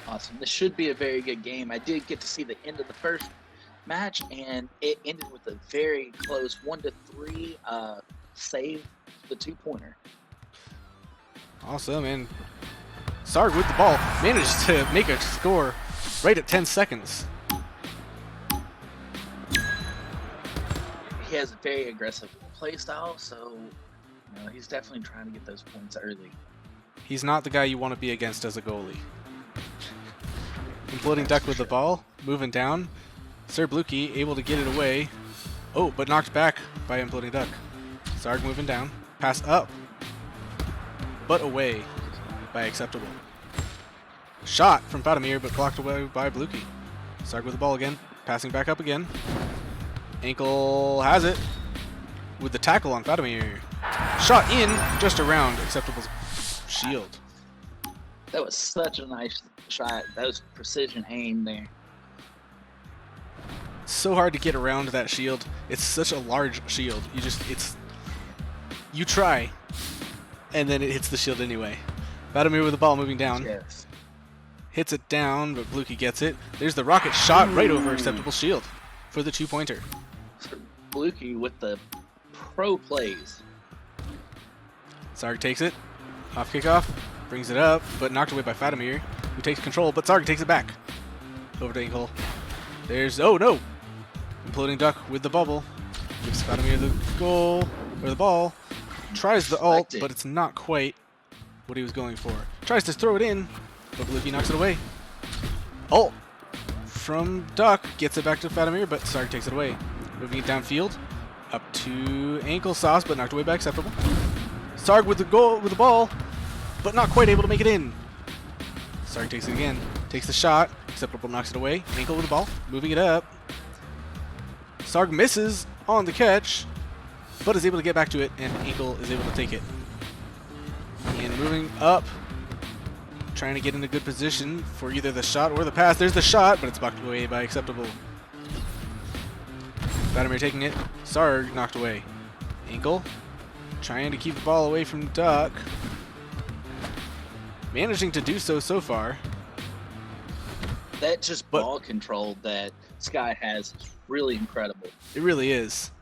Awesome. This should be a very good game. I did get to see the end of the first match, and it ended with a very close 1-3 save the 2-pointer. Awesome, and Sarg with the ball manages to make a score right at 10 seconds. He has a very aggressive play style, so he's definitely trying to get those points early. He's not the guy you want to be against as a goalie. Imploding Duck with the ball, moving down. Sir Bluky able to get it away. Oh, but knocked back by Imploding Duck. Sarg moving down. Pass up, but away by Acceptable. Shot from Fatamir, but blocked away by Bluky. Sarg with the ball again. Passing back up again. Ankle has it with the tackle on Fatamir. Shot in, just around Acceptable's shield. That was such a nice shot. That was precision aim there. So hard to get around that shield. It's such a large shield. You try, and then it hits the shield anyway. Fatamir with the ball moving down. Yes. Hits it down, but Bluky gets it. There's the rocket shot right over Acceptable's shield for the 2-pointer. Bluky with the pro plays. Sarg takes it. Off kickoff. Brings it up, but knocked away by Fatamir, who takes control, but Sarg takes it back. Over to Ankle. There's, oh no! Imploding Duck with the bubble. Gives Fatamir the goal, or the ball. Tries the ult, but it's not quite what he was going for. Tries to throw it in, but Bluky knocks it away. Ult from Duck gets it back to Fatamir, but Sarg takes it away. Moving it downfield. Up to Ankle Sauce, but knocked away by Acceptable. Sarg with the goal, with the ball, but not quite able to make it in. Sarg takes it again. Takes the shot. Acceptable knocks it away. Ankle with the ball. Moving it up. Sarg misses on the catch, but is able to get back to it, and Ankle is able to take it. And moving up. Trying to get in a good position for either the shot or the pass. There's the shot, but it's blocked away by Acceptable. Fatamir taking it. Sarg knocked away. Ankle trying to keep the ball away from Duck. Managing to do so far. That just ball control that Sky has is really incredible. It really is.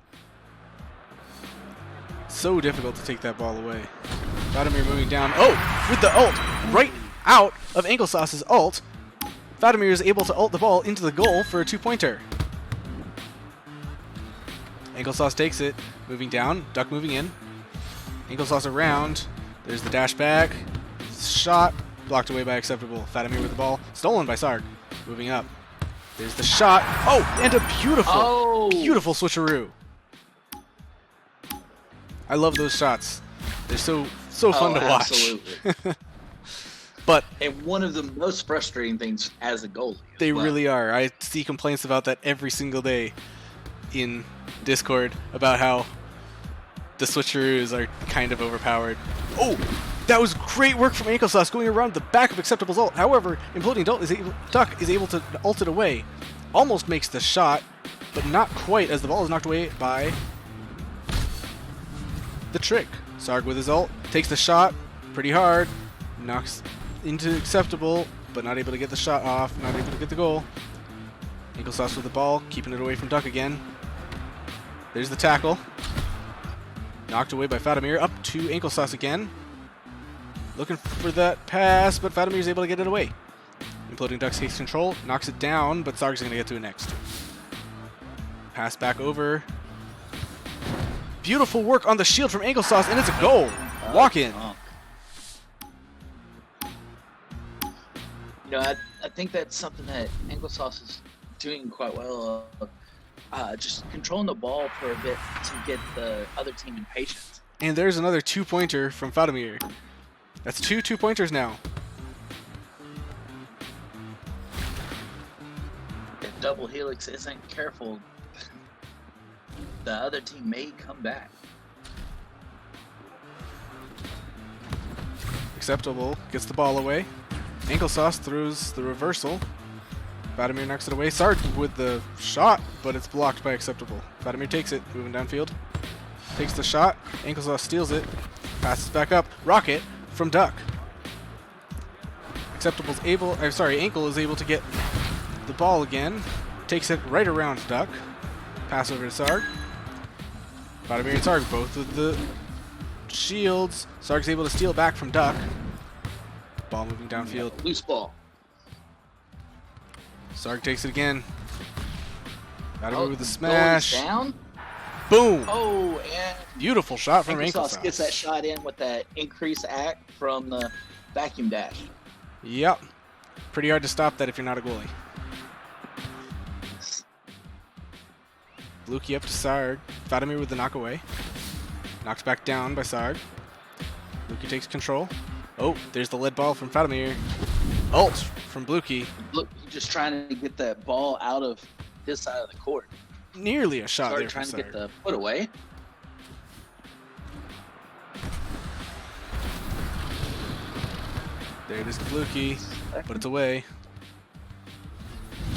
So difficult to take that ball away. Fatamir moving down. Oh, with the ult. Right out of Ankle Sauce's ult. Fatamir is able to ult the ball into the goal for a 2-pointer. Ankle Sauce takes it. Moving down. Duck moving in. Ankle Sauce around. There's the dash back. Shot. Blocked away by Acceptable. Fatamir with the ball. Stolen by Sarg. Moving up. There's the shot. Oh, and a beautiful switcheroo. I love those shots. They're so fun to watch. Absolutely. But and one of the most frustrating things as a goalie. They really are. I see complaints about that every single day in Discord about how the switcheroos are kind of overpowered. Oh, that was great work from Ankle Sauce going around the back of Acceptable's ult. However, Imploding Duck is able to ult it away. Almost makes the shot, but not quite, as the ball is knocked away by the Trick. Sarg with his ult takes the shot pretty hard. Knocks into Acceptable, but not able to get the shot off. Not able to get the goal. Ankle Sauce with the ball, keeping it away from Duck again. There's the tackle. Knocked away by Fatamir. Up to Ankle Sauce again. Looking for that pass, but Fatamir is able to get it away. Imploding Duck takes control, knocks it down, but Sarg's going to get to it next. Pass back over. Beautiful work on the shield from Ankle Sauce, and it's a goal. Walk in. I think that's something that Ankle Sauce is doing quite well. Just controlling the ball for a bit to get the other team impatient. And there's another 2-pointer from Fatamir. That's 2-2-pointers now. If Double Helix isn't careful, the other team may come back. Acceptable gets the ball away. Ankle Sauce throws the reversal. Fatamir knocks it away. Sarg with the shot, but it's blocked by Acceptable. Fatamir takes it, moving downfield. Takes the shot. Ankle Sauce steals it. Passes back up. Rocket from Duck. Acceptable's able, I'm sorry, Ankle is able to get the ball again. Takes it right around Duck. Pass over to Sarg. Vladimir and Sarg both with the shields. Sarg's able to steal back from Duck. Ball moving downfield. Loose ball. Sarg takes it again. Vladimir with the Goalie's smash. Down. Boom! Oh, and Beautiful shot from Ankle Sauce gets that shot in with that increased act from the vacuum dash. Yep. Pretty hard to stop that if you're not a goalie. Luki up to Sarg. Vladimir with the knockaway. Knocked back down by Sarg. Luki takes control. Oh, there's the lead ball from Vladimir. Ult from Bluki. Look, he's just trying to get that ball out of his side of the court. Nearly a shot there Trying from to get Sarg. the put away. There it is to Bluki, but it's away.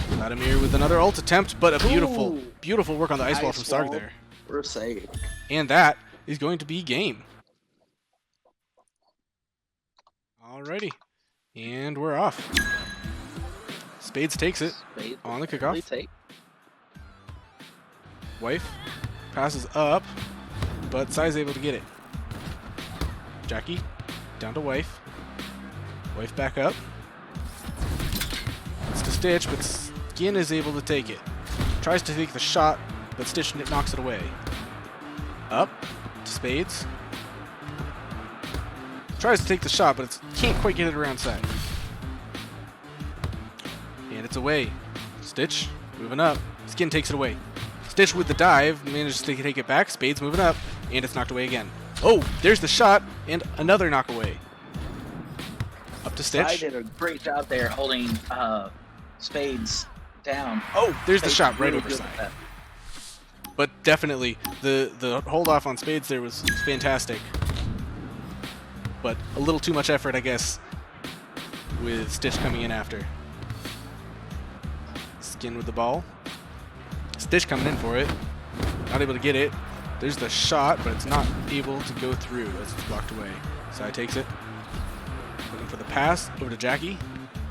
Vladimir with another ult attempt, but a beautiful, Ooh. beautiful work on the ice ball from Sarg ball. there. We're safe. And that is going to be game. Alrighty. And we're off. Spades takes it Spades on the really kickoff. take. Wife passes up, but Sai's able to get it. Jackie down to Wife. Wife back up. It's to Stitch, but Skin is able to take it. Tries to take the shot, but Stitch knocks it away. Up to Spades. Tries to take the shot, but it can't quite get it around side. And it's away. Stitch moving up. Skin takes it away. Stitch with the dive manages to take it back. Spades moving up, and it's knocked away again. Oh, there's the shot, and another knock away. Up to I Stitch. did a great job there holding Spades down. Oh, there's the Spades shot right really over good side. with that. But definitely, the hold off on Spades there was fantastic. But a little too much effort, I guess, with Stitch coming in after. Skin with the ball. Stitch coming in for it. Not able to get it. There's the shot, but it's not able to go through as it's blocked away. Sai takes it. Looking for the pass over to Jackie.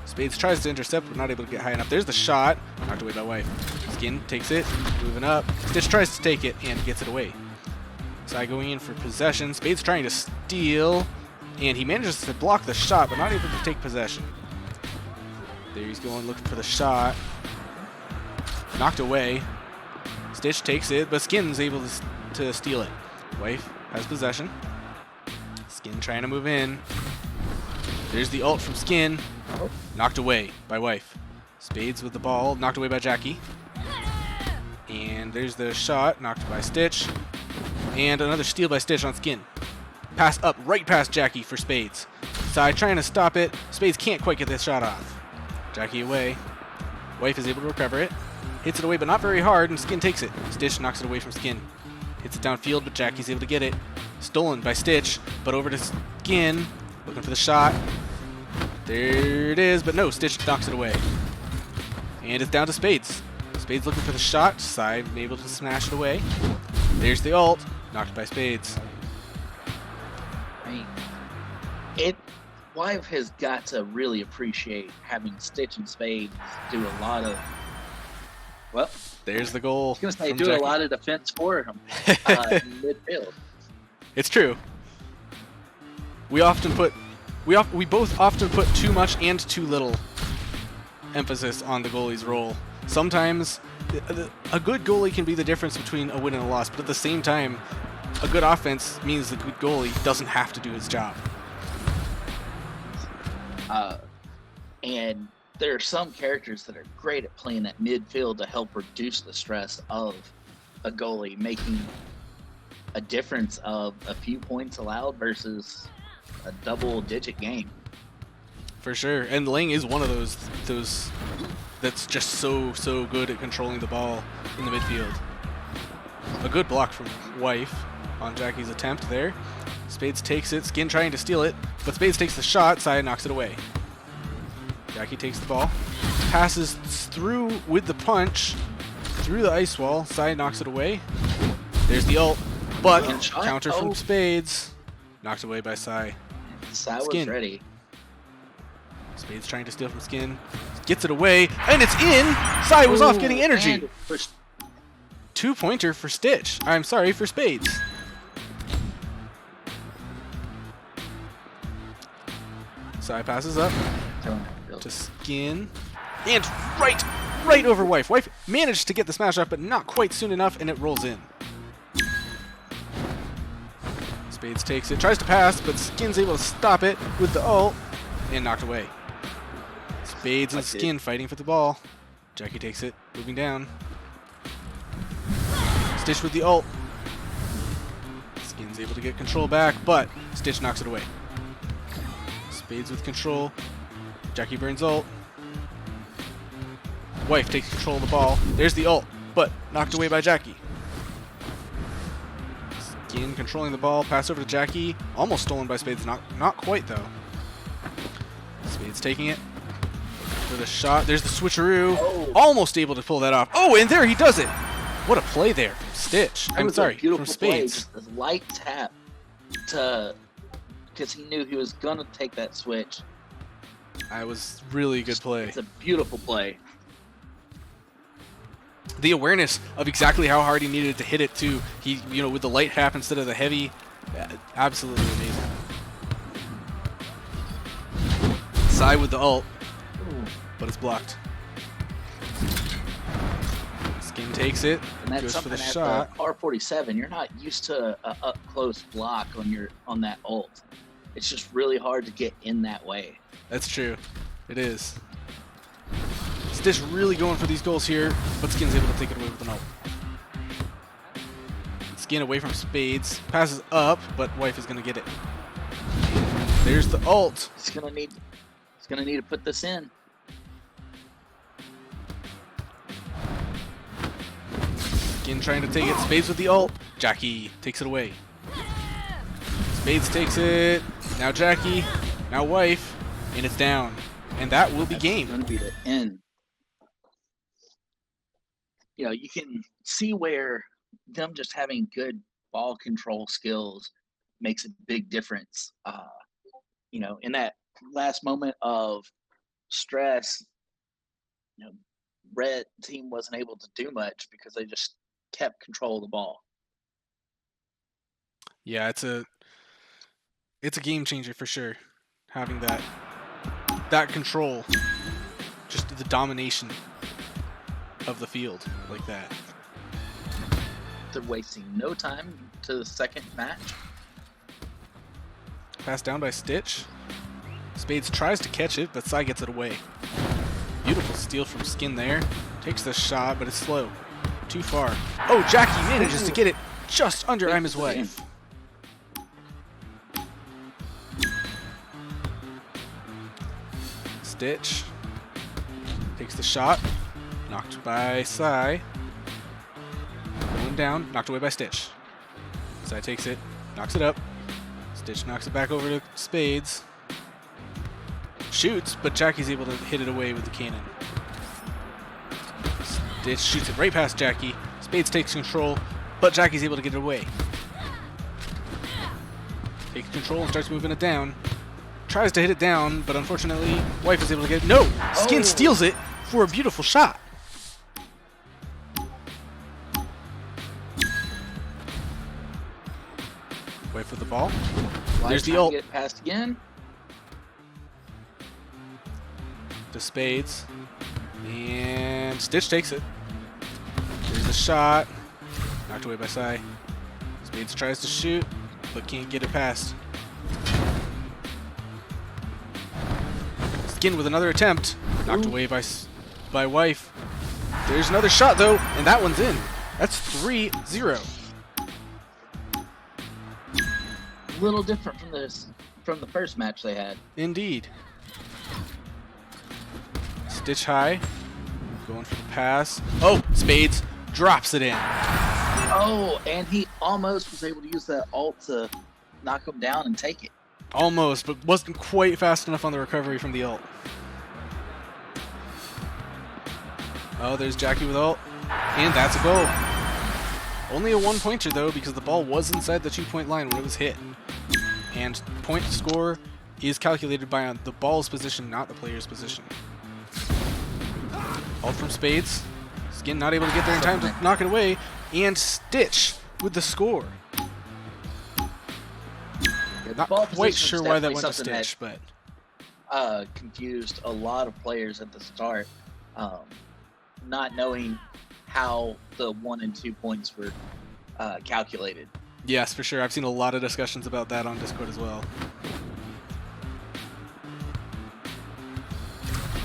Spades tries to intercept, but not able to get high enough. There's the shot. Knocked away by Wife. Skin takes it. Moving up. Stitch tries to take it and gets it away. Sai going in for possession. Spades trying to steal. And he manages to block the shot, but not able to take possession. There he's going looking for the shot. Knocked away. Stitch takes it, but Skin's able to steal it. Wife has possession. Skin trying to move in. There's the ult from Skin. Knocked away by Wife. Spades with the ball. Knocked away by Jackie. And there's the shot. Knocked by Stitch. And another steal by Stitch on Skin. Pass up right past Jackie for Spades. Sai trying to stop it. Spades can't quite get this shot off. Jackie away. Wife is able to recover it. Hits it away, but not very hard, and Skin takes it. Stitch knocks it away from Skin. Hits it downfield, but Jackie's able to get it. Stolen by Stitch, but over to Skin. Looking for the shot. There it is, but no, Stitch knocks it away. And it's down to Spades. Spades looking for the shot. Sai able to smash it away. There's the ult. Knocked by Spades. I mean, Wife has got to really appreciate having Stitch and Spades do a lot of, well, There's the goal. I was going to say, from do Jackie. a lot of defense for him in midfield. It's true. We both often put too much and too little emphasis on the goalie's role. Sometimes a good goalie can be the difference between a win and a loss, but at the same time, a good offense means the good goalie doesn't have to do his job. And there are some characters that are great at playing at midfield to help reduce the stress of a goalie, making a difference of a few points allowed versus a double-digit game. For sure. And Lang is one of those that's just so good at controlling the ball in the midfield. A good block from Wife on Jackie's attempt there. Spades takes it. Skin trying to steal it, but Spades takes the shot. Sai knocks it away. Jackie takes the ball. Passes through with the punch. Through the ice wall. Sai knocks it away. There's the ult. But counter from Spades. Knocked away by Sai. Sai was Skin. ready. Spades trying to steal from Skin. Gets it away, and it's in! Sai was off getting energy! 2-pointer for Stitch. I'm sorry, for Spades. Sai passes up to Skin. And right over Wife. Wife managed to get the smash off, but not quite soon enough, and it rolls in. Spades takes it, tries to pass, but Skin's able to stop it with the ult, and knocked away. Spades and Skin fighting for the ball. Jackie takes it, moving down. Stitch with the ult. Skin's able to get control back, but Stitch knocks it away. Spades with control. Jackie burns ult. Wife takes control of the ball. There's the ult, but knocked away by Jackie. Skin controlling the ball. Pass over to Jackie. Almost stolen by Spades. Not quite, though. Spades taking it. For the shot. There's the switcheroo. Oh. Almost able to pull that off. Oh, and there he does it. What a play there from Stitch. I'm sorry, from Spades. Play, just a light tap to, because he knew he was gonna take that switch. I was really good play. It's a beautiful play. The awareness of exactly how hard he needed to hit it too. He, with the light tap instead of the heavy, absolutely amazing. Sai with the ult, but it's blocked. Skin takes it, and that's goes for something the at shot. The R47, you're not used to an up close block on that ult. It's just really hard to get in that way. That's true. It is. Stitch really going for these goals here, but Skin's able to take it away with an ult. Skin away from Spades, passes up, but Wife is gonna get it. There's the ult. He's gonna need to put this in. Skin trying to take it. Spades with the ult. Jackie takes it away. Spades takes it. Now Jackie. Now Wife, and it's down, and that will be game. Gonna be the end. You can see where them just having good ball control skills makes a big difference. In that last moment of stress, Red team wasn't able to do much because they just kept control of the ball. Yeah, it's a game changer for sure. Having that control, just the domination of the field like that. They're wasting no time to the second match. Pass down by Stitch. Spades tries to catch it, but Sai gets it away. Beautiful steal from Skin there. Takes the shot, but it's slow. Too far. Oh, Jackie manages to get it just under ImHisWife. Stitch takes the shot. Knocked by Sai. Going down. Knocked away by Stitch. Sai takes it. Knocks it up. Stitch knocks it back over to Spades. Shoots, but Jackie's able to hit it away with the cannon. Stitch shoots it right past Jackie. Spades takes control, but Jackie's able to get it away. Takes control and starts moving it down. Tries to hit it down, but unfortunately, Wife is able to get it. No! Skin steals it for a beautiful shot. Wife with the ball. There's the ult. Get passed again. To Spades. And Stitch takes it. There's the shot. Knocked away by Sai. Spades tries to shoot, but can't get it past. Skin with another attempt. Knocked away by Wife. There's another shot, though, and that one's in. That's 3-0. A little different from the first match they had. Indeed. Stitch high. Going for the pass. Oh, Spades drops it in. Oh, and he almost was able to use that ult to knock him down and take it. Almost, but wasn't quite fast enough on the recovery from the ult. Oh, there's Jackie with ult. And that's a goal. Only a one-pointer, though, because the ball was inside the 2-point line when it was hit. And point to score is calculated by the ball's position, not the player's position. Ult from Spades. Skin not able to get there in time to knock it away. And Stitch with the score. Not quite sure why that went to Stitch, but confused a lot of players at the start, not knowing how the 1 and 2 points were calculated. Yes, for sure. I've seen a lot of discussions about that on Discord as well.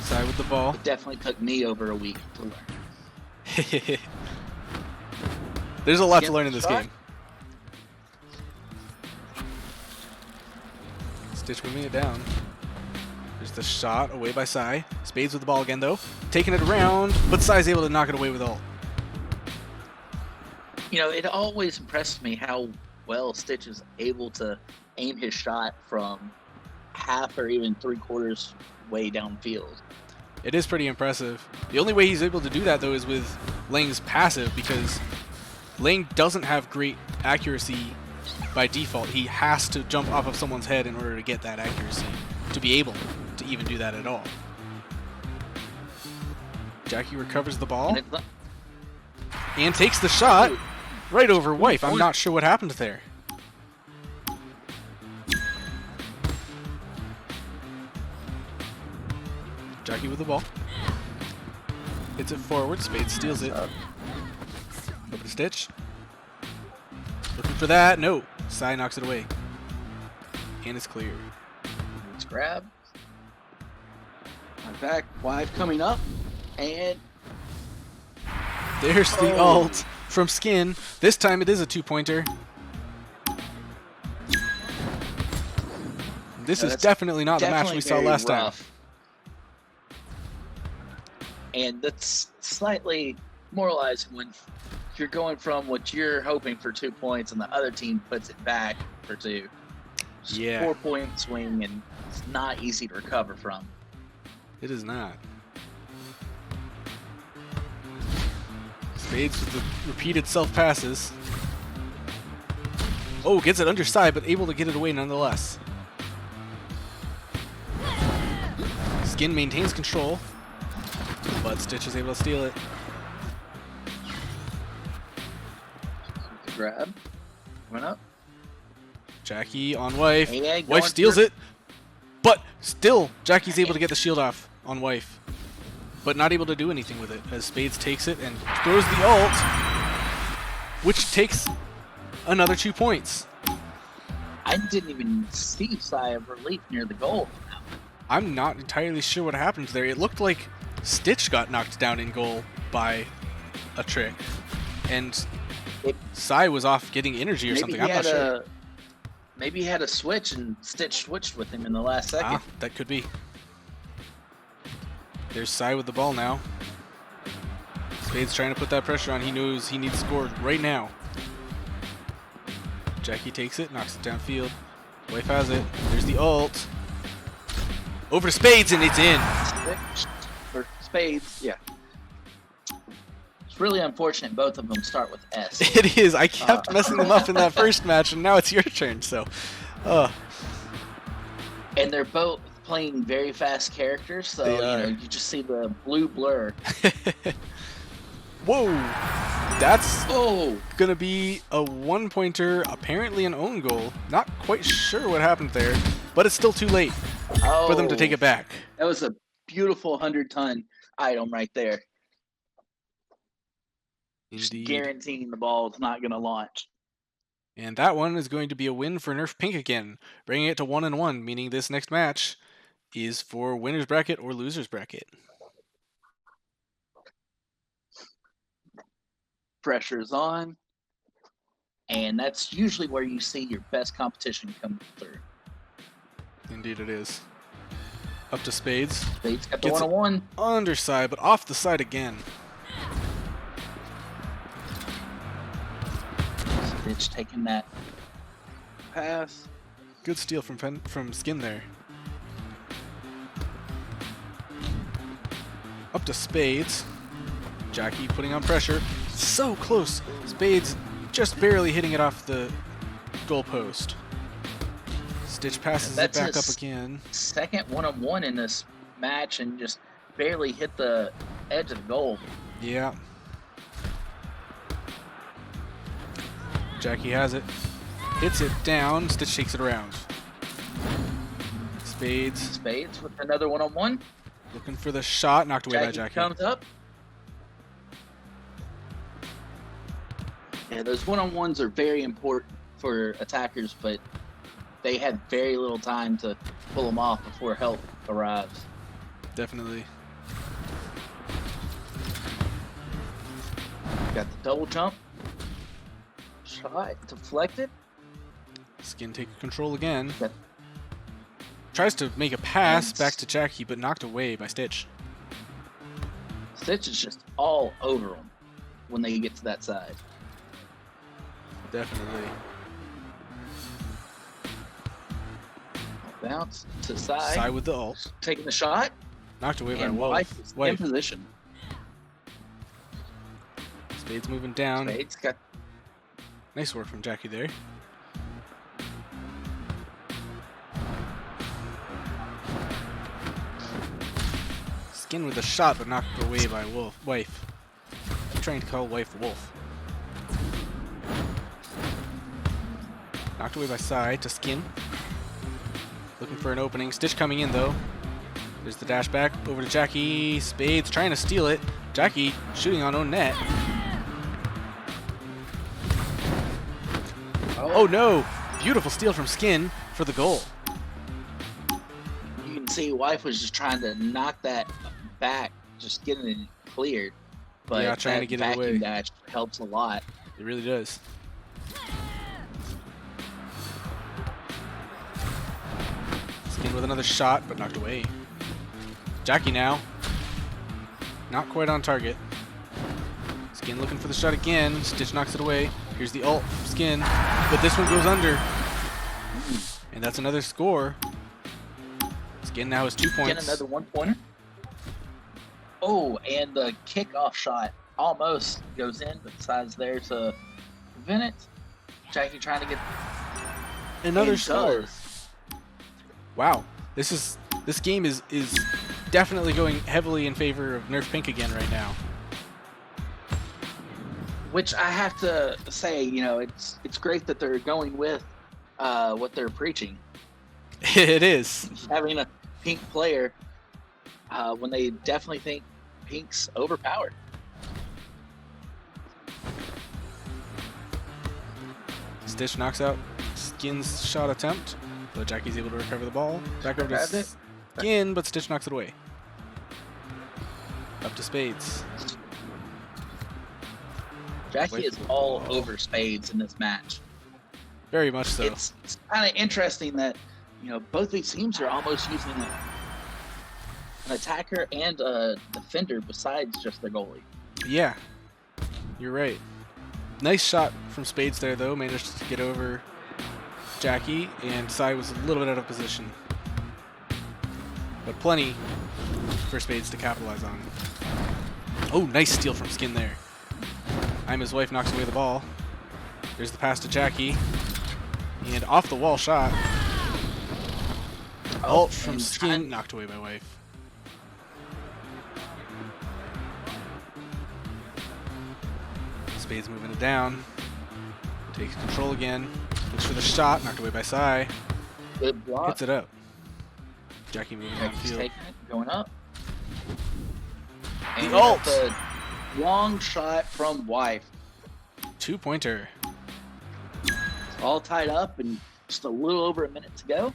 Side with the ball. It definitely took me over a week to learn. There's a lot to learn in this game. Stitch moving it down. There's the shot away by Sai. Spades with the ball again though. Taking it around, but Sai's able to knock it away with ult. You know, it always impressed me how well Stitch is able to aim his shot from half or even 3/4 way downfield. It is pretty impressive. The only way he's able to do that though is with Lang's passive, because Lang doesn't have great accuracy by default. He has to jump off of someone's head in order to get that accuracy, to be able to even do that at all. Jackie recovers the ball and takes the shot right over Wife. I'm not sure what happened there. Jackie with the ball. Hits it forward. Spade steals it. Over to Stitch. Looking for that. No. Sai knocks it away. And it's clear. Let's grab. I'm back. Wife coming up. And there's the ult from Skin. This time it is a 2-pointer. This is definitely not the match we saw last time. And that's slightly moralizing when you're going from what you're hoping for 2 points and the other team puts it back for 2. Yeah. 4-point swing, and it's not easy to recover from. It is not. Spades with the repeated self-passes. Oh, gets it underside, but able to get it away nonetheless. Skin maintains control, but Stitch is able to steal it. Grab. Went up. Jackie on Wife. Yeah, Wife steals it, but still Jackie's able to get the shield off on Wife, but not able to do anything with it as Spades takes it and throws the ult, which takes another 2 points. I didn't even see Sigh of Relief near the goal. I'm not entirely sure what happened there. It looked like Stitch got knocked down in goal by a trick, and Sai was off getting energy or something. I'm not sure. Maybe he had a switch and Stitch switched with him in the last second. That could be. There's Sai with the ball now. Spades trying to put that pressure on. He knows he needs scored right now. Jackie takes it, knocks it downfield. Wife has it. There's the ult. Over to Spades, and it's in. For Spades, yeah. It's really unfortunate both of them start with S. It is. I kept messing them up in that first match, and now it's your turn. So, and they're both playing very fast characters, so you know you just see the blue blur. Whoa! That's gonna be a 1-pointer, apparently an own goal. Not quite sure what happened there, but it's still too late for them to take it back. That was a beautiful 100-ton item right there. Just guaranteeing the ball is not going to launch. And that one is going to be a win for Nerf Pink again, bringing it to 1-1, meaning this next match is for winner's bracket or loser's bracket. Pressure's on, and that's usually where you see your best competition come through. Indeed it is. Up to Spades. Spades got the 1-on-1. Underside, but off the side again. Stitch taking that pass. Good steal from Skin there. Up to Spades. Jackie putting on pressure. So close. Spades just barely hitting it off the goalpost. Stitch passes it That's back up his again. second one-on-one in this match and just barely hit the edge of the goal. Yeah. Jackie has it. Hits it down. Stitch takes it around. Spades with another one-on-one. looking for the shot. Knocked away by Jackie. Comes up. Yeah, those one-on-ones are very important for attackers, but they had very little time to pull them off before help arrives. Definitely. Got the double jump. Shot deflected. Skin taking control again. Got Tries to make a pass back to Jackie, but knocked away by Stitch. Stitch is just all over them when they get to that side. Definitely. Bounce to side. Side with the ult. Taking the shot. Knocked away by And Wolf. Wife is in position. Spades moving down. Spades got Nice work from Jackie there. Skin with a shot, but knocked away by Wife. I'm trying to call Wife Wolf. Knocked away by Side to Skin. Looking for an opening. Stitch coming in though. There's the dash back over to Jackie. Spades trying to steal it. Jackie shooting on own net. Oh no! Beautiful steal from Skin for the goal. You can see Wife was just trying to knock that back, just getting it cleared. But yeah, trying to get it away. Dash helps a lot. It really does. Skin with another shot, but knocked away. Jackie now. Not quite on target. Skin looking for the shot again. Stitch knocks it away. Here's the ult from Skin, but this one goes under. And that's another score. Skin now has 2 points. Get another 1-pointer. Oh, and the kickoff shot almost goes in, but decides there to prevent it. Jackie trying to get another score. Wow, this game is definitely going heavily in favor of Nerf Pink again right now. Which I have to say, you know, it's great that they're going with what they're preaching. It is. Having a pink player when they definitely think Pink's overpowered. Stitch knocks out Skin's shot attempt, but Jackie's able to recover the ball. Back over to Skin, but Stitch knocks it away. Up to Spades. Jackie is all over Spades in this match. Very much so. It's kind of interesting that, you know, both these teams are almost using an attacker and a defender besides just their goalie. Yeah, you're right. Nice shot from Spades there, though. Managed to get over Jackie, and Sai was a little bit out of position. But plenty for Spades to capitalize on. Oh, nice steal from Skin there. ImHisWife knocks away the ball. There's the pass to Jackie. And off the wall shot. Ult from Skin, knocked away by Wife. Spades moving it down. Takes control again. Looks for the shot, knocked away by Sai. Good block. Hits it up. Jackie moving downfield. Going up. The And ult! the long shot from Wife. 2-pointer. All tied up and just a little over a minute to go.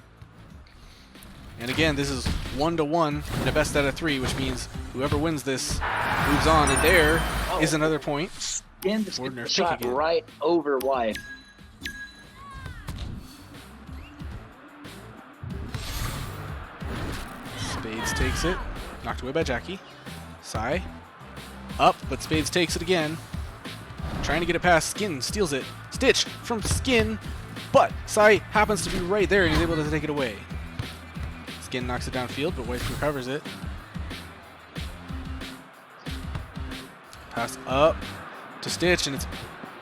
And again, this is 1-1 in a best out of 3, which means whoever wins this moves on. And there is another point. Again, just get the shot right over Wife. Spades takes it. Knocked away by Jackie. Sai. Up, but Spades takes it again. Trying to get it past Skin. Steals it. Stitch from Skin. But Sai happens to be right there and is able to take it away. Skin knocks it downfield, but Wife recovers it. Pass up to Stitch, and it's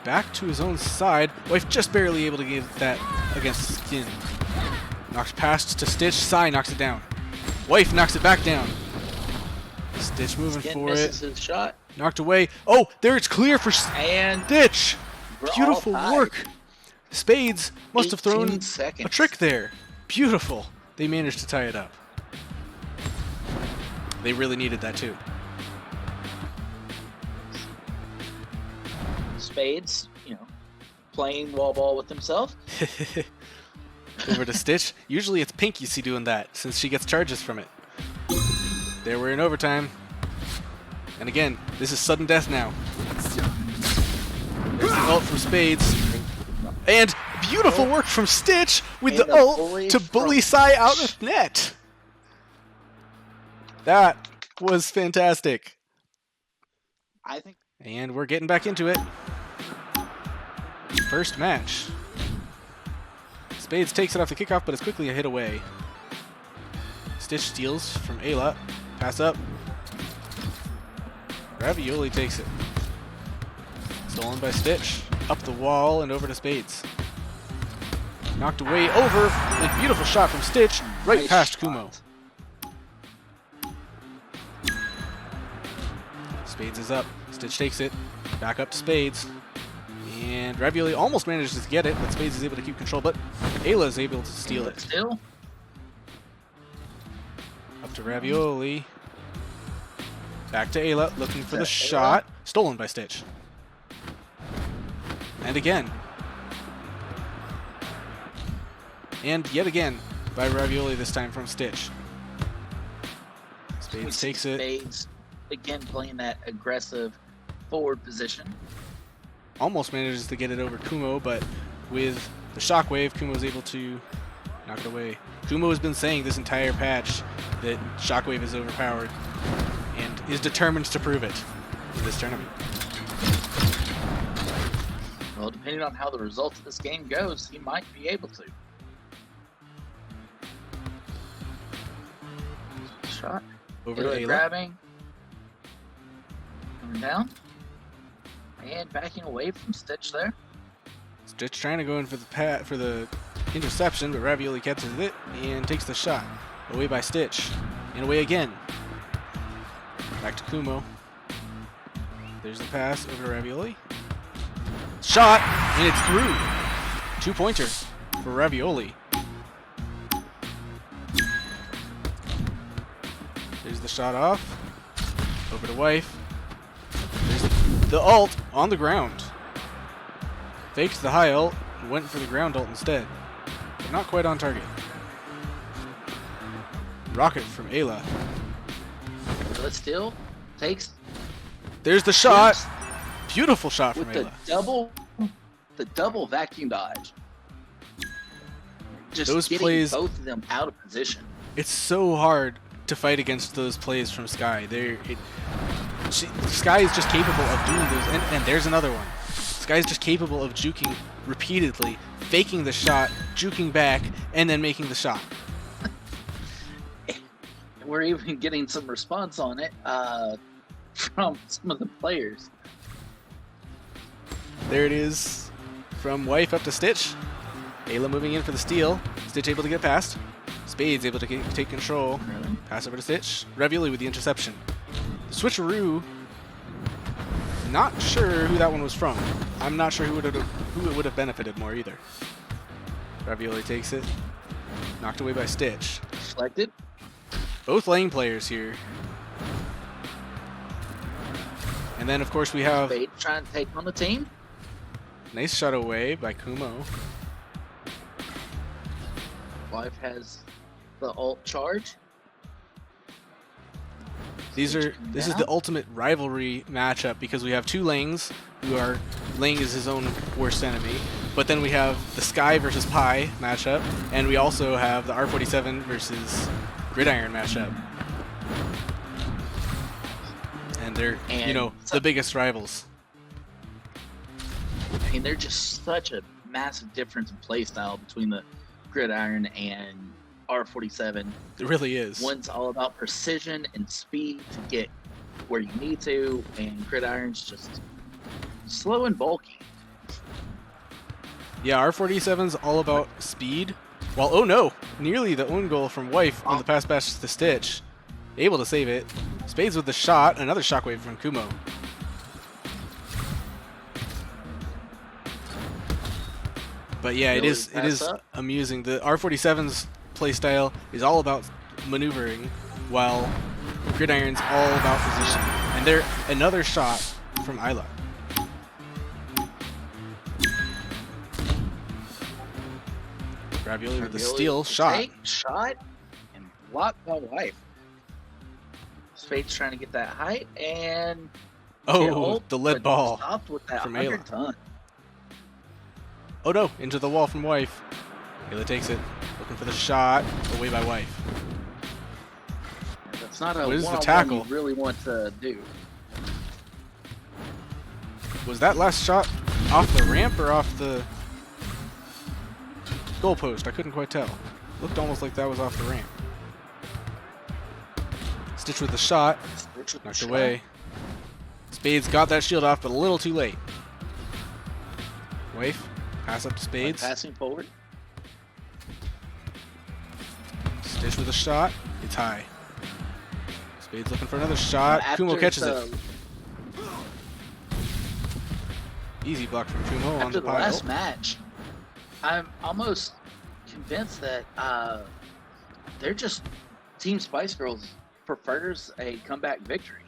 back to his own side. Wife just barely able to get that against Skin. Knocks past to Stitch. Sai knocks it down. Wife knocks it back down. Stitch moving for misses it. his shot. Knocked away. Oh, there it's clear for And Stitch. we're all Beautiful tied. work. Spades must have thrown 18 seconds. a trick there. Beautiful. They managed to tie it up. They really needed that too. Spades, playing wall ball with himself. Over to Stitch. Usually it's Pink you see doing that, since she gets charges from it. There we're in overtime. And again, this is sudden death now. There's the ult from Spades. And beautiful work from Stitch with the ult to bully Sai out of net. That was fantastic. I think. And we're getting back into it. First match. Spades takes it off the kickoff, but it's quickly a hit away. Stitch steals from Ayla. Pass up. Ravioli takes it. Stolen by Stitch. Up the wall and over to Spades. Knocked away over. And beautiful shot from Stitch. Right Nice past shot. Kumo. Spades is up. Stitch takes it. Back up to Spades. And Ravioli almost manages to get it, but Spades is able to keep control. But Ayla is able to steal it. Still. Up to Ravioli. Back to Ayla, looking for the Ayla. shot. Stolen by Stitch. And again. And yet again by Ravioli, this time from Stitch. We Spades see takes it. Spades again playing that aggressive forward position. Almost manages to get it over Kumo, but with the shockwave, Kumo's able to knock it away. Kumo has been saying this entire patch that shockwave is overpowered and is determined to prove it in this tournament. Well, depending on how the results of this game goes, he might be able to. Shot. Over to Ayla Ayla. grabbing. Coming down. And backing away from Stitch there. Stitch trying to go in for the interception, but Ravioli catches it and takes the shot. Away by Stitch. And away again. Back to Kumo. There's the pass over to Ravioli. Shot! And it's through. 2-pointer for Ravioli. There's the shot off. Over to Wife. There's the ult on the ground. Faked the high ult and went for the ground ult instead. But not quite on target. Rocket from Ayla. But still takes There's the shot. Beautiful shot from with Ayla. the double vacuum dodge. Just Those getting plays- both of them out of position. It's so hard to fight against those plays from Sky. Sky is just capable of doing those, and there's another one. Sky is just capable of juking repeatedly, faking the shot, juking back, and then making the shot. We're even getting some response on it from some of the players. There it is, from Wife up to Stitch. Ayla moving in for the steal. Stitch able to get past. Spades able to take control. Pass over to Stitch. Ravioli with the interception. Switcheroo. Not sure who that one was from. I'm not sure who it would have benefited more either. Ravioli takes it. Knocked away by Stitch. Deflected. Both lane players here. And then, of course, we have Spade trying to take on the team. nice shot away by Kumo. Wife has the ult charge. This is the ultimate rivalry matchup because we have two lanes who are Ling is his own worst enemy, but then we have the Sky versus Pi matchup, and we also have the R47 versus Gridiron matchup. And they're the biggest rivals. I mean, they're just such a massive difference in play style between the Gridiron and R47. It really is. One's all about precision and speed to get where you need to, and Gridiron's just slow and bulky. Yeah, R47's all about speed. Well, oh no! nearly the own goal from Wife on the pass back to Stitch. Able to save it. Spades with the shot. Another shockwave from Kumo. But yeah, it is amusing. The R47's playstyle is all about maneuvering, while Gridiron's all about position. And there, another shot from Isla. Ravioli with the steal shot. Shot and blocked by Wife. Spades trying to get that height and the lead ball stopped with that from 100 Ayla. ton. Oh no, into the wall from Wife. Ayla takes it, looking for the shot, away by Wife. That's not a what is the one-on-one tackle? you really want to do. Was that last shot off the ramp or off the goalpost? I couldn't quite tell. Looked almost like that was off the ramp. Stitch with the shot, knocked away. Spades got that shield off, but a little too late. Wife, pass up to Spades. Passing forward. Stitch with a shot, it's high. Spades looking for another shot. Kumo catches it. Easy block from Kumo on After the the pile. last match, I'm almost convinced that they're just Team Spice Girls prefers a comeback victory.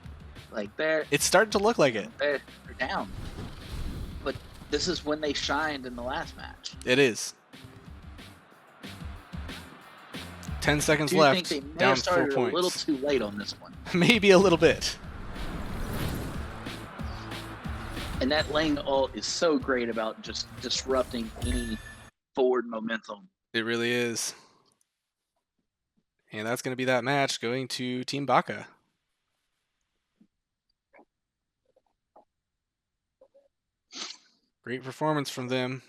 Like it's starting to look like it. They're down, but this is when they shined in the last match. It is. 10 seconds Do you left. think they may down have started 4 points. a little too late on this one? Maybe a little bit. And that lane ult is so great about just disrupting any forward momentum. It really is. And that's going to be that match going to Team Baka. Great performance from them.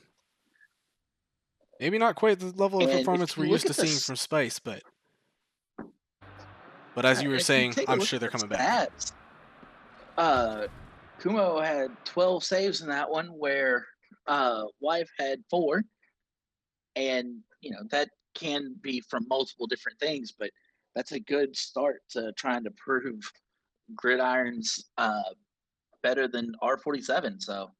Maybe not quite the level of performance we're used to seeing from Spice, but as you were saying, I'm sure they're coming back. Kumo had 12 saves in that one, where Wife had 4. And, that can be from multiple different things, but that's a good start to trying to prove Gridiron's better than R47. So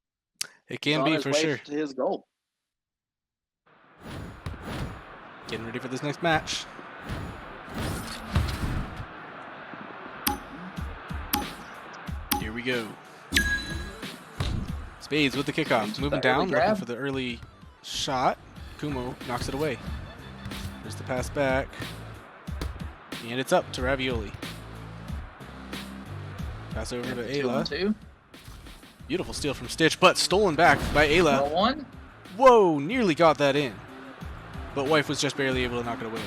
it can be for sure. To his goal. Getting ready for this next match. Here we go. Spades with the kickoff. Moving down, looking for the early shot. Kumo knocks it away. There's the pass back. And it's up to Ravioli. Pass over to Ayla. Beautiful steal from Stitch, but stolen back by Ayla. 1-1. Whoa, nearly got that in. But Wife was just barely able to knock it away.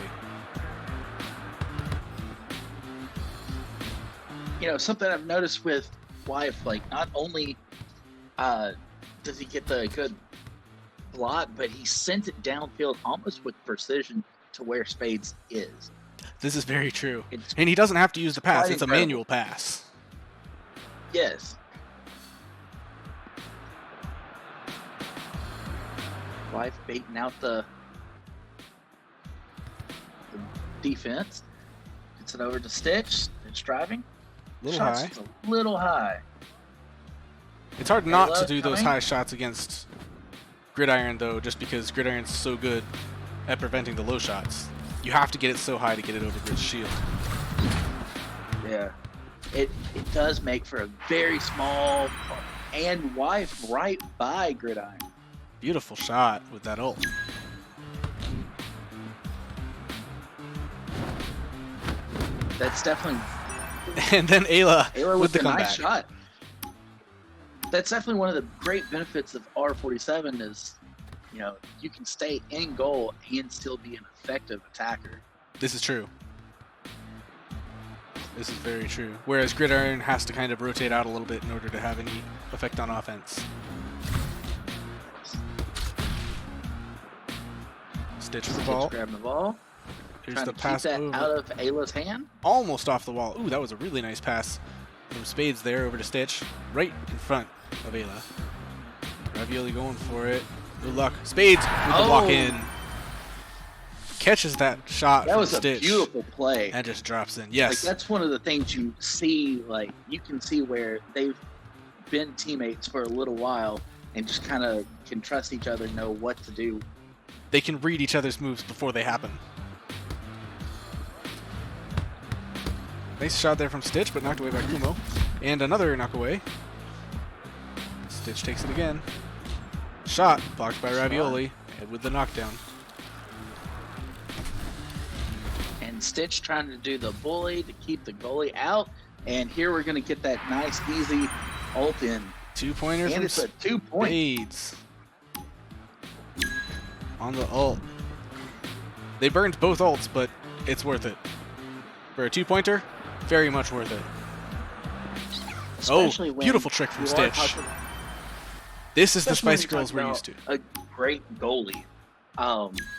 Something I've noticed with Wife, like, not only does he get the good block, but he sent it downfield almost with precision to where Spades is. This is very true. And he doesn't have to use the pass. It's incredible. A manual pass. Yes. Wife baiting out the defense. Gets it over to Stitch. It's driving. A little Shot's high. just a little high. It's hard not to do those high shots against Gridiron, though, just because Gridiron's so good at preventing the low shots. You have to get it so high to get it over Grid's shield. Yeah. It does make for a very small and Wife right by Gridiron. Beautiful shot with that ult. That's definitely... And then Ayla with the comeback. Nice shot. That's definitely one of the great benefits of R47 is, you can stay in goal and still be an effective attacker. This is true. This is very true. Whereas Gridiron has to kind of rotate out a little bit in order to have any effect on offense. Stitch with the ball. Grabbing the ball. Here's Trying the to pass keep that over. out of Ayla's hand. Almost off the wall. Ooh, that was a really nice pass from Spades there over to Stitch. Right in front of Ayla. Ravioli going for it. Good luck. Spades with the walk in. catches that shot That from was a Stitch beautiful play. and just drops in. Like, Yes. that's one of the things you see, like, you can see where they've been teammates for a little while and just kind of can trust each other, know what to do. They can read each other's moves before they happen. Nice shot there from Stitch, but knocked away by Kumo. And another knock away. Stitch takes it again. Shot blocked by Ravioli with the knockdown. And Stitch trying to do the bully to keep the goalie out. And here we're going to get that nice, easy ult in. 2-pointer And from it's a 2-point. Spades. On the ult. They burned both ults, but it's worth it. For a 2-pointer, very much worth it. Especially when beautiful trick from you are Stitch. talking- This is the especially when Spice you Girls talk we're about used to. A great goalie.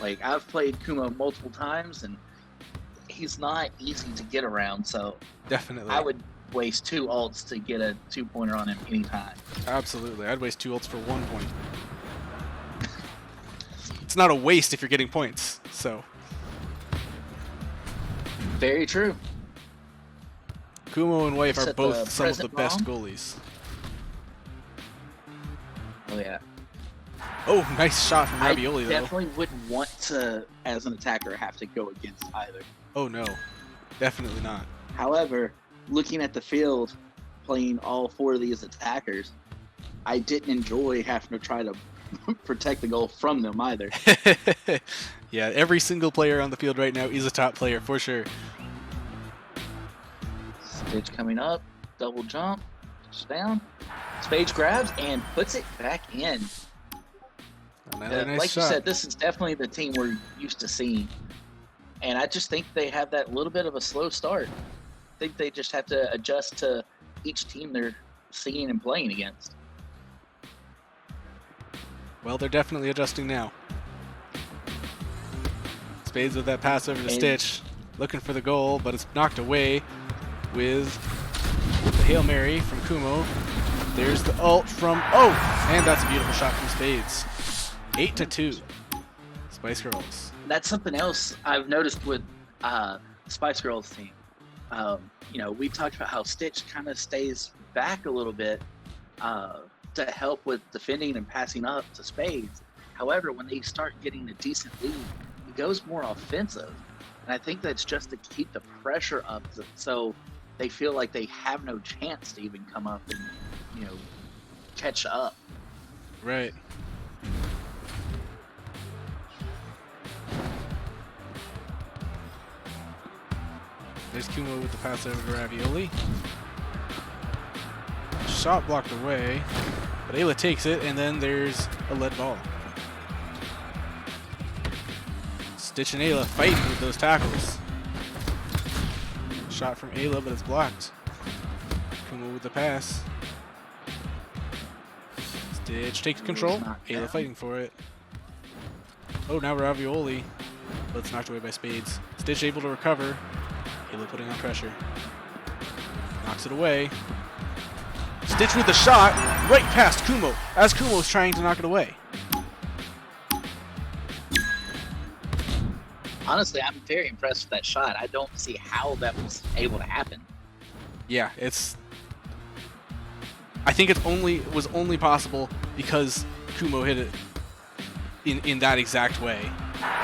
Like, I've played Kumo multiple times, and he's not easy to get around, so Definitely. I would waste 2 ults to get a 2-pointer on him anytime. Absolutely. I'd waste 2 ults for 1 point. It's not a waste if you're getting points, so. Very true. Kumo and Wife are Set both the some of the present best bomb. goalies. Oh, yeah. Oh, nice shot from Ravioli, I though. definitely wouldn't want to, as an attacker, have to go against either. Oh, no. Definitely not. However, looking at the field, playing all 4 of these attackers, I didn't enjoy having to try to protect the goal from them either. Yeah, every single player on the field right now is a top player, for sure. Stitch coming up, double jump, down. Spades grabs and puts it back in. Another nice like shot. you said, this is definitely the team we're used to seeing. And I just think they have that little bit of a slow start. I think they just have to adjust to each team they're seeing and playing against. Well, they're definitely adjusting now. Spades with that pass over to Stitch. Looking for the goal, but it's knocked away with the Hail Mary from Kumo. There's the ult from... Oh! And that's a beautiful shot from Spades. 8-2. Spice Girls. That's something else I've noticed with Spice Girls team. You know, we talked about how Stitch kind of stays back a little bit to help with defending and passing up to Spades. However, when they start getting a decent lead, he goes more offensive. And I think that's just to keep the pressure up so they feel like they have no chance to even come up and, you know, catch up. Right. There's Kumo with the pass over to Ravioli. Shot blocked away, but Ayla takes it, and then there's a lead ball. Stitch and Ayla fighting with those tackles. Shot from Ayla, but it's blocked. Kumo with the pass. Stitch takes control. Ayla fighting for it. Oh, now Ravioli, but it's knocked away by Spades. Stitch able to recover. Ayla putting on pressure. Knocks it away. Stitch with the shot right past Kumo as Kumo's trying to knock it away. Honestly, I'm very impressed with that shot. I don't see how that was able to happen. Yeah, I think it was only possible because Kumo hit it in that exact way.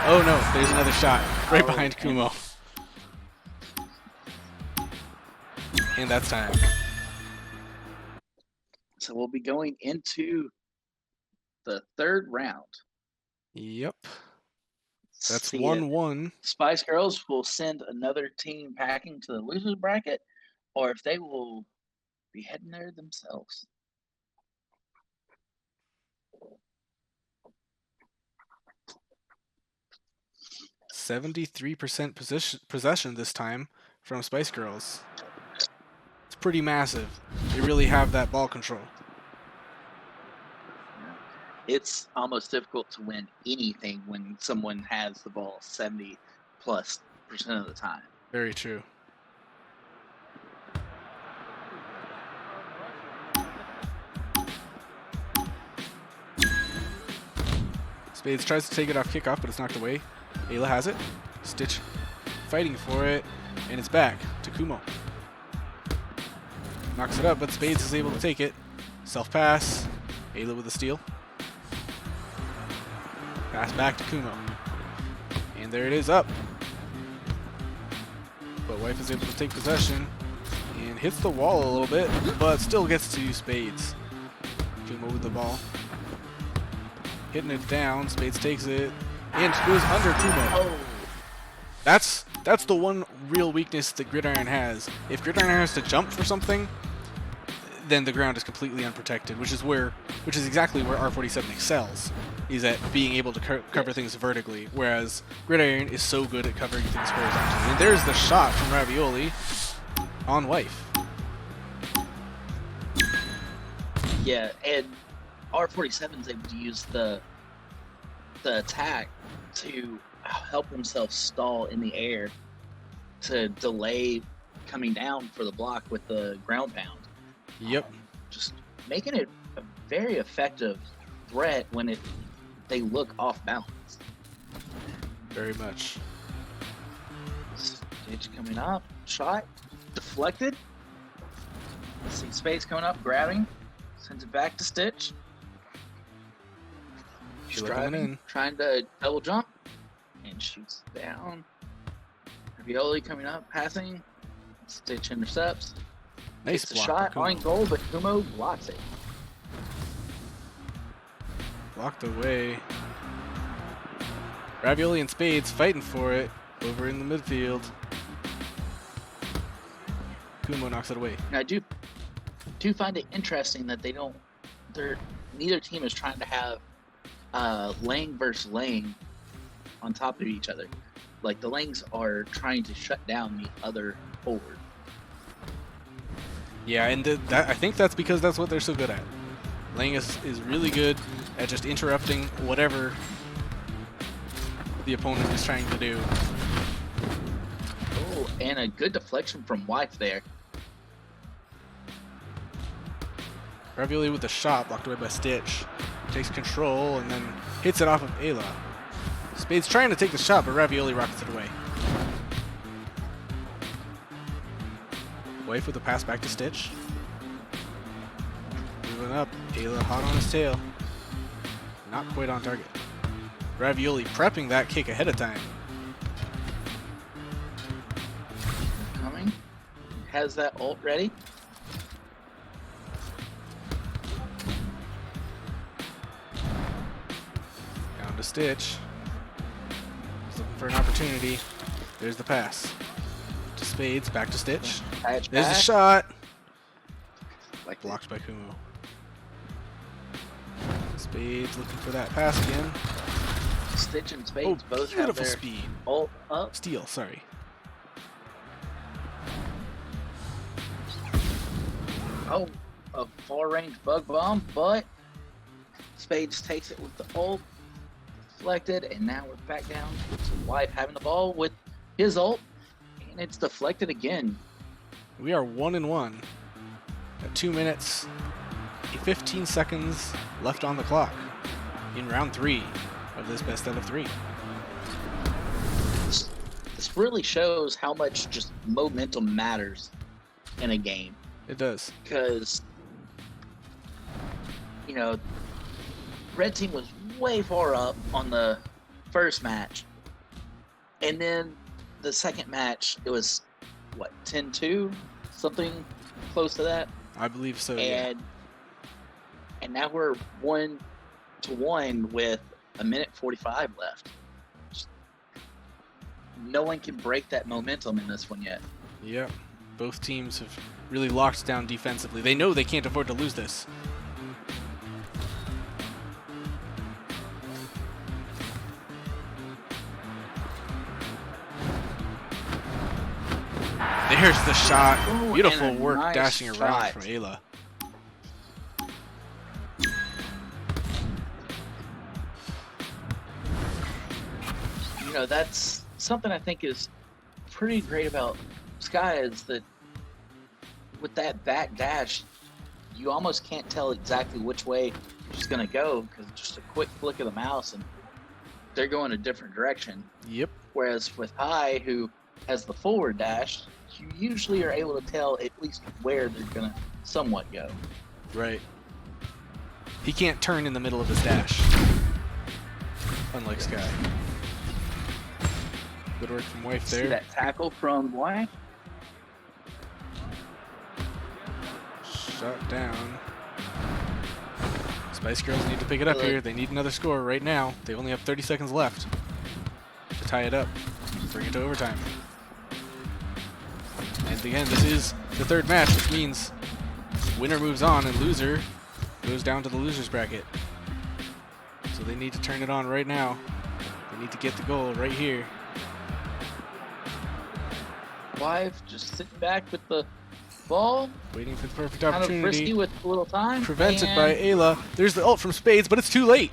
Oh no, there's another shot right behind Kumo. And that's time. So we'll be going into the 3rd round. Yep. That's See 1-1. Spice Girls will send another team packing to the losers bracket, or if they will be heading there themselves. %73% possession this time from Spice Girls. It's pretty massive. They really have that ball control. It's almost difficult to win anything when someone has the ball 70+% of the time. Very true. Spades tries to take it off kickoff, but it's knocked away. Ayla has it. Stitch fighting for it, and it's back to Kumo. Knocks it up, but Spades is able to take it. Self-pass. Ayla with the steal. Pass back to Kumo. And there it is, up. But Wife is able to take possession and hits the wall a little bit, but still gets to Spades. Kumo with the ball. Hitting it down. Spades takes it and goes under Kumo. Oh. That's the one real weakness that Gridiron has. If Gridiron has to jump for something, then the ground is completely unprotected, which is exactly where R47 excels, is at being able to cover things vertically, whereas Gridiron is so good at covering things horizontally. And there's the shot from Ravioli on Wife. Yeah, and R47 is able to use the attack to help himself stall in the air to delay coming down for the block with the ground pound. Yep. Just making it a very effective threat when they look off balance. Very much. Stitch coming up, shot, deflected. See Spades coming up, grabbing, sends it back to Stitch. She's driving in, trying to double jump, and shoots down. Ravioli coming up, passing. Stitch intercepts. Nice It's a block. shot on goal, but Kumo blocks it. Blocked away. Ravioli and Spades fighting for it over in the midfield. Kumo knocks it away. And I do find it interesting that neither team is trying to have lane versus lane on top of each other. Like the lanes are trying to shut down the other forward. Yeah, and I think that's because that's what they're so good at. Lang is really good at just interrupting whatever the opponent is trying to do. Oh, and a good deflection from Wife there. Ravioli with the shot, blocked away by Stitch. Takes control and then hits it off of Ayla. Spades trying to take the shot, but Ravioli rockets it away. Wife with the pass back to Stitch. Moving up, Ayla hot on his tail. Not quite on target. Ravioli prepping that kick ahead of time. Coming. Has that ult ready. Down to Stitch. He's looking for an opportunity. There's the pass. To Spades, back to Stitch. There's the shot. Like Blocked by Kumo. Spades looking for that pass again. Stitch and Spades both have beautiful their speed. ult up. Steal, sorry. Oh, a far-range bug bomb, but Spades takes it with the ult, deflected, and now we're back down to Wife having the ball with his ult, and it's deflected again. We are 1-1 at 2 minutes and 15 seconds left on the clock in round 3 of this best out of 3. This really shows how much just momentum matters in a game. It does. Because, you know, red team was way far up on the first match. And then the second match, it was, what, 10-2? Something close to that? I believe so, And now we're 1-1 with a minute 45 left. Just, no one can break that momentum in this one yet. yeah. Yep. Both teams have really locked down defensively. They know they can't afford to lose this. There's the shot. Ooh, Beautiful and a work nice dashing around shot. from Ayla. You know, that's something I think is pretty great about Sky is that with that back dash, you almost can't tell exactly which way she's going to go because just a quick flick of the mouse and they're going a different direction. Yep. Whereas with High, who has the forward dash, you usually are able to tell at least where they're going to somewhat go. Right. He can't turn in the middle of his dash. Unlike Sky. Good work from Wife there. See that tackle from Wife? Shot down. Spice Girls need to pick it up here. They need another score right now. They only have 30 seconds left to tie it up. Bring it to overtime. And again, this is the third match, which means winner moves on and loser goes down to the loser's bracket. So they need to turn it on right now. They need to get the goal right here. Wife just sitting back with the ball. Waiting for the perfect Kind of opportunity. risky with a little time. Prevented by Ayla. There's the ult from Spades, but it's too late.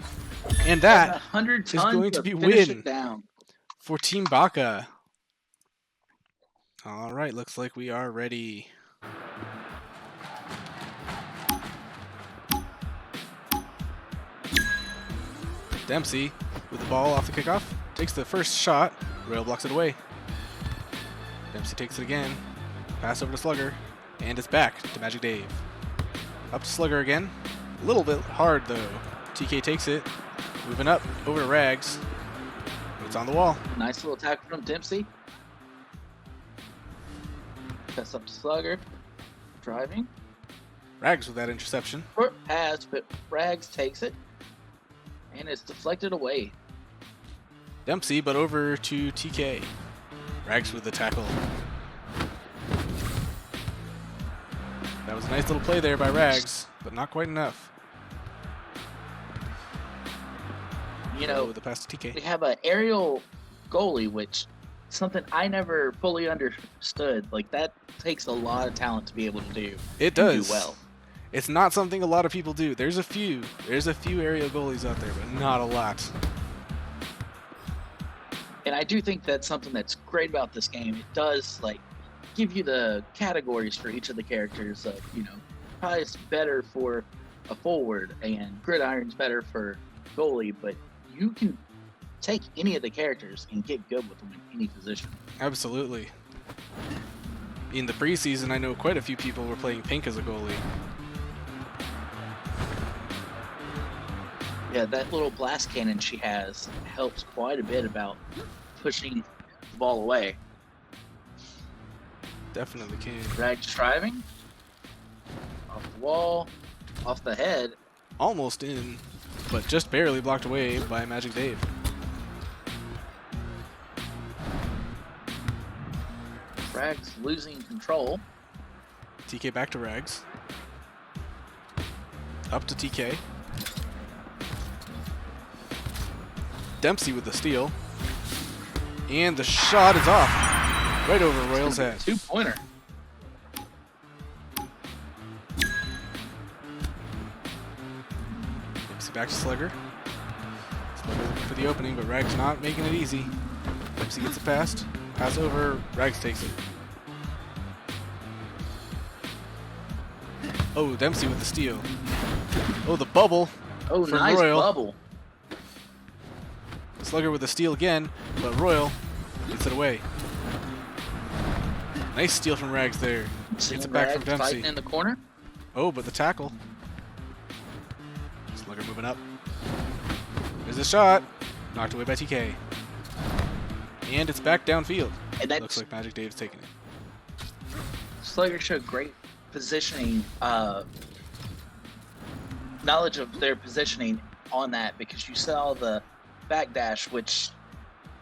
And that 100 is going to be finish win it down. for Team Baka. All right, looks like we are ready. Dempsey with the ball off the kickoff. Takes the first shot. Rail blocks it away. Dempsey takes it again. Pass over to Slugger. And it's back to Magic Dave. Up to Slugger again. A little bit hard though. TK takes it. Moving up over to Rags. It's on the wall. Nice little tackle from Dempsey. Pass up to Slugger. Driving. Rags with that interception. Short pass, but Rags takes it. And it's deflected away. Dempsey, but over to TK. Rags with the tackle. That was a nice little play there by Rags, but not quite enough. You know, with the pass to TK. we have an aerial goalie, which is something I never fully understood. Like, that takes a lot of talent to be able to do. It does. Do well. It's not something a lot of people do. There's a few aerial goalies out there, but not a lot. And I do think that's something that's great about this game. It does, like, give you the categories for each of the characters. You know, Pie's better for a forward, and Gridiron's better for goalie, but you can take any of the characters and get good with them in any position. Absolutely. In the preseason, I know quite a few people were playing Pink as a goalie. Yeah, that little blast cannon she has helps quite a bit about pushing the ball away. Definitely can. Rags driving. Off the wall. Off the head. Almost in, but just barely blocked away by Magic Dave. Rags losing control. TK back to Rags. Up to TK. Dempsey with the steal. And the shot is off. Right over Royal's head. Two-pointer. Dempsey back to Slugger. Slugger looking for the opening, but Rags not making it easy. Dempsey gets it passed. Pass over. Rags takes it. Oh, Dempsey with the steal. Oh, the bubble. Oh, from nice Royal. bubble. Slugger with the steal again, but Royal gets it away. Nice steal from Rags there. Gets it back from Dempsey. Fighting in the corner. Oh, but the tackle. Slugger moving up. There's a shot. Knocked away by TK. And it's back downfield. And that's, looks like Magic Dave's taking it. Slugger showed great positioning, knowledge of their positioning on that, because you saw the backdash, which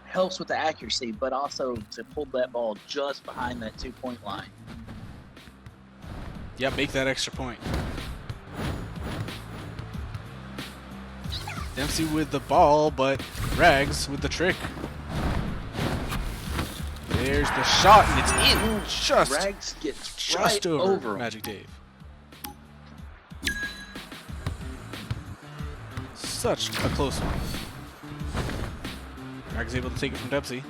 helps with the accuracy, but also to pull that ball just behind that 2-point line. Yeah, make that extra point. Dempsey with the ball, but Rags with the trick. There's the shot, and it's in. Just Rags gets just right over him. Magic Dave. Such a close one. Rags able to take it from Dempsey.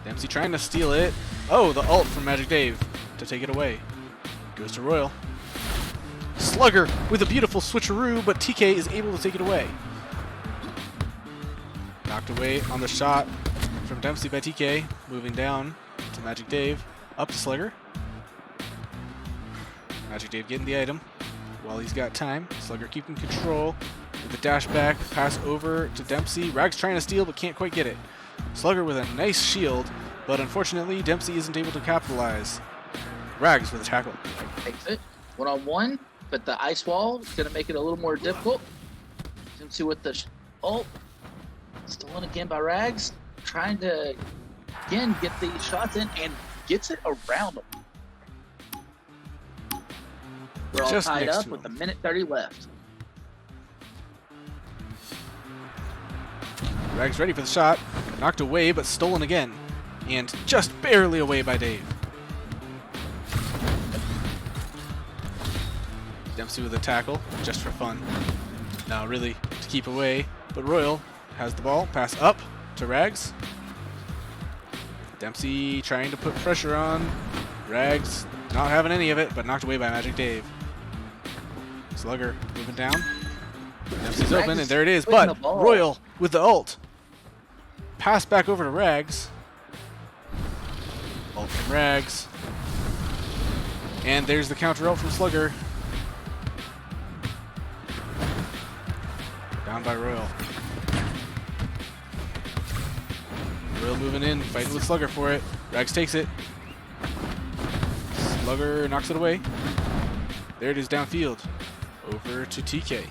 Dempsey trying to steal it. Oh, the ult from Magic Dave to take it away. Goes to Royal. Slugger with a beautiful switcheroo, but TK is able to take it away. Knocked away on the shot from Dempsey by TK. Moving down to Magic Dave. Up to Slugger. Magic Dave getting the item while he's got time. Slugger keeping control with the dash back. Pass over to Dempsey. Rags trying to steal but can't quite get it. Slugger with a nice shield, but unfortunately Dempsey isn't able to capitalize. Rags with a tackle. Takes it. 1-on-1, but the ice wall is going to make it a little more difficult. Dempsey with the ult. Stolen again by Rags. Trying to, again, get these shots in and gets it around them. We're all Just tied next up to with him. a minute 30 left. Rags ready for the shot. Knocked away, but stolen again. And just barely away by Dave. Dempsey with a tackle, just for fun. Now really to keep away, but Royal has the ball. Pass up to Rags. Dempsey trying to put pressure on. Rags not having any of it, but knocked away by Magic Dave. Slugger moving down. Dempsey's Rags open, is and there it is, putting but the ball. Royal with the ult. Pass back over to Rags. Ult from Rags. And there's the counter ult from Slugger. Down by Royal. Royal moving in, fighting with Slugger for it. Rags takes it. Slugger knocks it away. There it is downfield. Over to TK.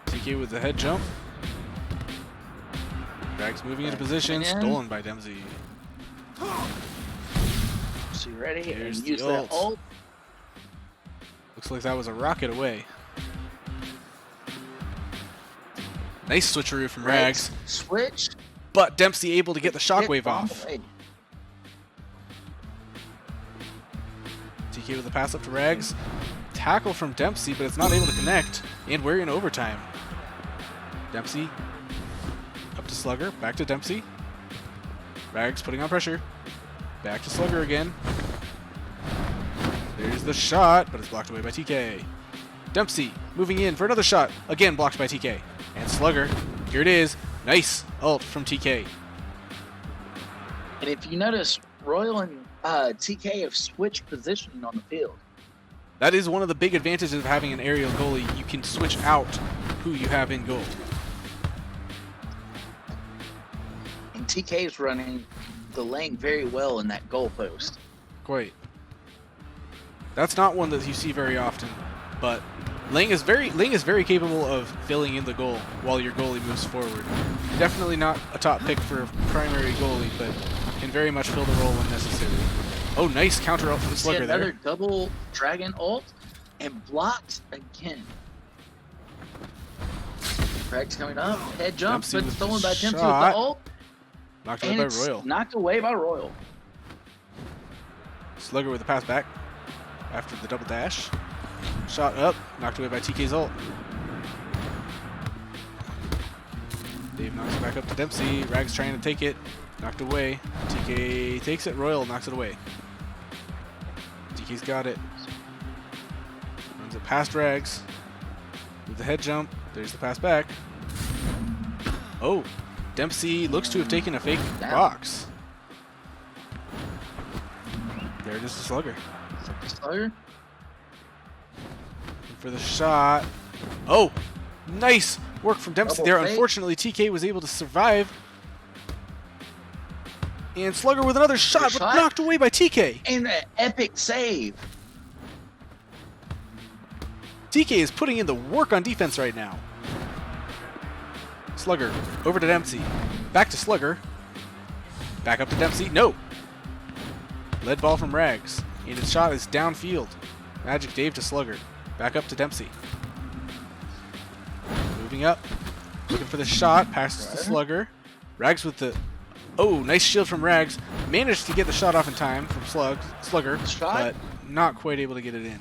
TK with the head jump. Rags moving into position. in. Stolen by Dempsey. So you ready? Here's And the use that ult. ult. Looks like that was a rocket away. Nice switcheroo from Rags. Switch. But Dempsey able to get the shockwave Hit bomb off. away. TK with the pass up to Rags. Tackle from Dempsey, but it's not able to connect. And we're in overtime. Dempsey up to Slugger. Back to Dempsey. Rags putting on pressure. Back to Slugger again. There's the shot, but it's blocked away by TK. Dempsey moving in for another shot. Again blocked by TK. And Slugger, here it is. Nice ult from TK. And if you notice, Royal and TK have switched positioning on the field. That is one of the big advantages of having an aerial goalie. You can switch out who you have in goal. And TK is running the lane very well in that goal post. Quite. That's not one that you see very often, but Ling is very capable of filling in the goal while your goalie moves forward. Definitely not a top pick for a primary goalie, but can very much fill the role when necessary. Oh, nice counter ult from Slugger there. Another double dragon ult and blocked again. Rags coming up, head jump, Dempsey but with stolen the by Dempsey with shot. the ult. Knocked away And by it's Royal. knocked away by Royal. Slugger with the pass back after the double dash. Shot up, knocked away by TK's ult. Dave knocks it back up to Dempsey. Rags trying to take it. Knocked away. TK takes it. Royal knocks it away. TK's got it. Runs it past Rags. With the head jump. There's the pass back. Oh, Dempsey looks to have taken a fake Down. box. There it is to Slugger. Slugger. For the shot. Oh, nice work from Dempsey Double there. fake. Unfortunately, TK was able to survive. And Slugger with another shot, but shot. knocked away by TK. And an epic save. TK is putting in the work on defense right now. Slugger over to Dempsey. Back to Slugger. Back up to Dempsey. No. Lead ball from Rags. And his shot is downfield. Magic Dave to Slugger. Back up to Dempsey. Moving up. Looking for the shot. Passes to Slugger. Rags with the... Oh, nice shield from Rags. Managed to get the shot off in time from Slugger. Shot. But not quite able to get it in.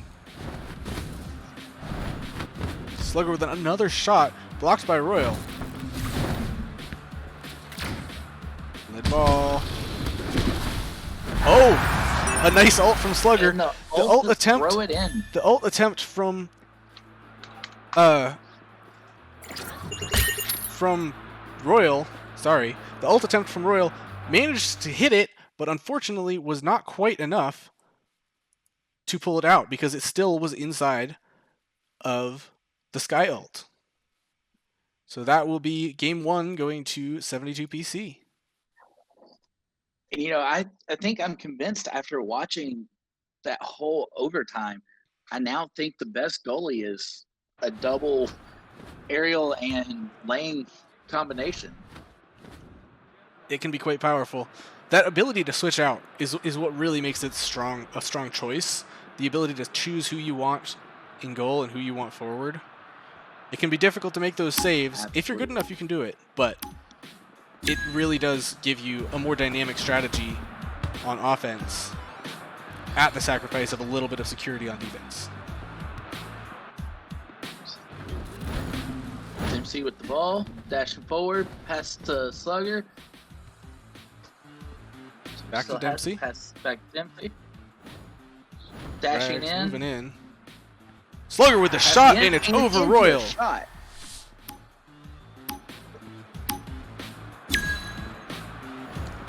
Slugger with another shot. Blocked by Royal. Lead ball. Oh! A nice ult from Slugger. And the ult to attempt. Throw it in. The ult attempt from from Royal, the ult attempt from Royal managed to hit it, but unfortunately was not quite enough to pull it out because it still was inside of the Sky ult. So that will be game 1 going to 72 PC. You know, I think I'm convinced after watching that whole overtime, I now think the best goalie is a double aerial and lane combination. It can be quite powerful. That ability to switch out is what really makes it a strong choice. The ability to choose who you want in goal and who you want forward. It can be difficult to make those saves. Absolutely. If you're good enough, you can do it, but it really does give you a more dynamic strategy on offense at the sacrifice of a little bit of security on defense. Dempsey with the ball, dashing forward, pass to Slugger. Back to Dempsey. Pass back to Dempsey. Dashing Rags in. moving in. Slugger with the shot, and it's over Royal. Shot.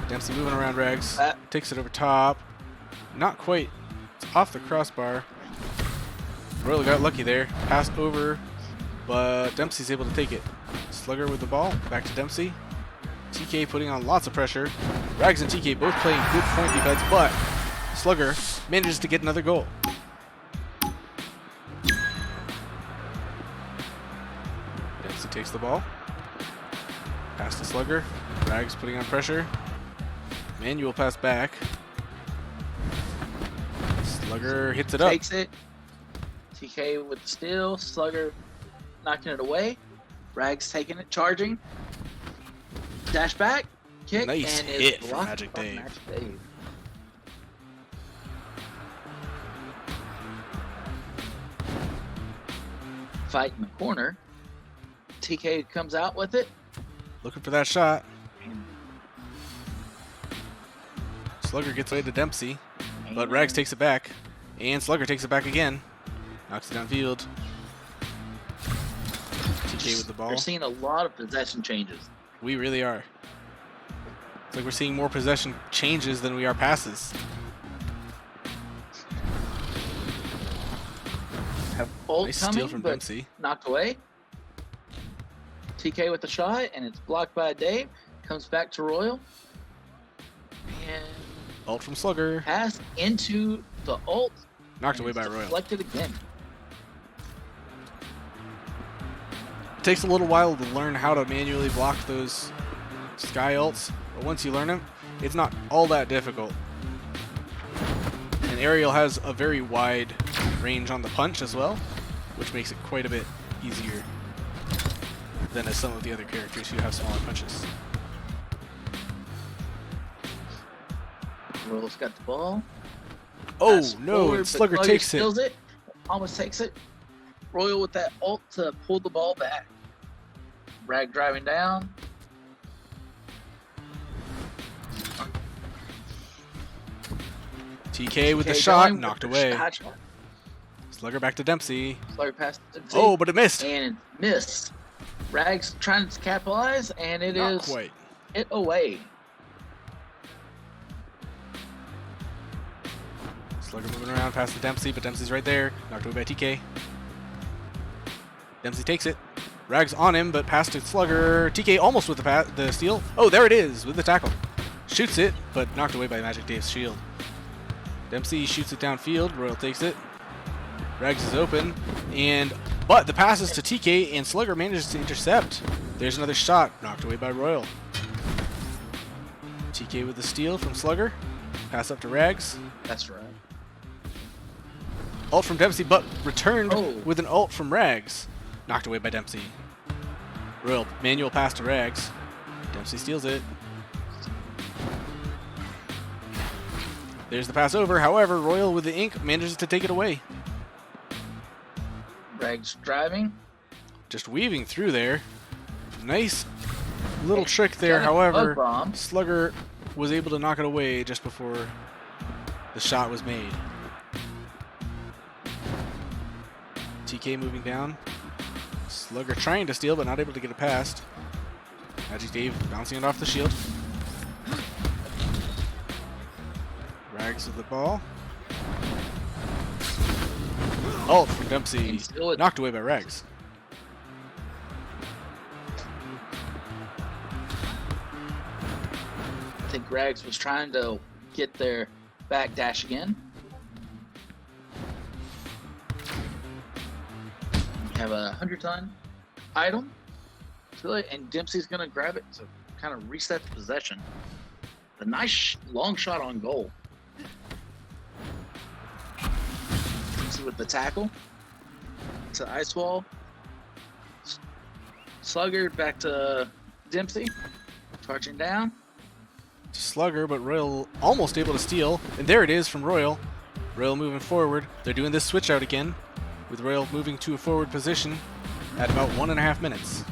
Dempsey moving around Rags. Takes it over top. Not quite. It's off the crossbar. Royal got lucky there. Pass over, but Dempsey's able to take it. Slugger with the ball. Back to Dempsey. TK putting on lots of pressure. Rags and TK both playing good point defense, but Slugger manages to get another goal. Dempsey takes the ball. Pass to Slugger. Rags putting on pressure. Manual pass back. Slugger hits it up. Takes it. TK with the steal. Slugger knocking it away. Rags taking it, charging. Dash back. Kick. Nice and hit is from blocked Magic by Dave. Magic Dave. Fight in the corner. TK comes out with it. Looking for that shot. Slugger gets away to Dempsey, but Rags takes it back. And Slugger takes it back again. Knocks it downfield. TK with the ball. We're seeing a lot of possession changes. We really are. It's like we're seeing more possession changes than we are passes. Have ult Nice coming, steal from but Dempsey. knocked away. TK with the shot, and it's blocked by Dave. Comes back to Royal. And Ult from Slugger. pass into the ult. Knocked away by Royal. Deflected again. It takes a little while to learn how to manually block those Sky ults, but once you learn them, it's not all that difficult. And Ariel has a very wide range on the punch as well, which makes it quite a bit easier than as some of the other characters who have smaller punches. Royal's got the ball. Oh Pass no, forward, and but Slugger takes it. steals it. Almost takes it. Royal with that ult to pull the ball back. Rag driving down. TK with the TK shot, going knocked with the away. shot. Slugger back to Dempsey. Slugger passed to Dempsey. Oh, but it missed. And it missed. Rags trying to capitalize, and it Not is quite. hit away. Slugger moving around past the Dempsey, but Dempsey's right there. Knocked away by TK. Dempsey takes it. Rags on him, but pass to Slugger. TK almost with the steal. Oh, there it is with the tackle. Shoots it, but knocked away by Magic Dave's shield. Dempsey shoots it downfield. Royal takes it. Rags is open, but the pass is to TK, and Slugger manages to intercept. There's another shot, knocked away by Royal. TK with the steal from Slugger. Pass up to Rags. That's right. Ult from Dempsey, but returned with an ult from Rags. Knocked away by Dempsey. Royal manual pass to Rags. Dempsey steals it. There's the pass over. However, Royal with the ink manages to take it away. Rags driving. Just weaving through there. Nice little trick Got there. a However, bug bomb. Slugger was able to knock it away just before the shot was made. TK moving down. Slugger trying to steal, but not able to get it past. Magic Dave bouncing it off the shield. Rags with the ball. Ult from Dempsey. Knocked away by Rags. I think Rags was trying to get their back dash again. We have a 100-ton item. And Dempsey's going to grab it to kind of reset the possession. A nice long shot on goal. Dempsey with the tackle. To ice wall. Slugger back to Dempsey. Charging down. Slugger, but Royal almost able to steal. And there it is from Royal. Royal moving forward. They're doing this switch out again, with Royal moving to a forward position at about 1.5 minutes.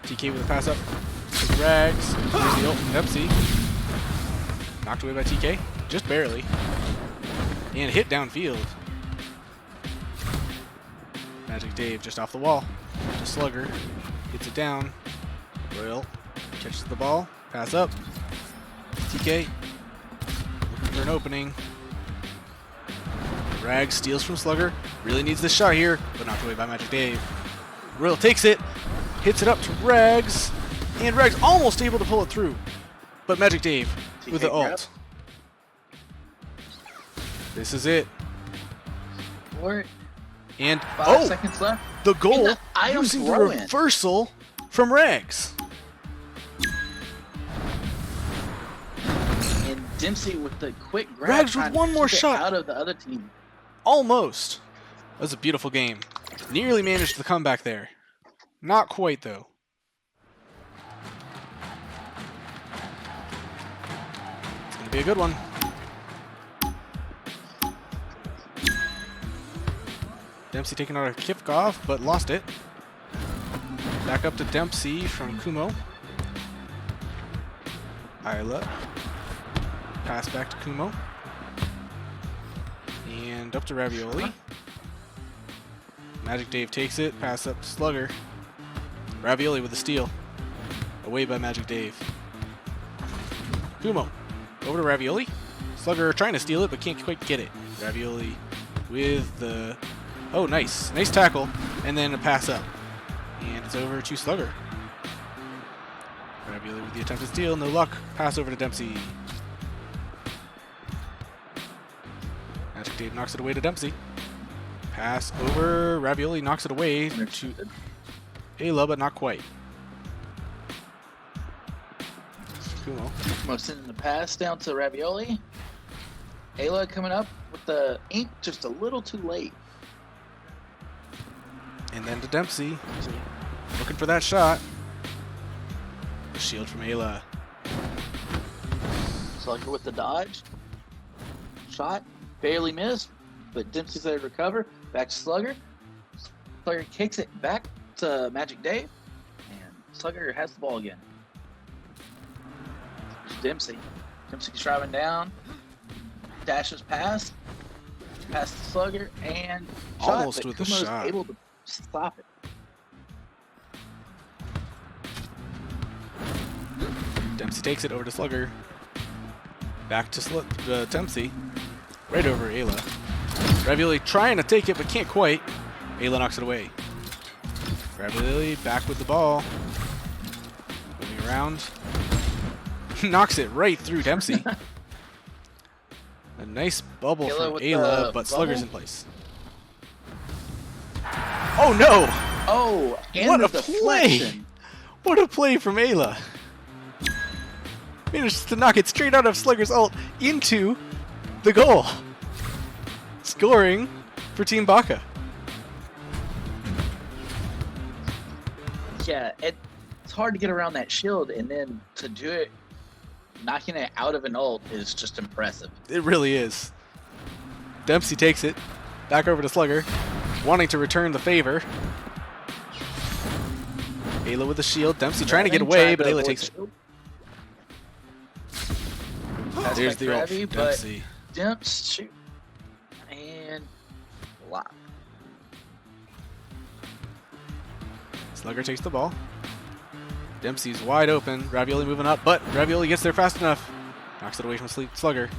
TK with a pass up to Rags. Here's the ult from Dempsey. Knocked away by TK, just barely. And hit downfield. Magic Dave just off the wall. To Slugger. Gets it down. Royal catches the ball. Pass up. TK. Looking for an opening. Rags steals from Slugger. Really needs this shot here, but knocked away by Magic Dave. Royal takes it. Hits it up to Rags, and Rags almost able to pull it through, but Magic Dave with the ult. This is it. And 5 seconds left. The goal And using the reversal from Rags. And Dempsey with the quick grab. Rags with one more shot out of the other team. Almost. That was a beautiful game. Nearly managed the comeback there. Not quite, though. It's going to be a good one. Dempsey taking out a kickoff, but lost it. Back up to Dempsey from Kumo. Isla. Pass back to Kumo. And up to Ravioli. Magic Dave takes it. Pass up to Slugger. Ravioli with a steal. Away by Magic Dave. Kumo. Over to Ravioli. Slugger trying to steal it, but can't quite get it. Ravioli with the... Oh, nice. Nice tackle. And then a pass up. And it's over to Slugger. Ravioli with the attempted steal. No luck. Pass over to Dempsey. Magic Dave knocks it away to Dempsey. Pass over. Ravioli knocks it away to Ayla, but not quite. Kumo. Kumo sending the pass down to Ravioli. Ayla coming up with the ink just a little too late. And then to Dempsey. Looking for that shot. The shield from Ayla. Slugger with the dodge. Shot. Barely missed, but Dempsey's there to recover. Back to Slugger. Slugger kicks it back to Magic Dave. And Slugger has the ball again. There's Dempsey. Dempsey's driving down. Dashes past. Past the Slugger and shot, almost with the shot. Able to stop it. Dempsey takes it over to Slugger. Back to Dempsey. Right over Ayla. Ravioli trying to take it, but can't quite. Ayla knocks it away. Ravioli back with the ball. Moving around. Knocks it right through Dempsey. A nice bubble from Ayla, but Slugger's in place. Oh no! Oh, and what a deflection. play! What a play from Ayla. Managed to knock it straight out of Slugger's ult into the goal. Scoring for Team Baka. Yeah, it's hard to get around that shield, and then to do it, knocking it out of an ult is just impressive. It really is. Dempsey takes it. Back over to Slugger. Wanting to return the favor. Ayla with the shield. Dempsey trying to get away, but Ayla takes it. There's the ult from Dempsey. Demps, shoot. And lock. Slugger takes the ball. Dempsey's wide open. Ravioli moving up, but Ravioli gets there fast enough. Knocks it away from Slugger.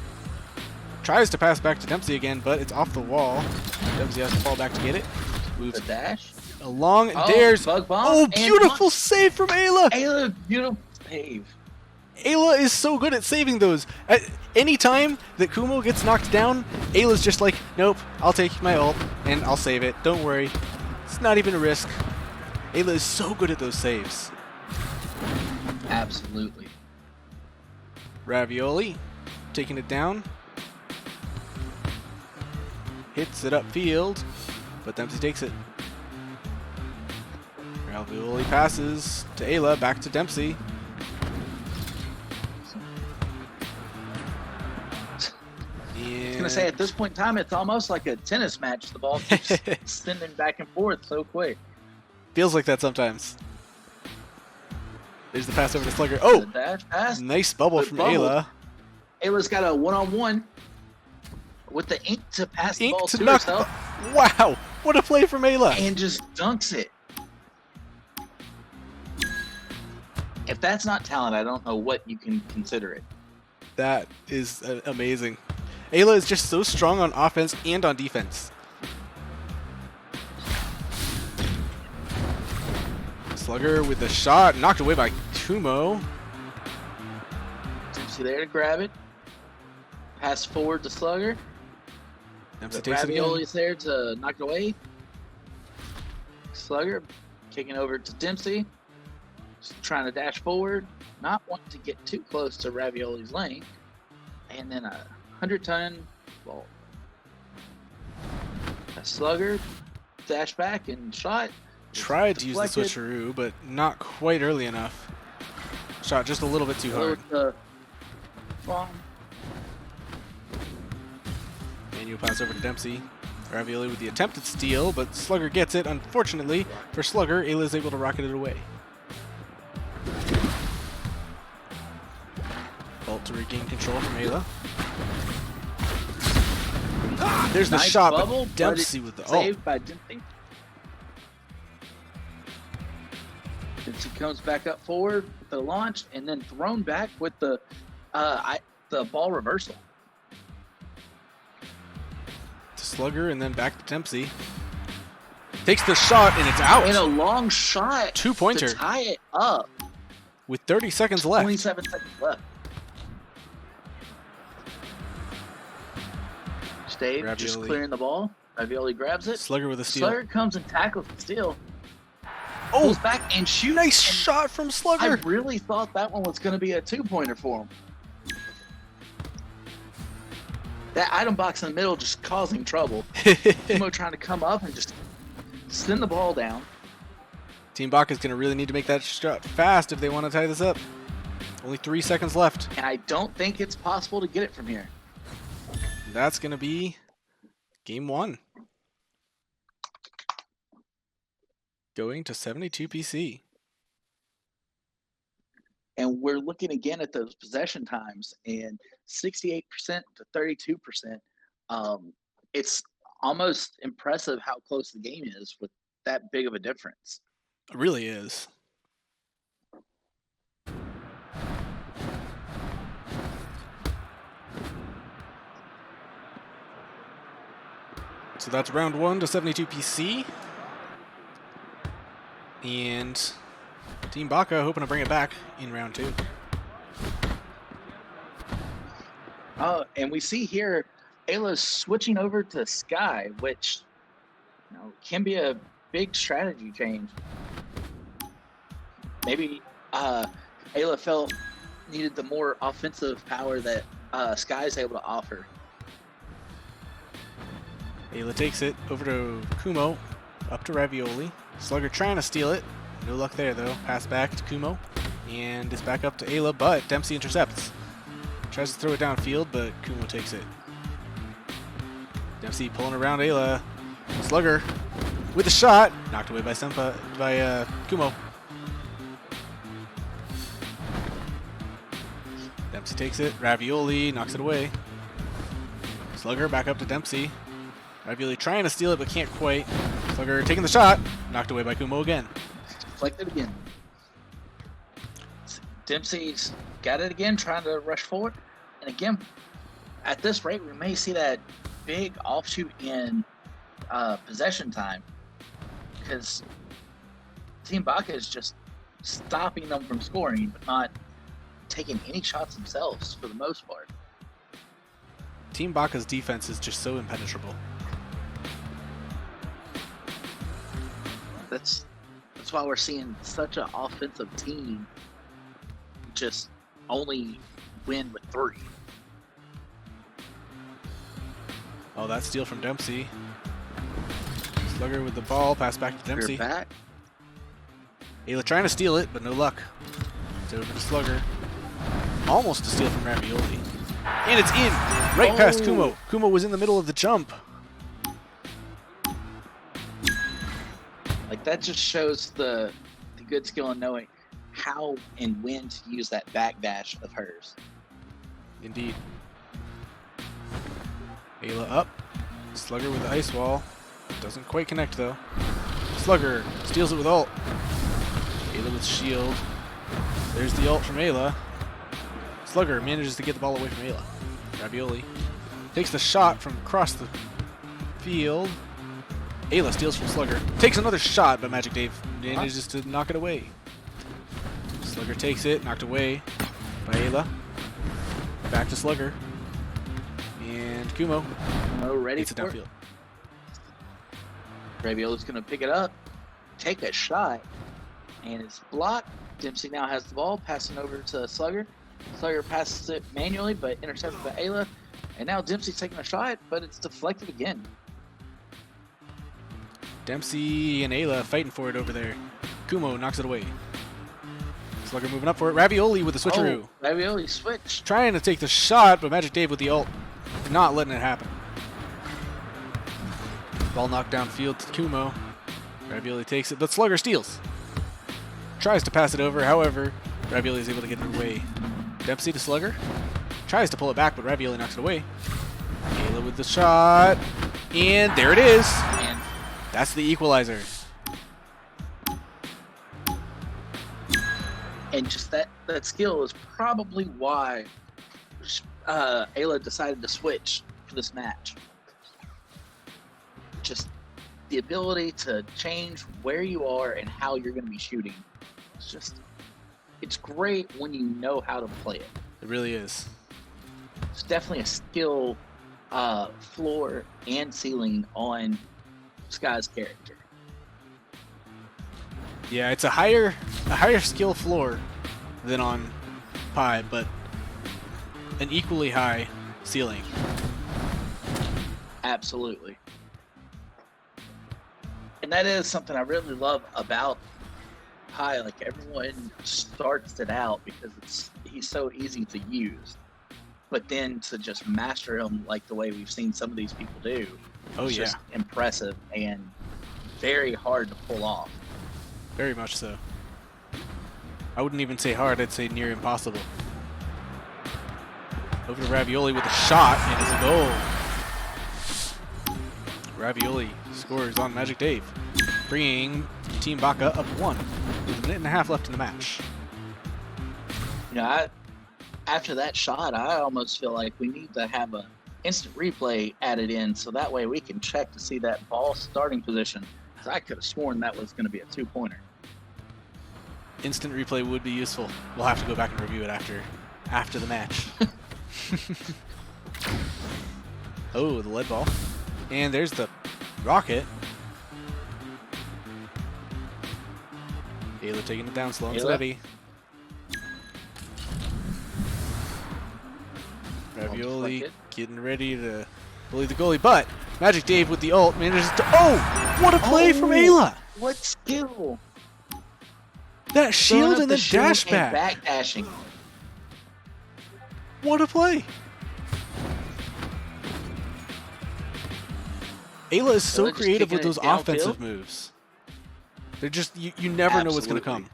Tries to pass back to Dempsey again, but it's off the wall. Dempsey has to fall back to get it. Moves The dash. along and dares. Bug bomb. Oh, and beautiful save from Ayla. Ayla, beautiful save. Ayla is so good at saving those. At any time that Kumo gets knocked down, Ayla's just like, nope, I'll take my ult and I'll save it. Don't worry. It's not even a risk. Ayla is so good at those saves. Absolutely. Ravioli taking it down. Hits it upfield, but Dempsey takes it. Ravioli passes to Ayla, back to Dempsey. I was gonna say, at this point in time, it's almost like a tennis match. The ball keeps spinning back and forth so quick. Feels like that sometimes. There's the pass over to Slugger. Oh! The dash pass. Nice bubble Good from bubble. Ayla. Ayla's got a one-on-one with the ink to pass the ball to knock. herself. Wow! What a play from Ayla! And just dunks it. If that's not talent, I don't know what you can consider it. That is amazing. Ayla is just so strong on offense and on defense. Slugger with the shot, knocked away by Kumo. Dempsey there to grab it. Pass forward to Slugger. Dempsey takes it again. Ravioli's there to knock it away. Slugger kicking over to Dempsey. Just trying to dash forward. Not wanting to get too close to Ravioli's lane. And then a 100-ton ball. A Slugger dash back and shot. Tried to use the Deflected. switcheroo, but not quite early enough. Shot just a little bit too hard. Bomb. Manual pass over to Dempsey. Ravioli with the attempted steal, but Slugger gets it. Unfortunately for Slugger, Ayla is able to rocket it away. Ult to regain control from Ayla. There's the Nice shot, bubble, but Dempsey with the ult. saved by Dempsey. Dempsey comes back up forward with the launch and then thrown back with the ball reversal. To Slugger and then back to Dempsey. Takes the shot and it's out. And a long shot. Two-pointer. To tie it up. With 30 seconds left. 27 seconds left. Stave just Ravioli. clearing the ball. Ravioli grabs it. Slugger with a steal. Slugger comes and tackles the steal. Oh, Pulls back and shoots. nice and shot from I Slugger. really thought that one was going to be a two-pointer for him. That item box in the middle just causing trouble. Kumo trying to come up and just send the ball down. Team Baka is going to really need to make that shot fast if they want to tie this up. Only 3 seconds left. And I don't think it's possible to get it from here. That's going to be game 1. Going to 72 PC. And we're looking again at those possession times, and 68% to 32%. It's almost impressive how close the game is with that big of a difference. It really is. So that's round 1 to 72 PC. And Team Baka hoping to bring it back in round 2. And we see here Ayla's switching over to Sky, which can be a big strategy change. Maybe Ayla felt needed the more offensive power that Sky is able to offer. Ayla takes it over to Kumo, up to Ravioli. Slugger trying to steal it. No luck there, though. Pass back to Kumo. And it's back up to Ayla, but Dempsey intercepts. Tries to throw it downfield, but Kumo takes it. Dempsey pulling around Ayla. Slugger with the shot. Knocked away by Kumo. Dempsey takes it. Ravioli knocks it away. Slugger back up to Dempsey. Ravioli trying to steal it, but can't quite. Slugger taking the shot. Knocked away by Kumo again. deflected again. Dempsey's got it again, trying to rush forward. And again, at this rate, we may see that big offshoot in possession time, because Team Baca is just stopping them from scoring, but not taking any shots themselves for the most part. Team Baca's defense is just so impenetrable. That's why we're seeing such an offensive team just only win with 3. Oh, that steal from Dempsey. Slugger with the ball, pass back to Dempsey. We're back. Ayla trying to steal it, but no luck. It's over to Slugger. Almost a steal from Ravioli. And it's in! Right past Kumo. Kumo was in the middle of the jump. Like, that just shows the good skill in knowing how and when to use that backdash of hers. Indeed. Ayla up. Slugger with the ice wall. Doesn't quite connect though. Slugger steals it with ult. Ayla with shield. There's the ult from Ayla. Slugger manages to get the ball away from Ayla. Ravioli takes the shot from across the field. Ayla steals from Slugger. Takes another shot, but Magic Dave manages to knock it away. Slugger takes it, knocked away by Ayla. Back to Slugger. And Kumo. Ready Takes it for it. downfield. Ravioli's going to pick it up, take a shot, and it's blocked. Dempsey now has the ball, passing over to Slugger. Slugger passes it manually, but intercepted by Ayla. And now Dempsey's taking a shot, but it's deflected again. Dempsey and Ayla fighting for it over there. Kumo knocks it away. Slugger moving up for it. Ravioli with the switcheroo. Oh, Ravioli switched. Trying to take the shot, but Magic Dave with the ult. Not letting it happen. Ball knocked downfield to Kumo. Ravioli takes it, but Slugger steals. Tries to pass it over, however, Ravioli is able to get it away. Dempsey to Slugger. Tries to pull it back, but Ravioli knocks it away. Ayla with the shot. And there it is. And That's the equalizer. And just that skill is probably why Ayla decided to switch for this match. Just the ability to change where you are and how you're going to be shooting. It's great when you know how to play it. It really is. It's definitely a skill floor and ceiling on Sky's character. Yeah, it's a higher skill floor than on Pi, but an equally high ceiling. Absolutely. And that is something I really love about Pi. Like, everyone starts it out because he's so easy to use. But then to just master him like the way we've seen some of these people do, it's just impressive and very hard to pull off. Very much so. I wouldn't even say hard, I'd say near impossible. Over to Ravioli with a shot, and it's a goal. Ravioli scores on Magic Dave, bringing Team Baca up 1 with a minute and a half left in the match. You know, after that shot, I almost feel like we need to have an instant replay added in so that way we can check to see that ball starting position. Because I could have sworn that was going to be a 2-pointer. Instant replay would be useful. We'll have to go back and review it after the match. Oh, the lead ball. And there's the rocket. Ayla taking it down slow and steady. Ravioli getting ready to bully the goalie, but Magic Dave with the ult manages to... Oh! What a play from Ayla! What skill! That shield and the dash back. Back dashing. What a play! Ayla is so creative with those offensive moves. They're just, you never know what's going to come.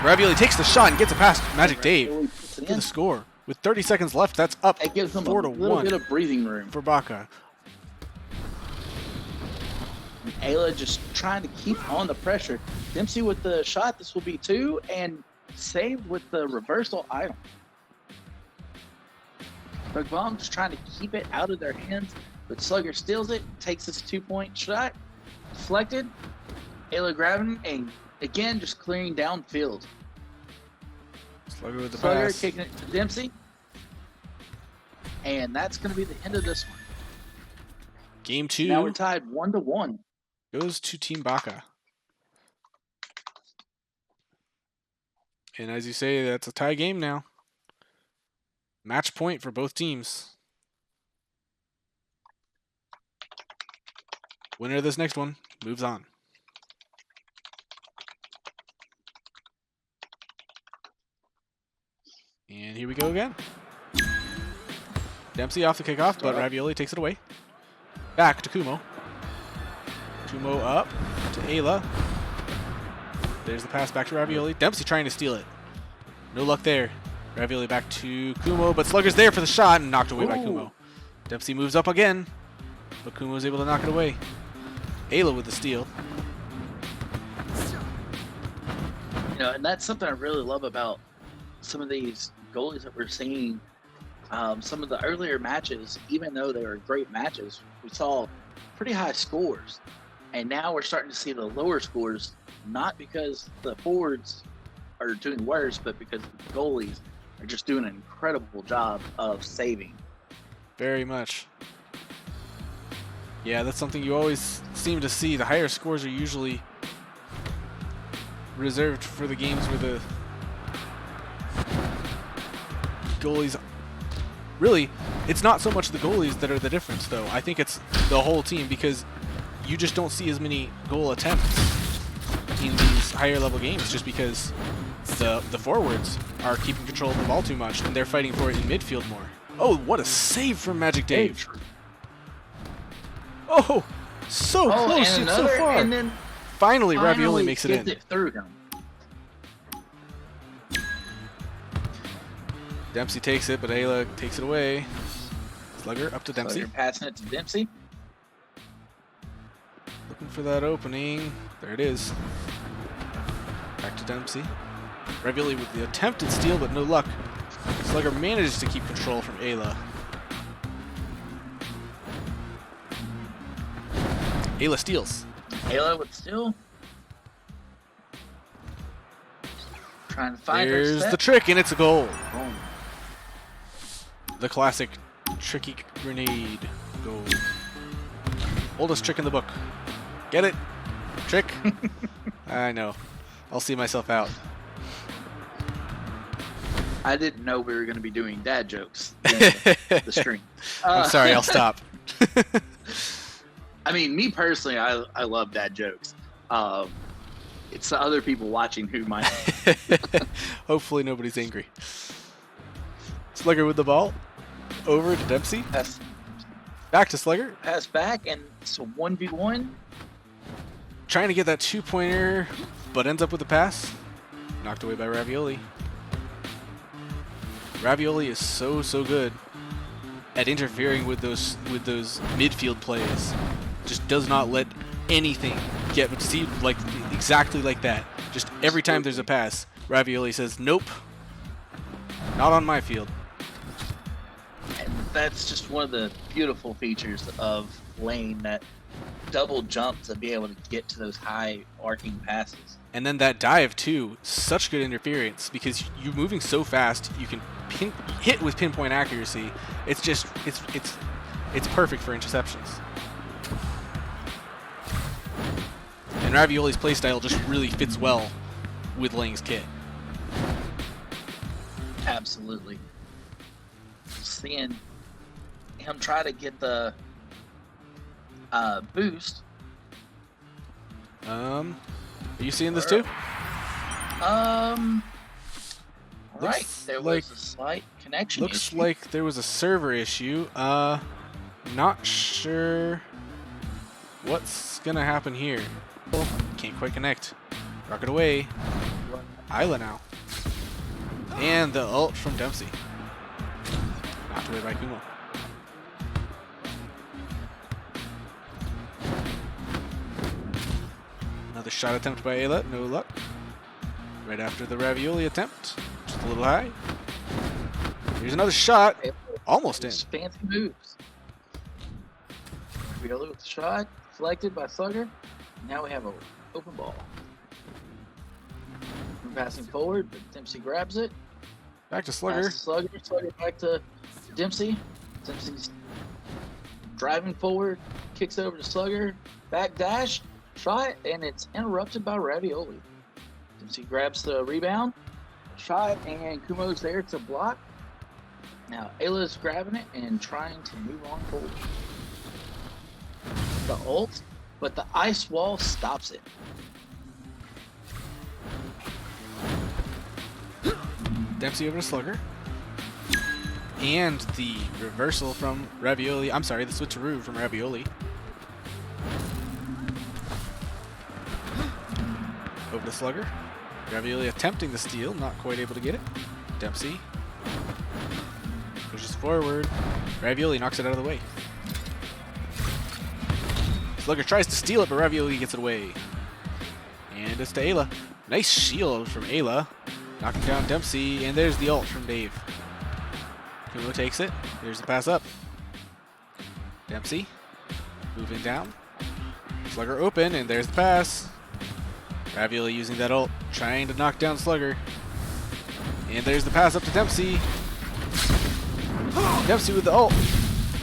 Ravioli takes the shot and gets it past Magic Dave for the score. With 30 seconds left, that's up 4-1. It gives them a little bit of breathing room. For Baca. Ayla just trying to keep on the pressure. Dempsey with the shot. This will be 2, and saved with the reversal item. Bug Bomb just trying to keep it out of their hands, but Slugger steals it, takes this 2-point shot, deflected. Ayla grabbing him, and again just clearing downfield. Slugger with the Slugger pass. kicking it to Dempsey, and that's going to be the end of this one. Game 2 Now we're tied 1-1. goes to Team Baka. And as you say, that's a tie game now. Match point for both teams. Winner of this next one moves on. And here we go again. Dempsey off the kickoff, but Ravioli takes it away. Back to Kumo. Kumo up to Ayla. There's the pass back to Ravioli. Dempsey trying to steal it. No luck there. Ravioli back to Kumo, but Slugger's there for the shot and knocked away by Kumo. Dempsey moves up again, but Kumo is able to knock it away. Ayla with the steal. You know, and that's something I really love about some of these goalies that we're seeing. Some of the earlier matches, even though they were great matches, we saw pretty high scores. And now we're starting to see the lower scores, not because the forwards are doing worse, but because the goalies are just doing an incredible job of saving. Very much. Yeah, that's something you always seem to see. The higher scores are usually reserved for the games where the goalies... Really, it's not so much the goalies that are the difference, though. I think it's the whole team, because you just don't see as many goal attempts in these higher level games just because the forwards are keeping control of the ball too much and they're fighting for it in midfield more. Oh, what a save from Magic Dave. Oh, so close and so far. And then finally Ravioli makes it in. It through him. Dempsey takes it, but Ayla takes it away. Slugger up to Dempsey. Slugger passing it to Dempsey. Looking for that opening. There it is. Back to Dempsey. Ravioli with the attempted steal, but no luck. Slugger manages to keep control from Ayla. Ayla steals. Ayla with steal. Trying to find her There's set. the trick, and it's a goal. Boom. The classic tricky grenade goal. Oldest trick in the book. Get it? Trick? I know. I'll see myself out. I didn't know we were going to be doing dad jokes in the stream. I'm sorry, I'll stop. I mean, me personally, I love dad jokes. It's the other people watching who might. Hopefully nobody's angry. Slugger with the ball. Over to Dempsey. Pass, Back to Slugger. pass back, and it's a 1v1. Trying to get that two-pointer, but ends up with the pass. Knocked away by Ravioli. Ravioli is so good at interfering with those midfield plays. Just does not let anything get, but see, like exactly like that. Just every time there's a pass, Ravioli says, "Nope, not on my field." And that's just one of the beautiful features of Lane, that double jump to be able to get to those high arcing passes. And then that dive too, such good interference because you're moving so fast, you can hit with pinpoint accuracy. It's just it's perfect for interceptions. And Ravioli's playstyle just really fits well with Lang's kit. Absolutely. Seeing him try to get the boost. Are you seeing this too? Right. There was a slight connection Looks issue. like there was a server issue. Not sure what's gonna happen here. Can't quite connect. Rocket away. Isla now. And the ult from Dempsey. Knocked away by Kumo. Another shot attempt by Ayla. No luck. Right after the ravioli attempt. Just a little high. Here's another shot. Almost in. Fancy moves. Ravioli with the shot. Selected by Slugger. Now we have an open ball. We're passing forward, but Dempsey grabs it. Back to Slugger. Slugger back to Dempsey. Dempsey's driving forward, kicks over to Slugger. Back dash, shot, and it's interrupted by Ravioli. Dempsey grabs the rebound, shot, and Kumo's there to block. Now Ayla's grabbing it and trying to move on forward. The ult, but the ice wall stops it. Dempsey over to Slugger. And the reversal from Ravioli. I'm sorry, the switcheroo from Ravioli. Over to Slugger. Ravioli attempting the steal, not quite able to get it. Dempsey pushes forward. Ravioli knocks it out of the way. Slugger tries to steal it, but Ravioli gets it away. And it's to Ayla. Nice shield from Ayla. Knocking down Dempsey, and there's the ult from Dave. Kumo takes it. There's the pass up. Dempsey moving down. Slugger open, and there's the pass. Ravioli using that ult, trying to knock down Slugger. And there's the pass up to Dempsey. Dempsey with the ult.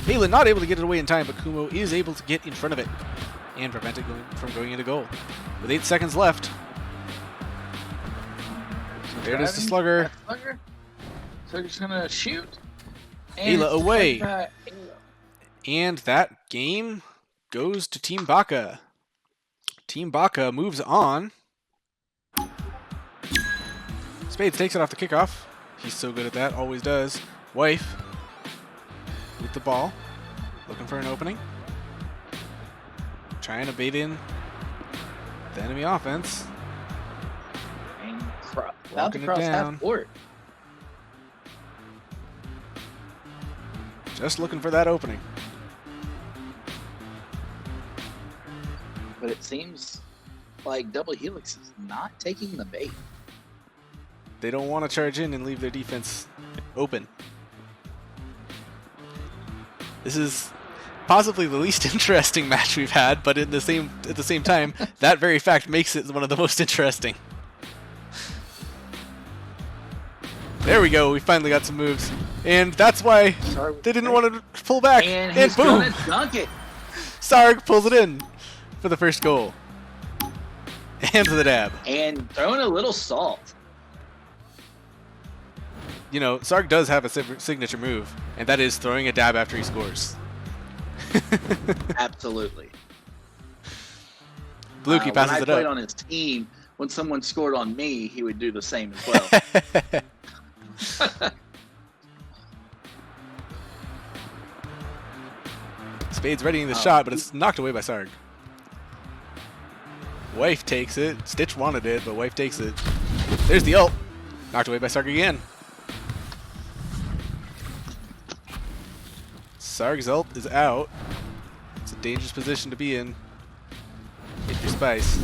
Ayla not able to get it away in time, but Kumo is able to get in front of it and prevent it from going into goal. With 8 seconds left. There it is to Slugger. Slugger's gonna shoot. Ayla away. And that game goes to Team Baka. Team Baka moves on. Spades takes it off the kickoff. He's so good at that, always does. Wife with the ball. Looking for an opening. Trying to bait in the enemy offense. Walking it down. Just looking for that opening. But it seems like Double Helix is not taking the bait. They don't want to charge in and leave their defense open. This is possibly the least interesting match we've had, but at the same time, that very fact makes it one of the most interesting. There we go. We finally got some moves, and that's why they didn't want to pull back. And boom! gonna dunk it. Sarg pulls it in for the first goal. And the dab. And throwing a little salt. You know, Sarg does have a signature move, and that is throwing a dab after he scores. Absolutely. Blukey passes it When I played up. on his team, when someone scored on me, he would do the same as well. Spades readying the shot, but it's knocked away by Sarg. Wife takes it. Stitch wanted it, but Wife takes it. There's the ult. Knocked away by Sarg again. Sarg's ult is out. It's a dangerous position to be in. Hit your spice.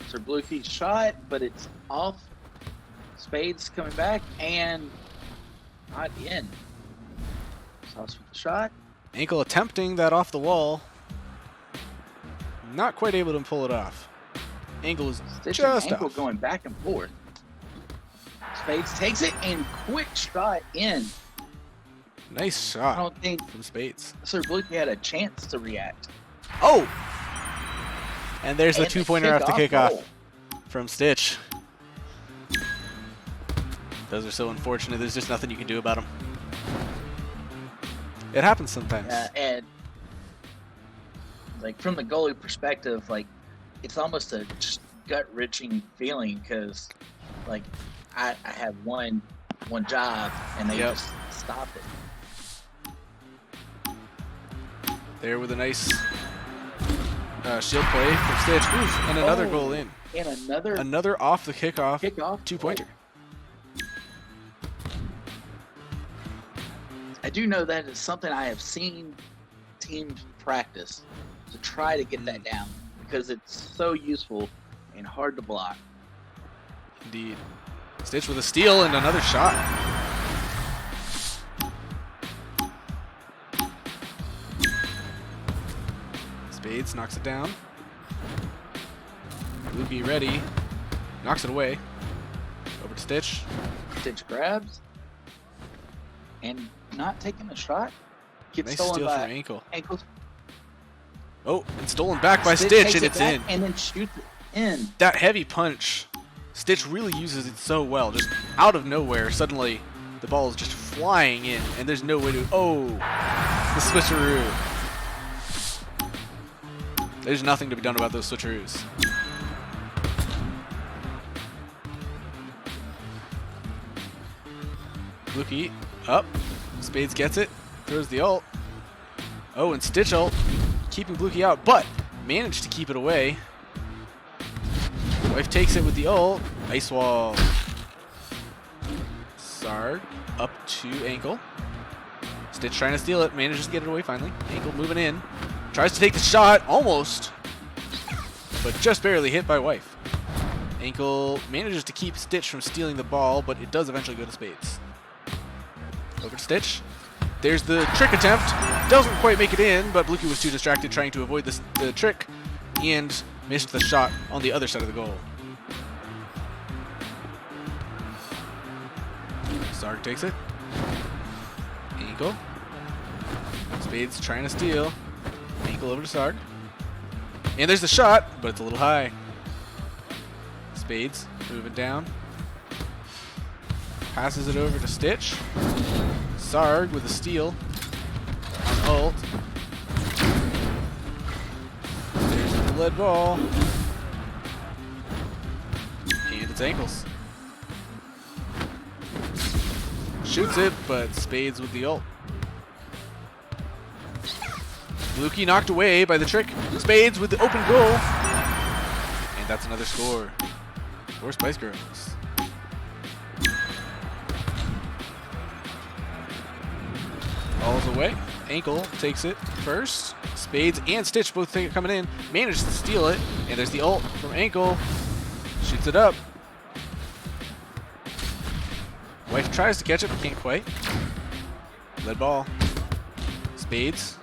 Sir Blukey's shot, but it's off. Spades coming back and not in. Sauce with the shot. Ankle attempting that off the wall. Not quite able to pull it off. Ankle is Stitch just and ankle off. going back and forth. Spades takes it and quick shot in. Nice I shot don't think from Spades. Sir Blukey had a chance to react. Oh! And there's the And the two-pointer off the kickoff kickoff goal. from Stitch. Those are so unfortunate. There's just nothing you can do about them. It happens sometimes. And like from the goalie perspective, like it's almost a just gut-wrenching feeling because like I had one job and they just stopped it. There with a nice shield play from Stitch. Oof, and another goal in. And Another off the kickoff. Two-pointer. I do know that is something I have seen teams practice to try to get that down because it's so useful and hard to block. Indeed. Stitch with a steal and another shot. Spades knocks it down. Lukey ready. Knocks it away. Over to Stitch. Stitch grabs. And not taking a shot. Gets Nice stolen steal by from Ankle. Ankles. Oh, and stolen back by Stitch Stitch, takes and it it's back in. And then shoots it in. That heavy punch, Stitch really uses it so well. Just out of nowhere, suddenly the ball is just flying in, and there's no way to. Oh, the switcheroo. There's nothing to be done about those switcheroos. Lukey up. Spades gets it. Throws the ult. Oh, and Stitch ult. Keeping Lukey out, but managed to keep it away. Wife takes it with the ult. Ice wall. Sarg up to Ankle. Stitch trying to steal it. Manages to get it away finally. Ankle moving in. Tries to take the shot. Almost. But just barely hit by Wife. Ankle manages to keep Stitch from stealing the ball, but it does eventually go to Spades. Over to Stitch. There's the trick attempt. Doesn't quite make it in, but Lukey was too distracted trying to avoid the trick and missed the shot on the other side of the goal. Sarg takes it. Ankle. Spades trying to steal. Ankle over to Sarg. And there's the shot, but it's a little high. Spades moving down. Passes it over to Stitch. Sarg with a steal on ult. There's the lead ball. And it's Ankles. Shoots it, but Spades with the ult. Lukey knocked away by the trick. Spades with the open goal. And that's another score for Spice Girls. Ball's away. Ankle takes it first. Spades and Stitch both take it coming in. Manages to steal it. And there's the ult from Ankle. Shoots it up. Wife tries to catch it, but can't quite. Lead ball. Spades.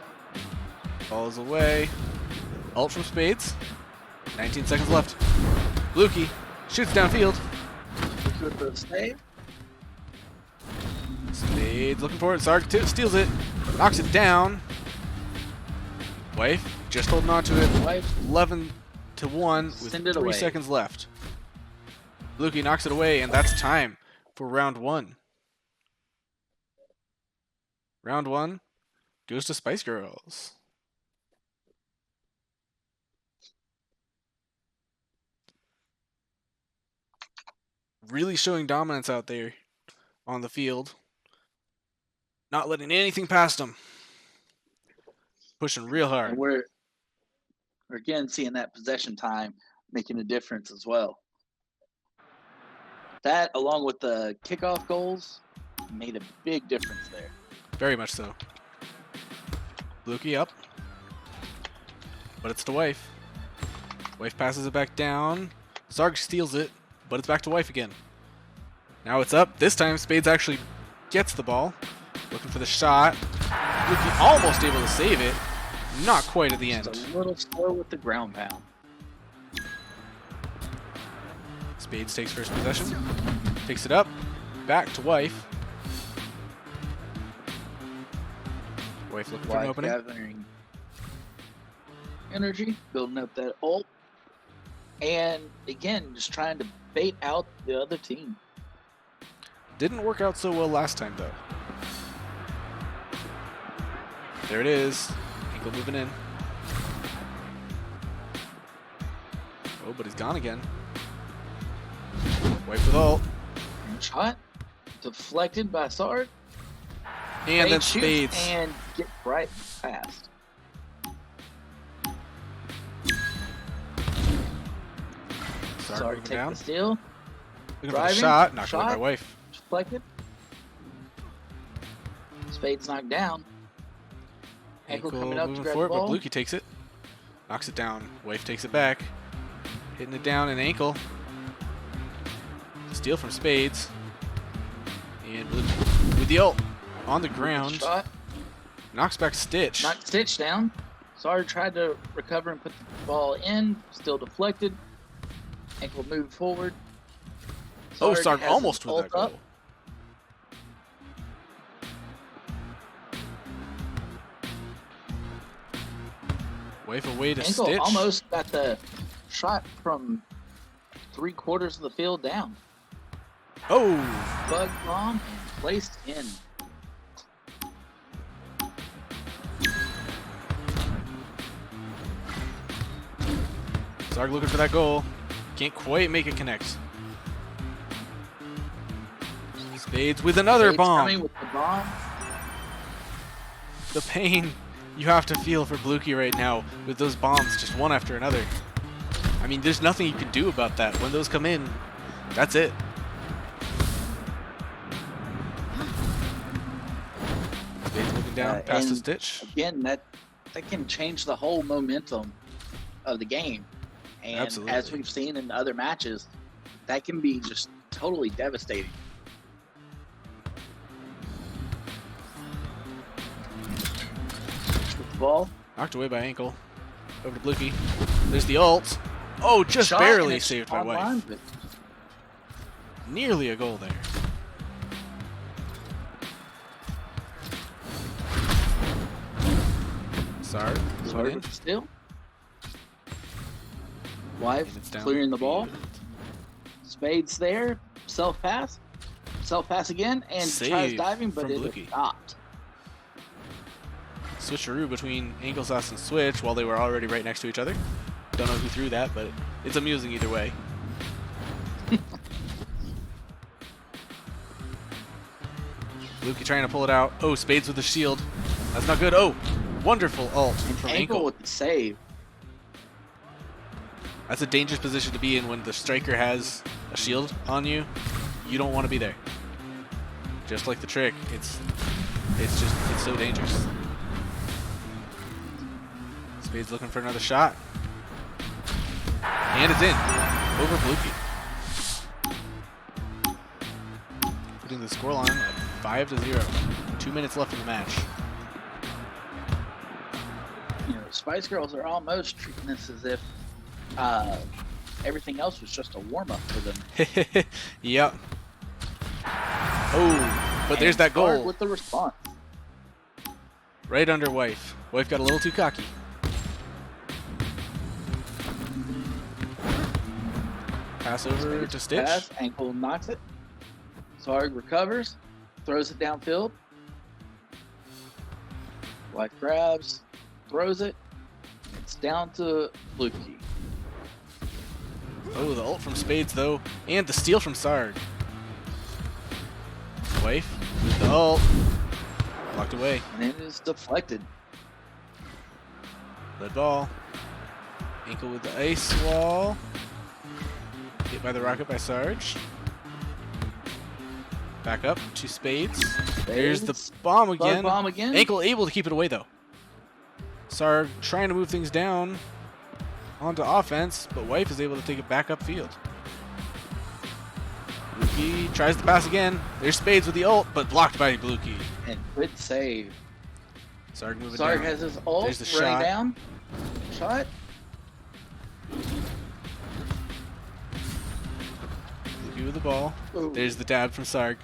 Ball's away. Ult from Spades. 19 seconds left. Lukey shoots downfield. Lukey with the save. Spades looking for it. Sarg steals it. Knocks it down. Wife just holding on to it. Wife 11-1 with 3 seconds left. Lukey knocks it away, and that's time for round one. Round one goes to Spice Girls. Really showing dominance out there on the field. Not letting anything past them. Pushing real hard. And we're again seeing that possession time making a difference as well. That, along with the kickoff goals, made a big difference there. Very much so. Lukey up. But it's to Wife. Wife passes it back down. Sarg steals it, but it's back to Wife again. Now it's up. This time Spades actually gets the ball. Looking for the shot. Lukey almost able to save it. Not quite at the end. Just a little slow with the ground pound. Spades takes first possession. Takes it up. Back to Wife. Wife looking for an opening. Gathering energy, building up that ult. And again, just trying to bait out the other team. Didn't work out so well last time, though. There it is. Ankle moving in. Oh, but he's gone again. Wipe with ult. Shot deflected by Sarg. And then Spades. And get right past. Sarg take down. the steal. Looking for the shot. Knocked away by Shot. Wife. Deflected. Spades knocked down. Ankle coming up to moving grab for the it, but ball. Lukey takes it. Knocks it down. Wife takes it back. Hitting it down an ankle. Steal from Spades. And with the ult on the ground. Shot. Knocks back Stitch. Knocked Stitch down. Sarge tried to recover and put the ball in. Still deflected. Ankle moved forward. Sarg has almost his with that ult goal. Wife away to Ankle Stitch. almost got the shot from 3/4 of the field down. Oh! Bug bomb and placed in. Sarg looking for that goal. Can't quite make it connect. Spades with another Spades bomb. coming with the bomb. The pain you have to feel for Blukey right now with those bombs just one after another. I mean, there's nothing you can do about that. When those come in, that's it. Spades looking down, past the Stitch. Again, that can change the whole momentum of the game. And Absolutely. as we've seen in other matches, that can be just totally devastating. With the ball. Knocked away by ankle. Over to Blukey. There's the ult. Oh, just Shot, barely and it's saved by online, Wife. but Nearly a goal there. Sarg. Sarge still. Wife It's down clearing the ball. field. Spades there. Self pass. Self pass again and tries Save diving, but from it Blukey. is stopped. Switcheroo between Ankle Sauce and Switch while they were already right next to each other. Don't know who threw that, but it's amusing either way. Blukey trying to pull it out. Oh, Spades with the shield. That's not good. Oh, wonderful ult from Ankle. with the save. That's a dangerous position to be in when the striker has a shield on you. You don't want to be there. Just like the trick, it's so dangerous. Spades looking for another shot. And it's in. Over Blukey. Putting the scoreline at 5-0. 2 minutes left in the match. You know, Spice Girls are almost treating this as if everything else was just a warm up for them. Yep. Oh, but there's that Sarge goal. with the response. Right under Wife. Wife got a little too cocky. Pass over to Stitch. Pass, ankle knocks it. Sarg recovers, throws it downfield. Wife grabs, throws it. It's down to Blukey. Oh, the ult from Spades though, and the steal from Sarg. Wife with the ult. Blocked away. And it is deflected. Lead ball. Ankle with the ice wall. Hit by the rocket by Sarge. Back up to Spades. There's the bomb again. Bomb again. Ankle able to keep it away though. Sarg trying to move things down onto offense, but Wife is able to take it back upfield. Blukey tries to pass again. There's Spades with the ult, but blocked by Blukey. And good save. Sarg moving Sarg down. has his ult. There's the running shot. down. Shot. Blukey with the ball. Ooh. There's the dab from Sarg.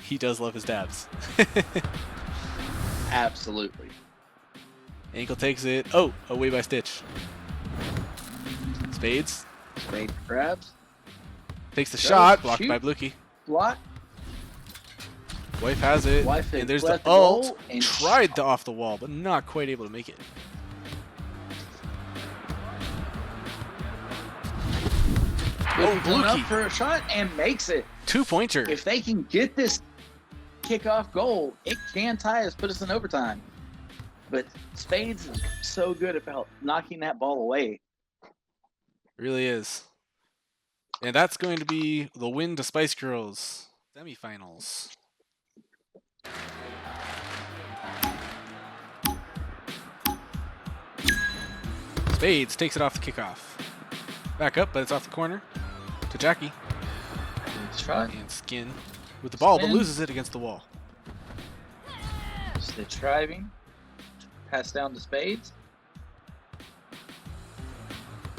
He does love his dabs. Absolutely. Ankle takes it. Oh, away by Stitch. Spades Spade grabs. takes the Goes, shot. Blocked shoot. by Blukey. Block. Wife has it. Wife had and there's the left the ult. goal and Tried to off the wall, but not quite able to make it. Blukey coming up Blukey. for a shot and makes it. 2-pointer. If they can get this kickoff goal, it can tie us, put us in overtime. But Spades is so good about knocking that ball away. Really is. And that's going to be the win to Spice Girls semifinals. Spades takes it off the kickoff. Back up, but it's off the corner to Jackie. Good try. And Skin with the ball, but Spin. loses it against the wall. Stitch driving. Pass down to Spades.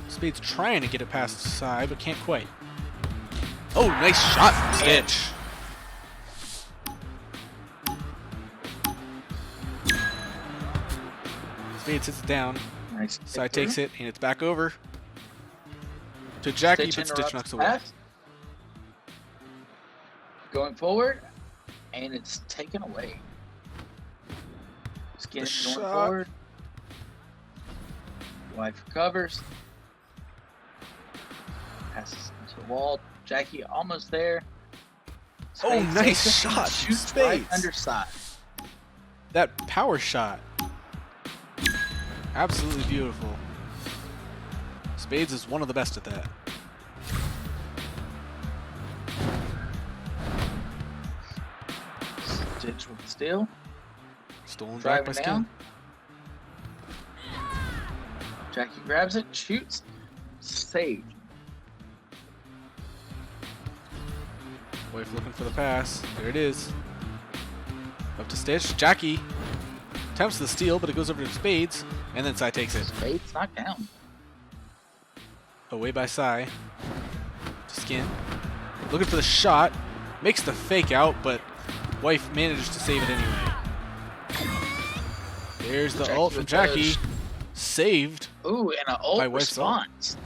Spades trying to get it past Sai, but can't quite. Oh, nice shot from Stitch. Spades hits it down. Nice. Sai takes it, and it's back over to Jackie, Stitch but Stitch interrupts knocks the away. pass. Going forward, and it's taken away. Skin The going shot. forward. Wife recovers. Passes into the wall. Jackie almost there. Oh, Spades nice takes it and shot from Shoots right Spades. underside. That power shot. Absolutely beautiful. Spades is one of the best at that. Stitch with the steal. Stolen back Driving by Skin. down. Jackie grabs it, shoots, saved. Wife looking for the pass. There it is. Up to Stitch. Jackie attempts the steal, but it goes over to Spades, and then Sai takes it. Spades knocked down. Away by Sai. To Skin. Looking for the shot. Makes the fake out, but Wife manages to save it anyway. There's the Jackie ult from with Jackie. those. Saved. Ooh, and an By ult Wife's ult. response.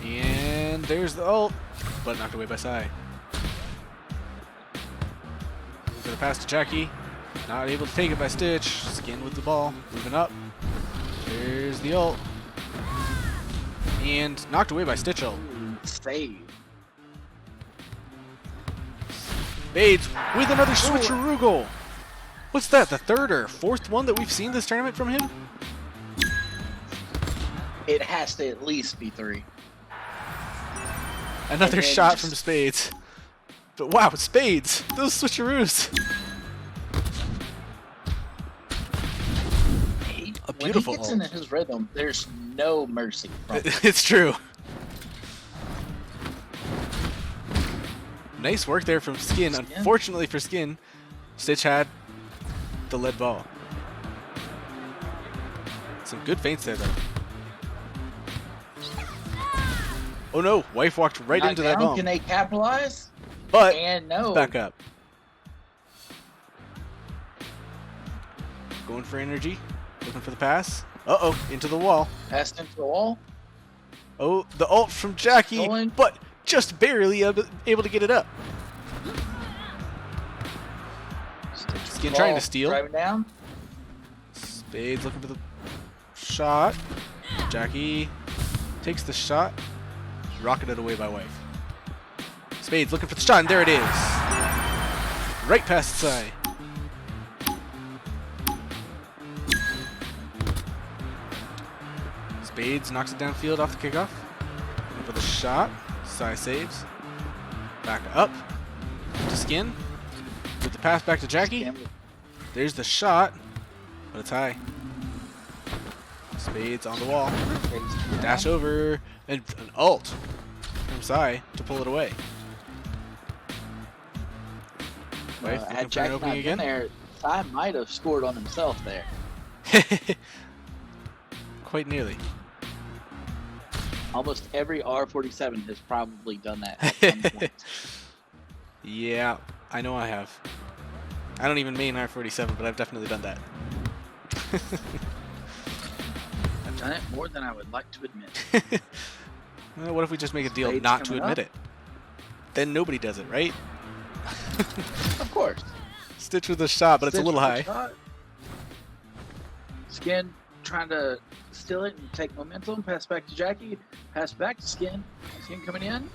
And there's the ult, but knocked away by Sai. Gonna pass to Jackie. Not able to take it by Stitch. Skin with the ball. Moving up. There's the ult. And knocked away by Stitch ult. Save. Spades with another switcheroo goal. What's that, the third or fourth one that we've seen this tournament from him? It has to at least be 3. Another And then shot just- from Spades. But wow, Spades, those switcheroos. A beautiful When he gets ult. into his rhythm, there's no mercy from him. It's true. Nice work there from Skin. Skin. Unfortunately for Skin, Stitch had the lead ball. Some good feints there, though. Oh no, Wife walked right Knocked into that down, bomb. Can they capitalize? But And no. back up. Going for energy. Looking for the pass. Uh-oh, into the wall. Passed into the wall. Oh, the ult from Jackie, Going. but just barely able to get it up. Skin Ball trying to steal. Driving down. Spades looking for the shot. Jackie takes the shot. Rocketed away by Wife. Spades looking for the shot, and there it is. Right past Sai. Spades knocks it downfield off the kickoff. Looking for the shot. Sai saves. Back up to Skin. With the pass back to Jackie. Skin. There's the shot, but it's high. Spades on the wall. Dash over, and an ult from Sai to pull it away. Wife looking Had for an Jackie opening not again. been there, Sai might have scored on himself there. Quite nearly. Almost every R47 has probably done that at some point. Yeah, I know I have. I don't even main R47, but I've definitely done that. I've done it more than I would like to admit. Well, what if we just make a deal Spades not to coming admit up. it? Then nobody does it, right? Of course. Stitch with a shot, but it's a Stitch little with high. the shot. Skin trying to steal it and take momentum. Pass back to Jackie. Pass back to Skin. Skin coming in.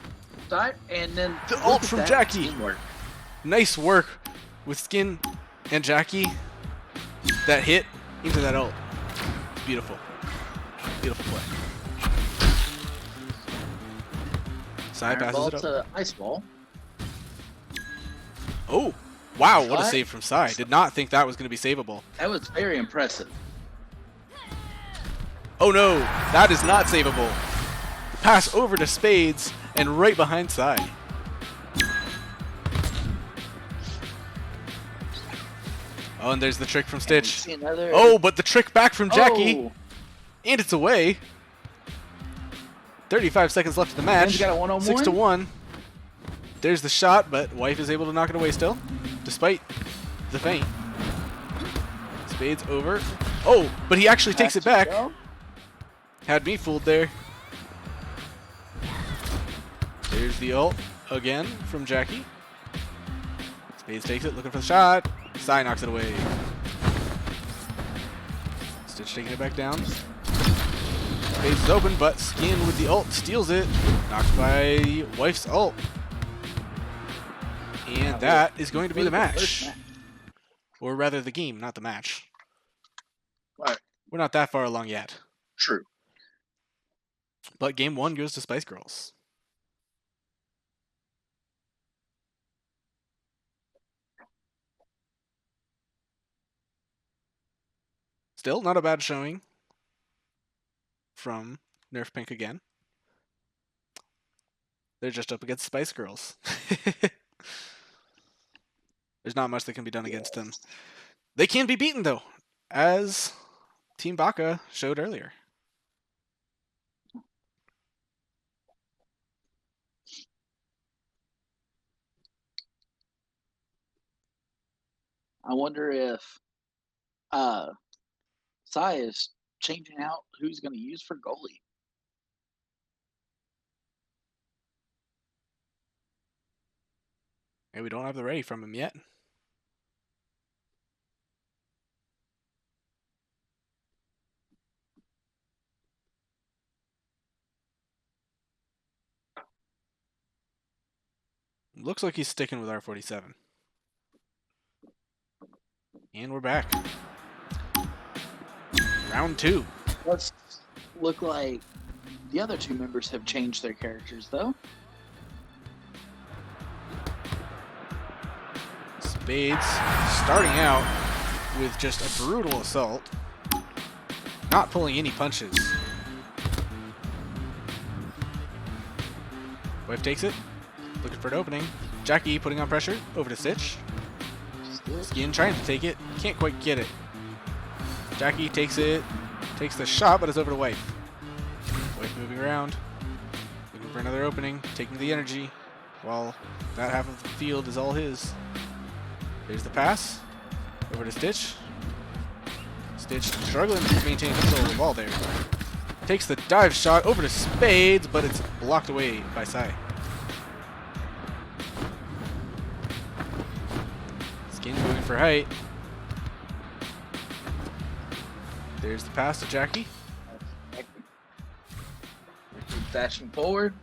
Dive. And then The look ult at from that Jackie. teamwork. Nice work with Skin and Jackie. That hit into that ult. Beautiful. Beautiful play. Sai Iron passes ball it up. to ice ball. Oh, Wow, what a What? save from Sai. Did not think that was going to be savable. That was very impressive. Oh no, that is not savable. Pass over to Spades and right behind Sai. Oh, and there's the trick from Stitch. See another... Oh, but the trick back from Jackie. Oh. And it's away. 35 seconds left in the match. Got a one-on-one? 6 to 1. There's the shot, but Wife is able to knock it away still, despite the feint. Spades over. Oh, but he actually takes it back. Had me fooled there. There's the ult again from Jackie. Spades takes it, looking for the shot. Sai knocks it away. Stitch taking it back down. Spades is open, but Skin with the ult steals it. Knocked by Wife's ult. And that is going to be the match. Or rather the game, not the match. Right. We're not that far along yet. True. But game 1 goes to Spice Girls. Still not a bad showing from Nerf Pink again. They're just up against Spice Girls. There's not much that can be done against them. They can be beaten, though, as Team Baka showed earlier. I wonder if Sai is changing out who he's going to use for goalie. And we don't have the ready from him yet. Looks like he's sticking with R47. And we're back. Round 2. Let's look like the other two members have changed their characters, though. Spades starting out with just a brutal assault. Not pulling any punches. Wife takes it. Looking for an opening. Jackie putting on pressure. Over to Stitch. Skin trying to take it. Can't quite get it. Jackie takes it. Takes the shot, but it's over to Wife. Wife moving around. Looking for another opening. Taking the energy. While that half of the field is all his. There's the pass. Over to Stitch. Stitch struggling to maintain control of the ball there. Takes the dive shot over to Spades, but it's blocked away by Sai. Skin moving for height. There's the pass to Jackie. Dashing forward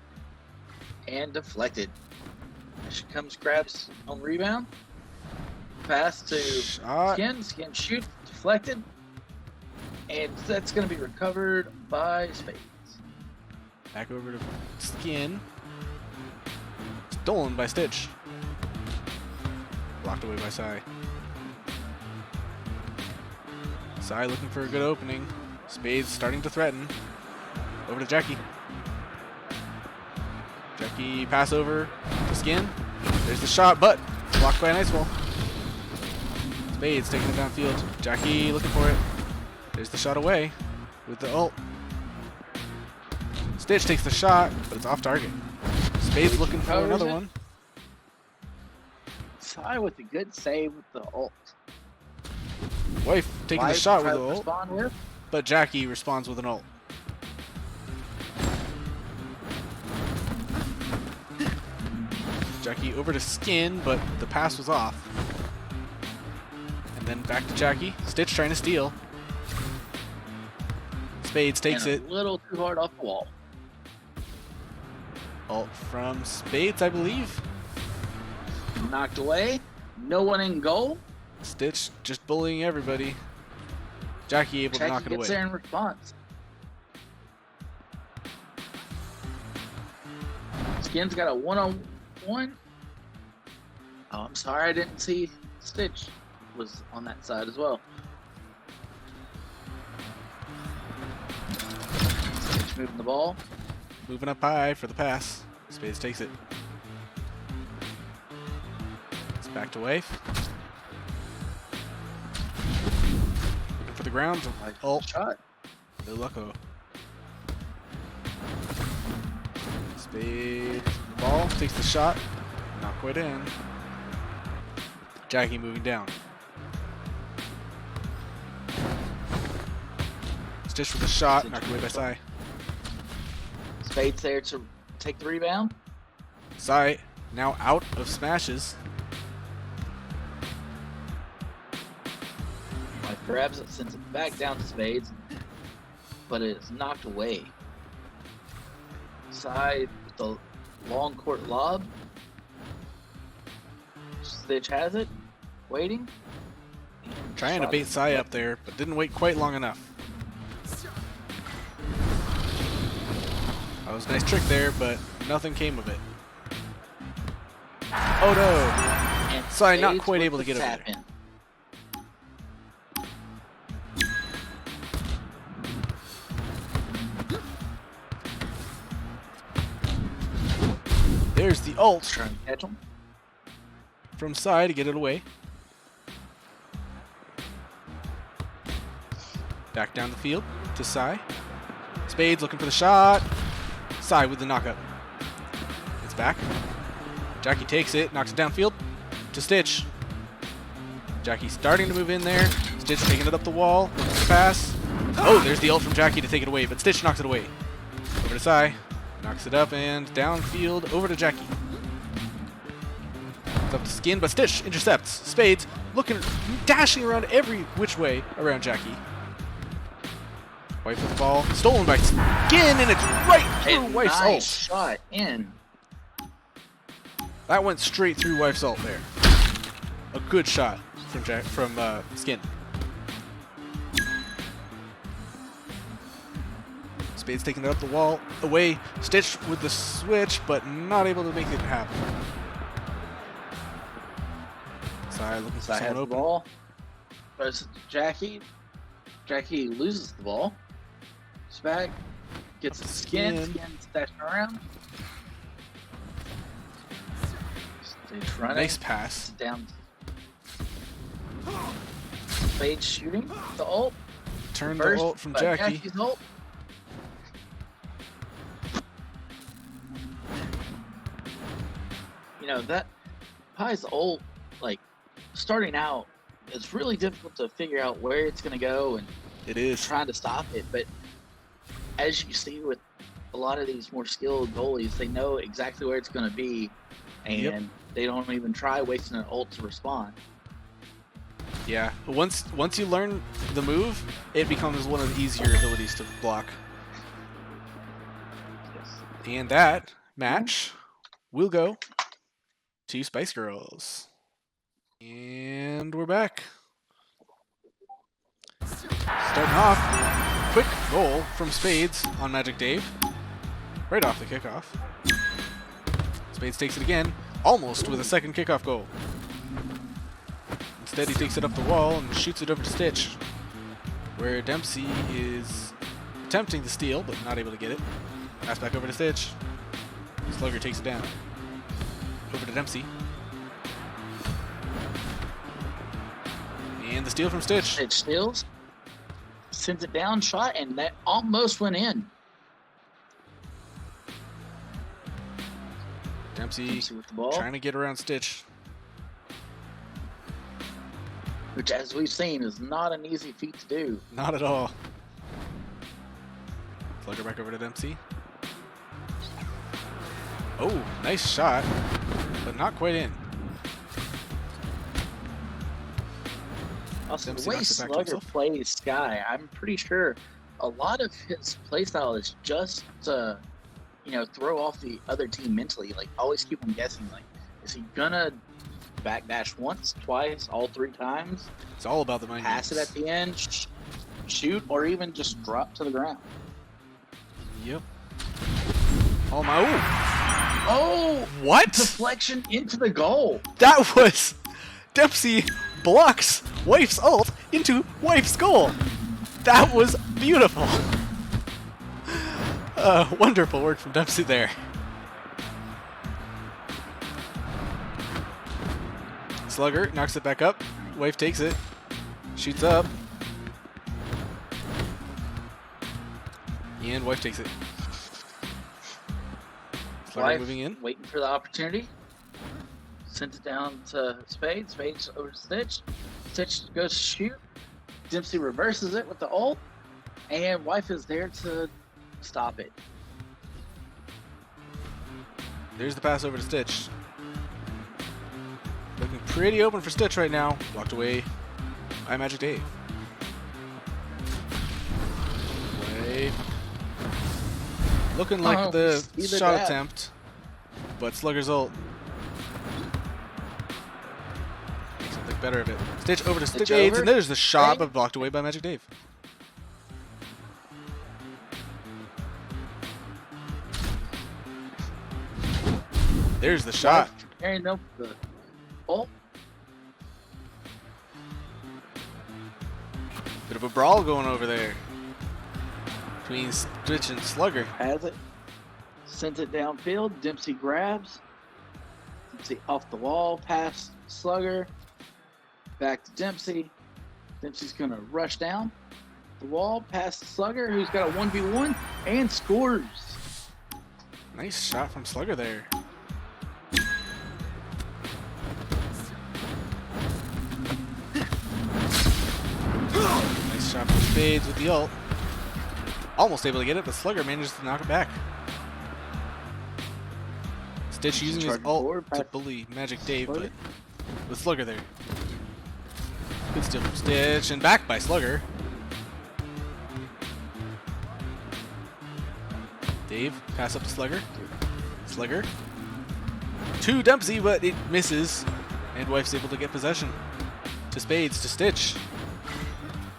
and deflected. There she comes, grabs on rebound. Pass to Skin. Skin shoots, deflected. And that's going to be recovered by Spades. Back over to Skin. Stolen by Stitch. Blocked away by Sai. Sai looking for a good opening. Spades starting to threaten. Over to Jackie. Jackie pass over to Skin. There's the shot, but blocked by an ice wall. Spades taking it downfield. Jackie looking for it. There's the shot away with the ult. Stitch takes the shot, but it's off target. Spades looking for another one. Sai with a good save with the ult. Wife taking the shot with the ult, but Jackie responds with an ult. Jackie over to Skin, but the pass was off. And then back to Jackie. Stitch trying to steal. Spades takes it. A little too hard off the wall. Ult from Spades, I believe. Knocked away. No one in goal. Stitch just bullying everybody. Jackie able to knock it away. Gets there in response. Skin's got a one-on-one. Oh, I'm sorry, I didn't see Stitch was on that side as well. Stitch moving the ball. Moving up high for the pass. Spades takes it. It's back to Wife. Looking for the ground. Oh, Shot. no lucko. Spades ball, takes the shot. Not quite in. Jackie moving down. Stitch with a shot, knocked away by Sai. Spades there to take the rebound. Sai now out of smashes. Wife grabs it, sends it back down to Spades, but it is knocked away. Sai with the long court lob. Stitch has it, waiting. Trying to bait Sai up there, but didn't wait quite long enough. That was a nice trick there, but nothing came of it. Oh no! And Sai not Spades quite with able to the get over tap there. in. There's the ult Trying to catch him. from Sai to get it away. Back down the field to Sai. Spades looking for the shot. Sai with the knockup. It's back. Jackie takes it, knocks it downfield to Stitch. Jackie starting to move in there. Stitch taking it up the wall. Pass. Oh, there's the ult from Jackie to take it away, but Stitch knocks it away. Over to Sai. Knocks it up and downfield over to Jackie. It's up to Skin, but Stitch intercepts. Spades looking, dashing around every which way around Jackie. Wife with the ball. Stolen by Skin, and it's right through Wife's Nice ult. shot in. That went straight through Wife's ult there. A good shot from Skin. Spades taking it up the wall. Away. Stitch with the switch, but not able to make it happen. Sai looking for Sai has someone the open. ball. Versus Jackie. Jackie loses the ball. It's back. Gets the Skin. Skin. Skin stashing around. Stitch running. Nice pass. Down. Spades shooting. The ult. Turn the First, ult from but Jackie. Jackie's ult. You know, that Pie's ult, like, starting out, it's really difficult to figure out where it's going to go and It is. trying to stop it. But as you see with a lot of these more skilled goalies, they know exactly where it's going to be, and Yep. they don't even try wasting an ult to respond. Yeah. Once you learn the move, it becomes one of the easier abilities to block. Yes. And that match will go to Spice Girls. And we're back. Starting off, quick goal from Spades on Magic Dave. Right off the kickoff. Spades takes it again, almost with a second kickoff goal. Instead, he takes it up the wall and shoots it over to Stitch, where Dempsey is attempting to steal, but not able to get it. Pass back over to Stitch. Slugger takes it down. Over to Dempsey. And the steal from Stitch. It steals, sends it down, shot, and that almost went in. Dempsey With the ball, trying to get around Stitch. which, as we've seen, is not an easy feat to do. Not at all. Slugger back over to Dempsey. Oh, nice shot, but not quite in. Also, Dempsey the way knocks it back to Slugger himself. plays Sky, I'm pretty sure a lot of his playstyle is just to, throw off the other team mentally. Like, always keep them guessing. Like, is he gonna backdash once, twice, all three times, It's all about the mind pass it games. at the end, shoot, or even just drop to the ground? Yep. Oh my! Ooh. Oh, What? deflection into the goal. That was Dempsey blocks Wife's ult into Wife's goal. That was beautiful. Wonderful work from Dempsey there. Slugger knocks it back up. Wife takes it. Shoots up. And Wife takes it. Slugger Wife moving in. waiting for the opportunity. Sent it down to Spades. Spades over to Stitch. Stitch goes to shoot. Dempsey reverses it with the ult. And Wife is there to stop it. There's the pass over to Stitch. Looking pretty open for Stitch right now. Blocked away by Magic Dave. Wave. Looking like the shot attempt, but Slugger's ult makes something better of it. Stitch over to Spades, and there's the shot, but blocked away by Magic Dave. There's the shot. Carrying up the ult. Bit of a brawl going over there between Stitch and Slugger. Has it. Sends it downfield. Dempsey grabs. Dempsey off the wall. Past Slugger. Back to Dempsey. Dempsey's going to rush down the wall past Slugger, who's got a 1v1 and scores. Nice shot from Slugger there. Nice shot from Spades with the ult. Almost able to get it, but Slugger manages to knock it back. Stitch using his ult to bully Magic Dave, but with Slugger there. Good steal from Stitch, and back by Slugger. Dave, pass up to Slugger. Slugger. To Dempsey, but it misses. And Wife's able to get possession. To Spades, to Stitch.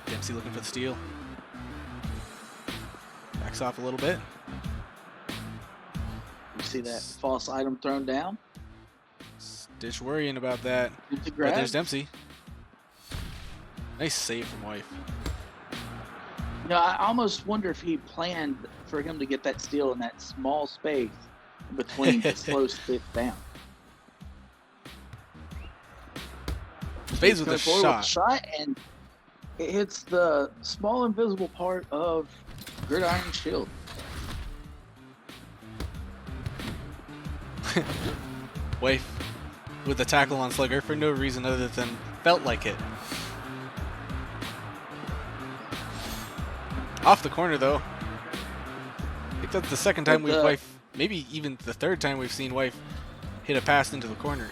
Dempsey looking for the steal. Backs off a little bit. You see that false item thrown down? Stitch worrying about that. But there's Dempsey. Nice save from Wife. You know, I almost wonder if he planned for him to get that steal in that small space between to slow Stitch down. Spades with a shot, and it hits the small invisible part of Gridiron Shield. Wife with the tackle on Slugger for no reason other than felt like it. Off the corner though. I think that's the second time we've Wife, maybe even the third time we've seen Wife hit a pass into the corner.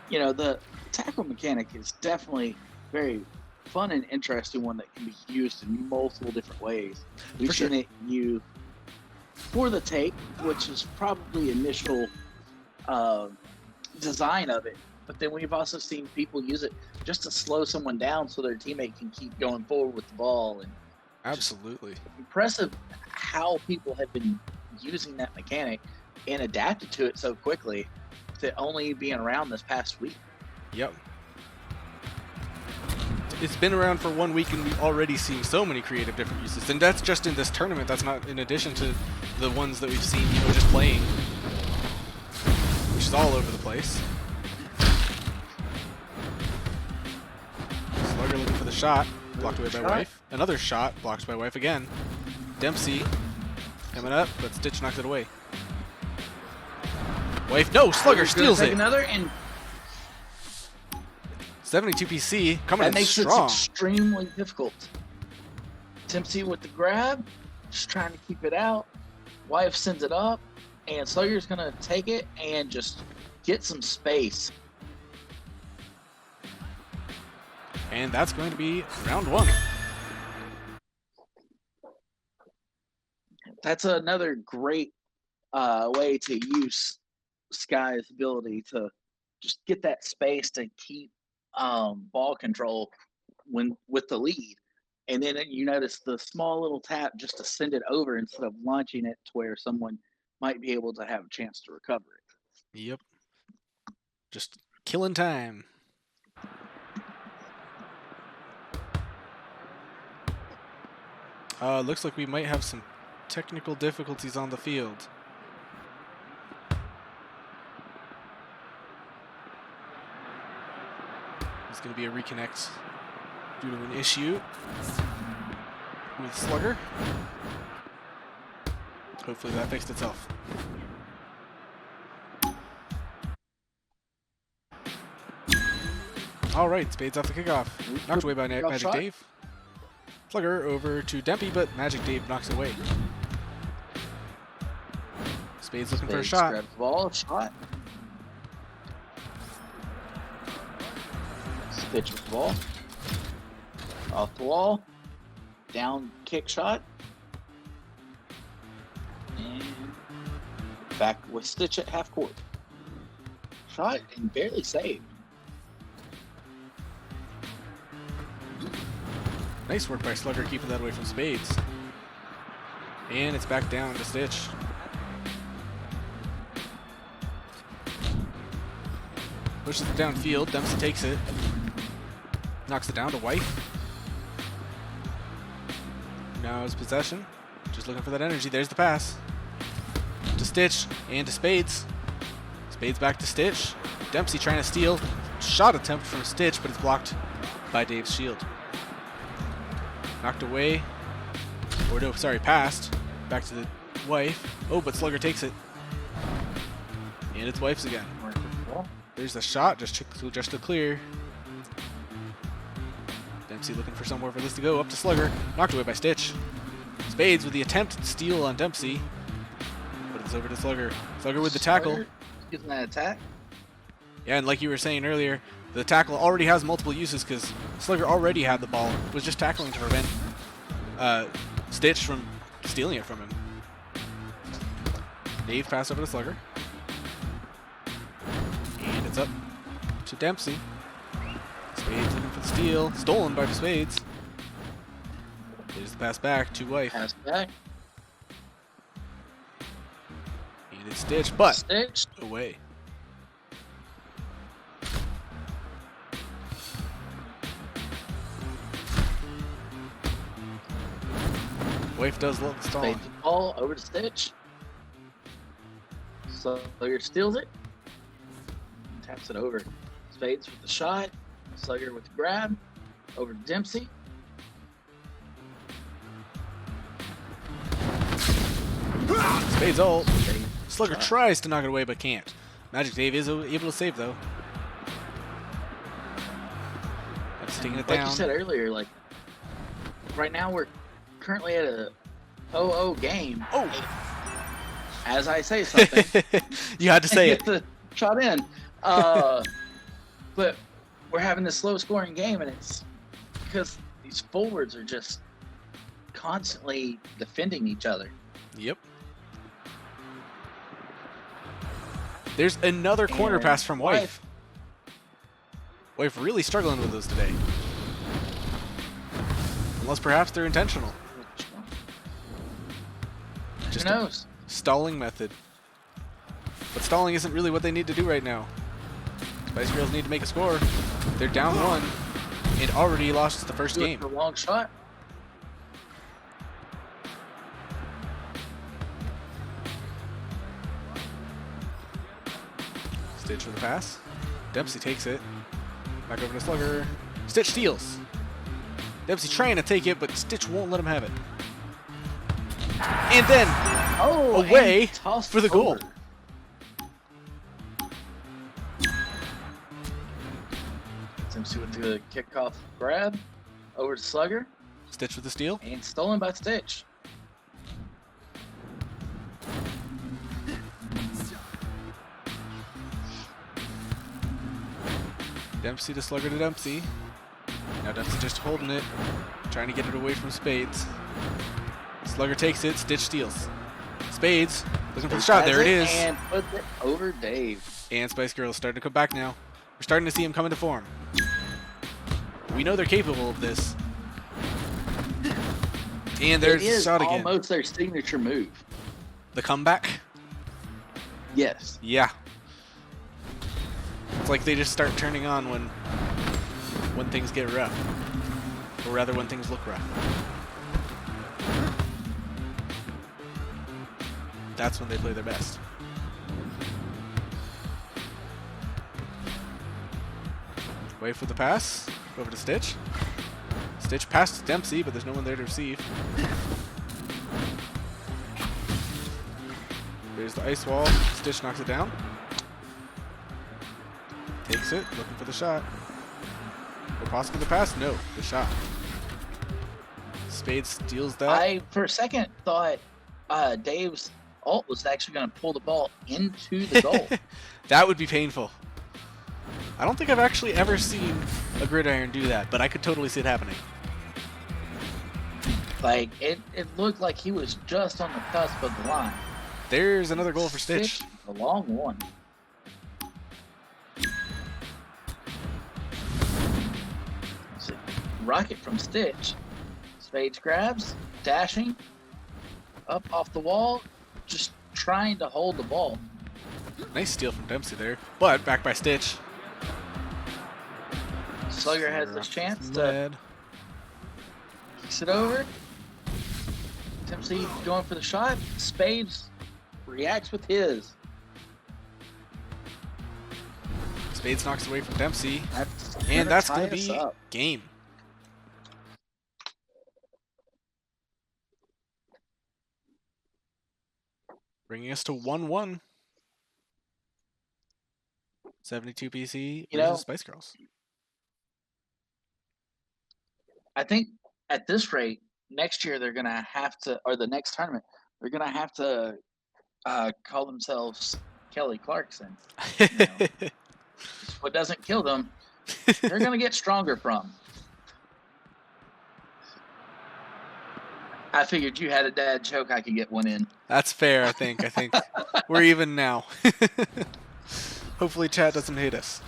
You know, the tackle mechanic is definitely very fun and interesting one that can be used in multiple different ways. We've seen it used for the take, which is probably initial design of it. But then we've also seen people use it just to slow someone down so their teammate can keep going forward with the ball. And absolutely impressive how people have been using that mechanic and adapted to it so quickly to only being around this past week. Yep. It's been around for 1 week and we've already seen so many creative different uses. And that's just in this tournament. That's not in addition to the ones that we've seen, you know, just playing. Which is all over the place. Slugger looking for the shot. Blocked away by Wife. Another shot. Blocked by Wife again. Dempsey coming up, but Stitch knocks it away. Wife, no! Slugger steals it! Another, and 72 PC coming in strong. That makes it extremely difficult. Dempsey with the grab, just trying to keep it out. Wife sends it up, and Slugger's going to take it and just get some space. And that's going to be round one. That's another great way to use Sky's ability to just get that space to keep ball control with the lead. And then you notice the small little tap just to send it over instead of launching it to where someone might be able to have a chance to recover it. Yep. Just killing time. Looks like we might have some technical difficulties on the field. It's going to be a reconnect due to an issue with Slugger. Hopefully that fixed itself. Alright, Spades off the kickoff. Knocked away by Magic shot. Dave. Slugger over to Dempy, but Magic Dave knocks it away. Spades looking for a shot. Grabs the ball, shot. Stitch with the ball. Off the wall. Down kick shot. And back with Stitch at half court. Shot and barely saved. Nice work by Slugger keeping that away from Spades. And it's back down to Stitch. Pushes it downfield. Dempsey takes it. Knocks it down to Wife. Now his possession. Just looking for that energy. There's the pass. To Stitch and to Spades. Spades back to Stitch. Dempsey trying to steal. Shot attempt from Stitch, but it's blocked by Dave's shield. Knocked away. Or no, sorry, passed. Back to the Wife. Oh, but Slugger takes it. And it's Wife's again. There's the shot, just to clear. Dempsey looking for somewhere for this to go. Up to Slugger. Knocked away by Stitch. Spades with the attempted steal on Dempsey. But it's over to Slugger. Slugger with the tackle. Getting that attack. Yeah, and like you were saying earlier, the tackle already has multiple uses because Slugger already had the ball. Was just tackling to prevent Stitch from stealing it from him. Dave passed over to Slugger. And it's up to Dempsey. Spades looking for the steal. Stolen by Spades. There's the pass back to Wife. Pass back. And it's Stitch, but Stitch. away. Wife does love the stalling. Spades the ball over to Stitch. Slugger steals it. Taps it over. Spades with the shot. Slugger with the grab. Over to Dempsey. Spades ult. Slugger tries to knock it away but can't. Magic Dave is able to save though. That's taking it Like down. you said earlier, like right now we're currently at a 0-0 game. Oh! As I say something. You had to say it. Get the shot in. But we're having this slow scoring game, and it's because these forwards are just constantly defending each other. Yep. There's another corner And pass from Wife. Wife really struggling with those today. Unless perhaps they're intentional. Just Who knows? a stalling method. But stalling isn't really what they need to do right now. Spice Girls need to make a score. They're down one and already lost the first game. For a long shot. Stitch with the pass. Dempsey takes it. Back over to Slugger. Stitch steals. Dempsey trying to take it, but Stitch won't let him have it. And then away for the goal. Dempsey with the kickoff grab. Over to Slugger. Stitch with the steal. And stolen by Stitch. Dempsey to Slugger to Dempsey. Now Dempsey just holding it, trying to get it away from Spades. Slugger takes it, Stitch steals. Spades looking for the shot. There it is. And put it over Dave. And Spice Girls starting to come back now. We're starting to see him come into form. We know they're capable of this. And there's the shot again. Almost their signature move. The comeback? Yes. Yeah. like they just start turning on when things get rough. Or rather, when things look rough. That's when they play their best. Wait for the pass. Over to Stitch. Stitch past Dempsey, but there's no one there to receive. There's the ice wall. Stitch knocks it down. Takes it, looking for the shot. Or possibly the pass? No, the shot. Spades steals that. I, for a second, thought Dave's ult was actually going to pull the ball into the goal. That would be painful. I don't think I've actually ever seen a gridiron do that, but I could totally see it happening. Like, it looked like he was just on the cusp of the line. There's another goal for Stitch. A long one. Rocket from Stitch. Spades grabs, dashing, up off the wall, just trying to hold the ball. Nice steal from Dempsey there, but back by Stitch. Slugger has this chance to kicks it over. Dempsey going for the shot. Spades reacts with his. Spades knocks away from Dempsey, That's going to be game. Bringing us to 1-1. 72 PC versus Spice Girls. I think at this rate, next year they're going to have to, or the next tournament, they're going to have to call themselves Kelly Clarkson. You know, what doesn't kill them, they're going to get stronger from. I figured you had a dad joke, I could get one in. That's fair, I think. We're even now. Hopefully chat doesn't hate us.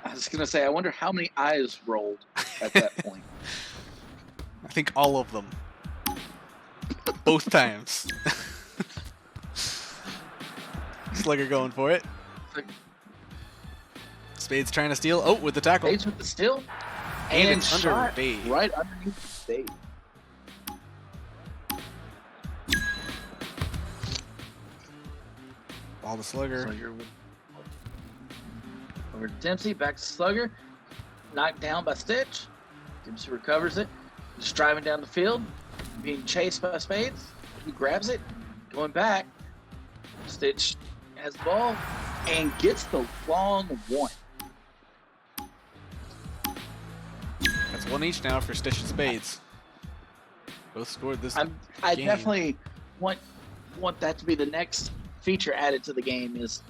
I was going to say, I wonder how many eyes rolled at that point. I think all of them. Both times. Slugger going for it. Spades trying to steal. Oh, with the tackle. Spades with the steal. And it's shot under Dave. right underneath the Spade. Ball to Slugger. Over to Dempsey, back to Slugger. Knocked down by Stitch. Dempsey recovers it. Just driving down the field. Being chased by Spades. He grabs it. Going back. Stitch has the ball and gets the long one. That's one each now for Stitch and Spades. Both scored this game. I definitely want that to be the next feature added to the game, is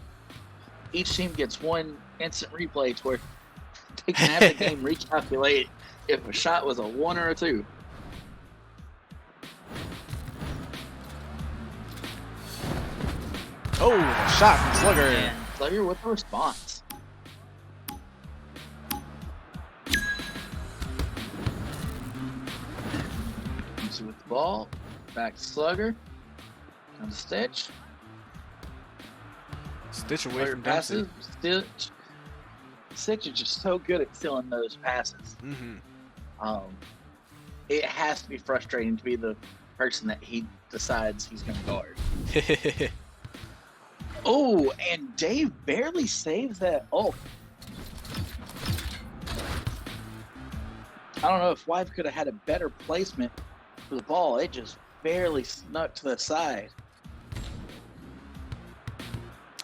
each team gets one instant replay to where they can have the game recalculate if a shot was a 1 or a 2. Oh, the shot from Slugger. And Slugger with the response. Dempsey with the ball. Back to Slugger. Comes Stitch. Stitch away Slugger from Dempsey. passes. Stitch is just so good at stealing those passes. Mm-hmm. It has to be frustrating to be the person that he decides he's going to guard. Oh, and Dave barely saves that. Oh. I don't know if Wife could have had a better placement for the ball. It just barely snuck to the side.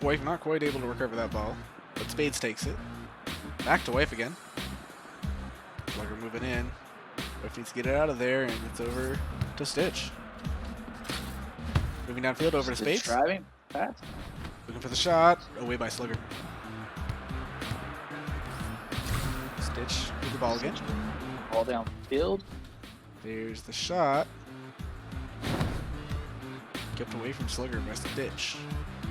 Wife not quite able to recover that ball, but Spades takes it. Back to Wife again. Slugger moving in. Wife needs to get it out of there, and it's over to Stitch. Moving downfield over to Spades. Driving. Pass. Looking for the shot. Away by Slugger. Stitch with the ball again. Ball down field. There's the shot. Kept away from Slugger by Stitch.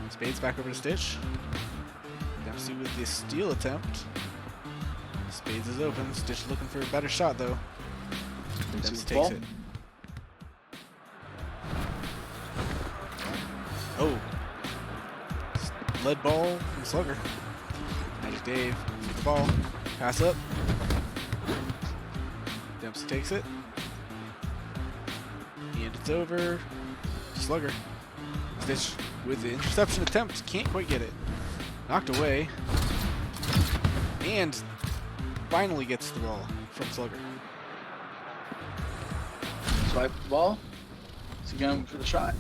Spades back over to Stitch. Dempsey with the steal attempt. Spades is open. Stitch looking for a better shot though. Dempsey takes it. Oh. lead ball from Slugger. Magic Dave with the ball. Pass up. Dempsey takes it. And it's over. Slugger. Stitch with the interception attempt. Can't quite get it. Knocked away. And finally gets the ball from Slugger. Swipe the ball. Is he going for the shot?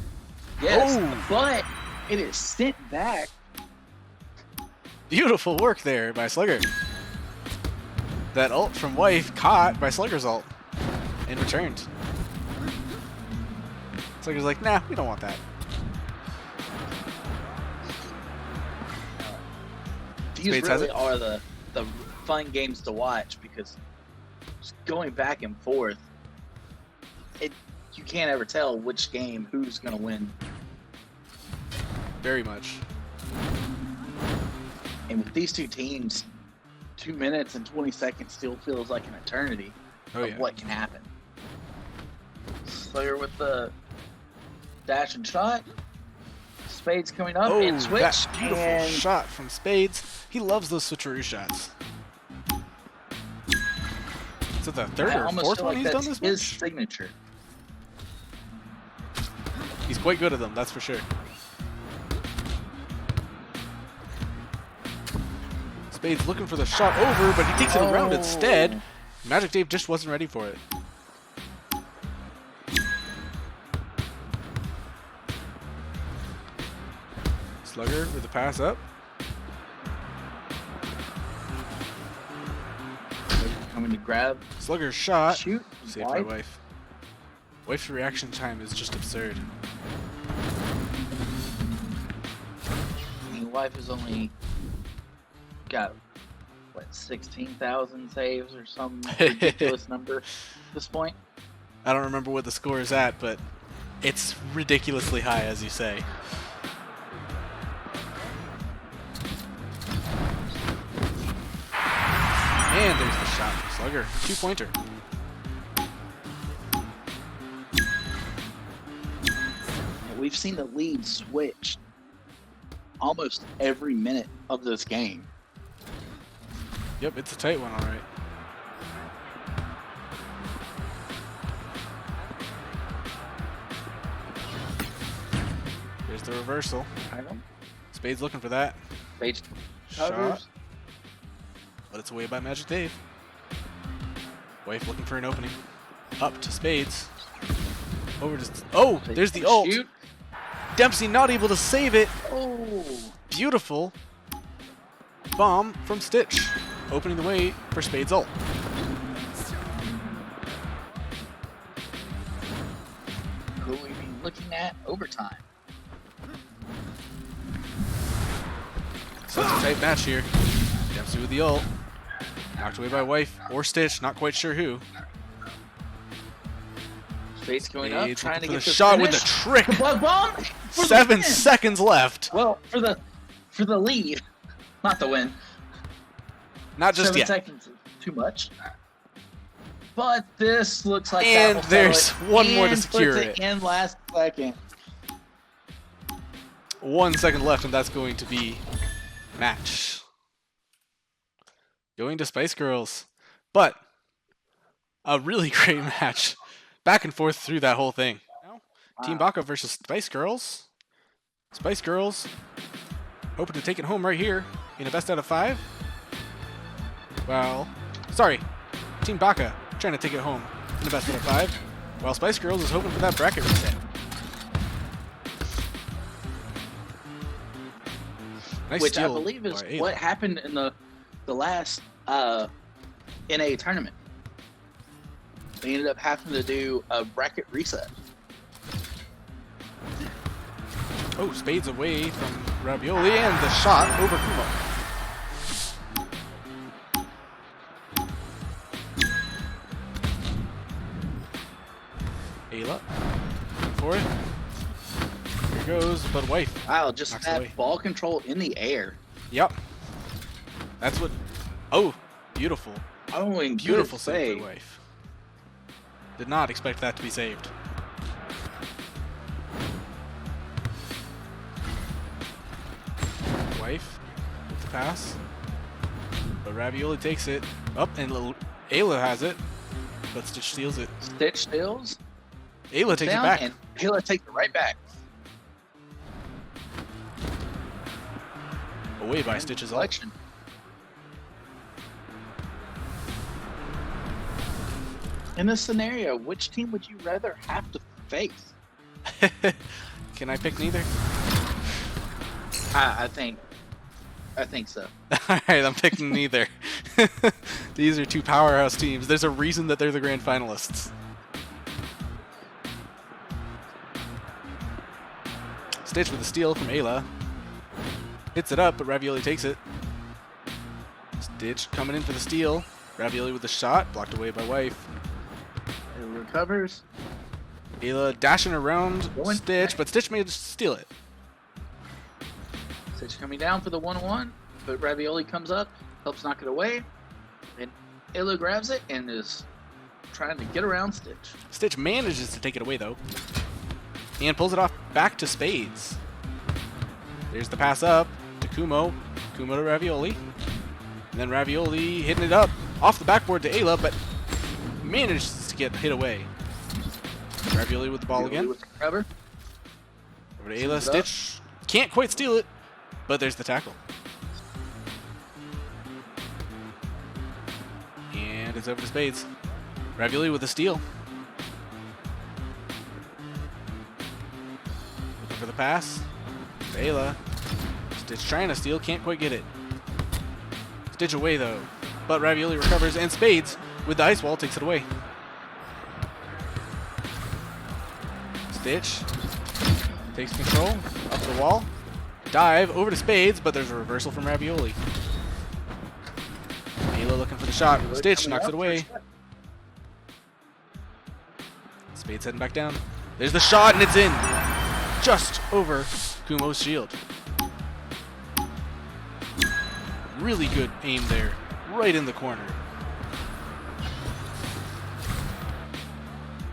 Yes, but it is sent back. Beautiful work there by Slugger. That ult from Wife caught by Slugger's ult and returned. Slugger's like, nah, we don't want that. These Spades really are the fun games to watch because just going back and forth, you can't ever tell which game who's going to win. Very much. And with these two teams, 2 minutes and 20 seconds still feels like an eternity of what can happen. Slayer with the dash and shot. Spades coming up and switch. That beautiful shot from Spades. He loves those switcheroo shots. Is it the third or fourth one he's done this his match? Signature. He's quite good at them, that's for sure. Spades looking for the shot over, but he takes it around instead. Magic Dave just wasn't ready for it. Slugger with the pass up. Coming to grab. Slugger's shot. Shoot. Saved by Wife. Wife's reaction time is just absurd. I mean, Wife has only got, what, 16,000 saves or some ridiculous number at this point? I don't remember what the score is at, but it's ridiculously high, as you say. And there's the shot from Slugger. 2-pointer. We've seen the lead switch almost every minute of this game. Yep, it's a tight one, all right. Here's the reversal. Spades looking for that. Spades Shot. covers. But it's away by Magic Dave. Wife looking for an opening. Up to Spades. Over to... Oh, there's the ult. Shoot. Dempsey not able to save it. Oh. Beautiful bomb from Stitch. Opening the way for Spades ult. Who we be looking at? Overtime. So it's a tight match here. Dempsey with the ult. Knocked away by Wife or Stitch, not quite sure who. Spades going up, trying to get the the shot finish. with the trick. The bug bomb. 7 seconds left. Well, for the lead, not the win. Not just 7 yet. seconds is too much. But this looks like And that will there's settle it. one more to And secure puts it. in last second. 1 second left, and that's going to be match. Going to Spice Girls. But a really great match. Back and forth through that whole thing. Team Baka versus Spice Girls. Spice Girls hoping to take it home right here in a best out of 5. Well, sorry. Team Baka trying to take it home in a best out of 5. While Spice Girls is hoping for that bracket reset. Nice Which I steal believe is by Ayla. what happened in the last NA tournament. They ended up having to do a bracket reset. Oh, Spades away from Ravioli and the shot over Kumo. Ayla for it. Here goes, but Wife. Wow, just knocks that away. ball control in the air. Yep. That's what. Oh, beautiful. Oh, and Beautiful good save save. by Wife. Did not expect that to be saved. pass. But Ravioli takes it. Up, and Ayla has it. But Stitch steals it. Stitch steals. Ayla takes it back. And Ayla takes it right back. Away by Stitch's ult. Selection. In this scenario, which team would you rather have to face? Can I pick neither? I think so. Alright, I'm picking neither. These are two powerhouse teams. There's a reason that they're the grand finalists. Stitch with a steal from Ayla. Hits it up, but Ravioli takes it. Stitch coming in for the steal. Ravioli with the shot, blocked away by Wife. It recovers. Ayla dashing around Stitch, but Stitch made steal it. Stitch coming down for the 1-1, but Ravioli comes up, helps knock it away, and Ayla grabs it and is trying to get around Stitch. Stitch manages to take it away, though, and pulls it off back to Spades. There's the pass up to Kumo. Kumo to Ravioli. And then Ravioli hitting it up off the backboard to Ayla, but manages to get hit away. Ravioli with the ball again. With the cover. Over to Ayla. Stitch can't quite steal it, but there's the tackle. And it's over to Spades. Ravioli with the steal. Looking for the pass. To Ayla. Stitch trying to steal, can't quite get it. Stitch away though. But Ravioli recovers, and Spades with the ice wall takes it away. Stitch takes control, up the wall, dive over to Spades, but there's a reversal from Ravioli. Ayla looking for the shot. Stitch knocks it away. Spades heading back down. There's the shot, and it's in. Just over Kumo's shield. Really good aim there, right in the corner.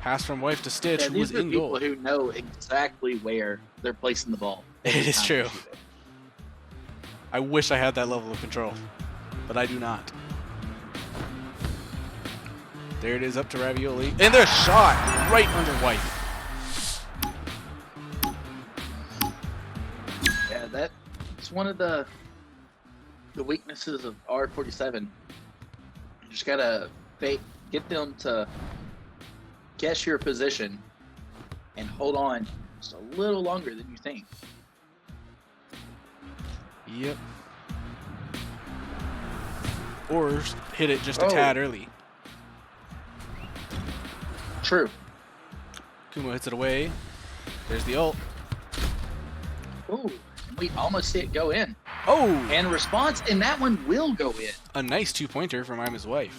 Pass from Wife to Stitch, who was in goal. These are people who know exactly where they're placing the ball. It is true. I wish I had that level of control, but I do not. There it is, up to Ravioli. And there's a shot right under Wife. Yeah, that's one of the weaknesses of R47. You just gotta get them to guess your position and hold on just a little longer than you think. Yep. Or hit it just a tad early. True. Kumo hits it away. There's the ult. Ooh, we almost see it go in. Oh! And response, and that one will go in. A nice two-pointer from ImHisWife.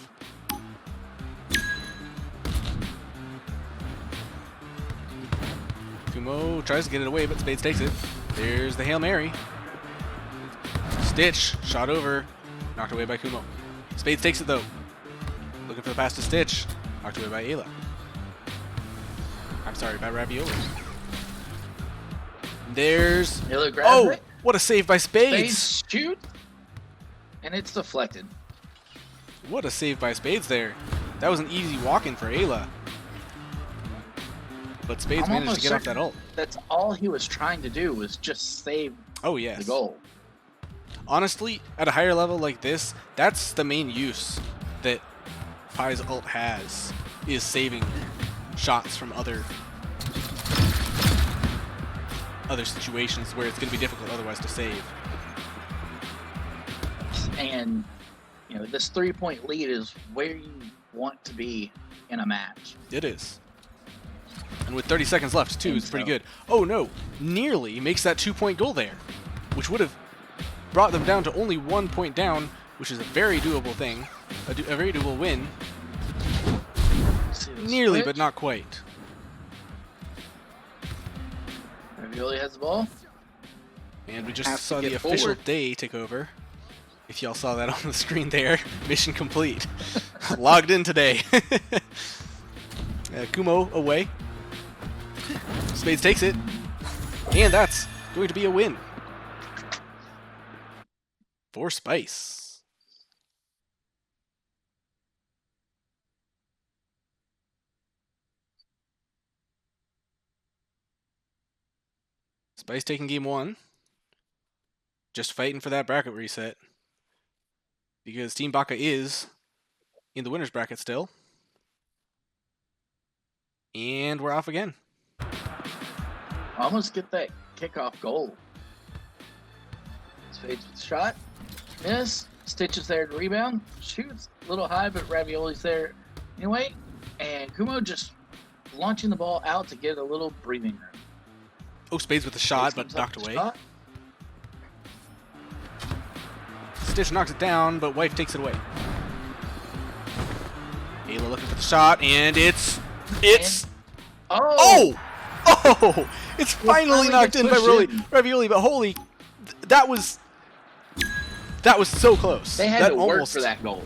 Kumo tries to get it away, but Spades takes it. There's the Hail Mary. Stitch, shot over, knocked away by Kumo. Spades takes it though. Looking for the pass to Stitch, knocked away by Ayla. I'm sorry, by Ravioli. There's... Ayla grabs it. What a save by Spades! Spades shoot, and it's deflected. What a save by Spades there. That was an easy walk-in for Ayla. But Spades managed to get off that ult. That's all he was trying to do, was just save the goal. Honestly, at a higher level like this, that's the main use that Pi's ult has, is saving shots from other situations where it's going to be difficult otherwise to save. And, you know, this 3-point lead is where you want to be in a match. It is. And with 30 seconds left, too, it's pretty good. Oh, no. Nearly makes that 2-point goal there, which would have brought them down to only 1 point down, which is a very doable thing, a very doable win. Nearly, but not quite. Ravioli has the ball. And we just saw the official day take over. If y'all saw that on the screen there, mission complete. Logged in today. Kumo away. Spades takes it. And that's going to be a win. for Spice. Spice taking game 1. Just fighting for that bracket reset. Because Team Baka is in the winner's bracket still. And we're off again. Almost get that kickoff goal. Spades with the shot. Miss. Stitch is there to rebound. Shoots a little high, but Ravioli's there anyway. And Kumo just launching the ball out to get a little breathing room. Oh, Spades with the shot, but knocked away. Stitch knocks it down, but Wife takes it away. Ayla looking for the shot, and it's oh! It's finally knocked in by Ravioli, but holy, that was so close. They had to work for that goal.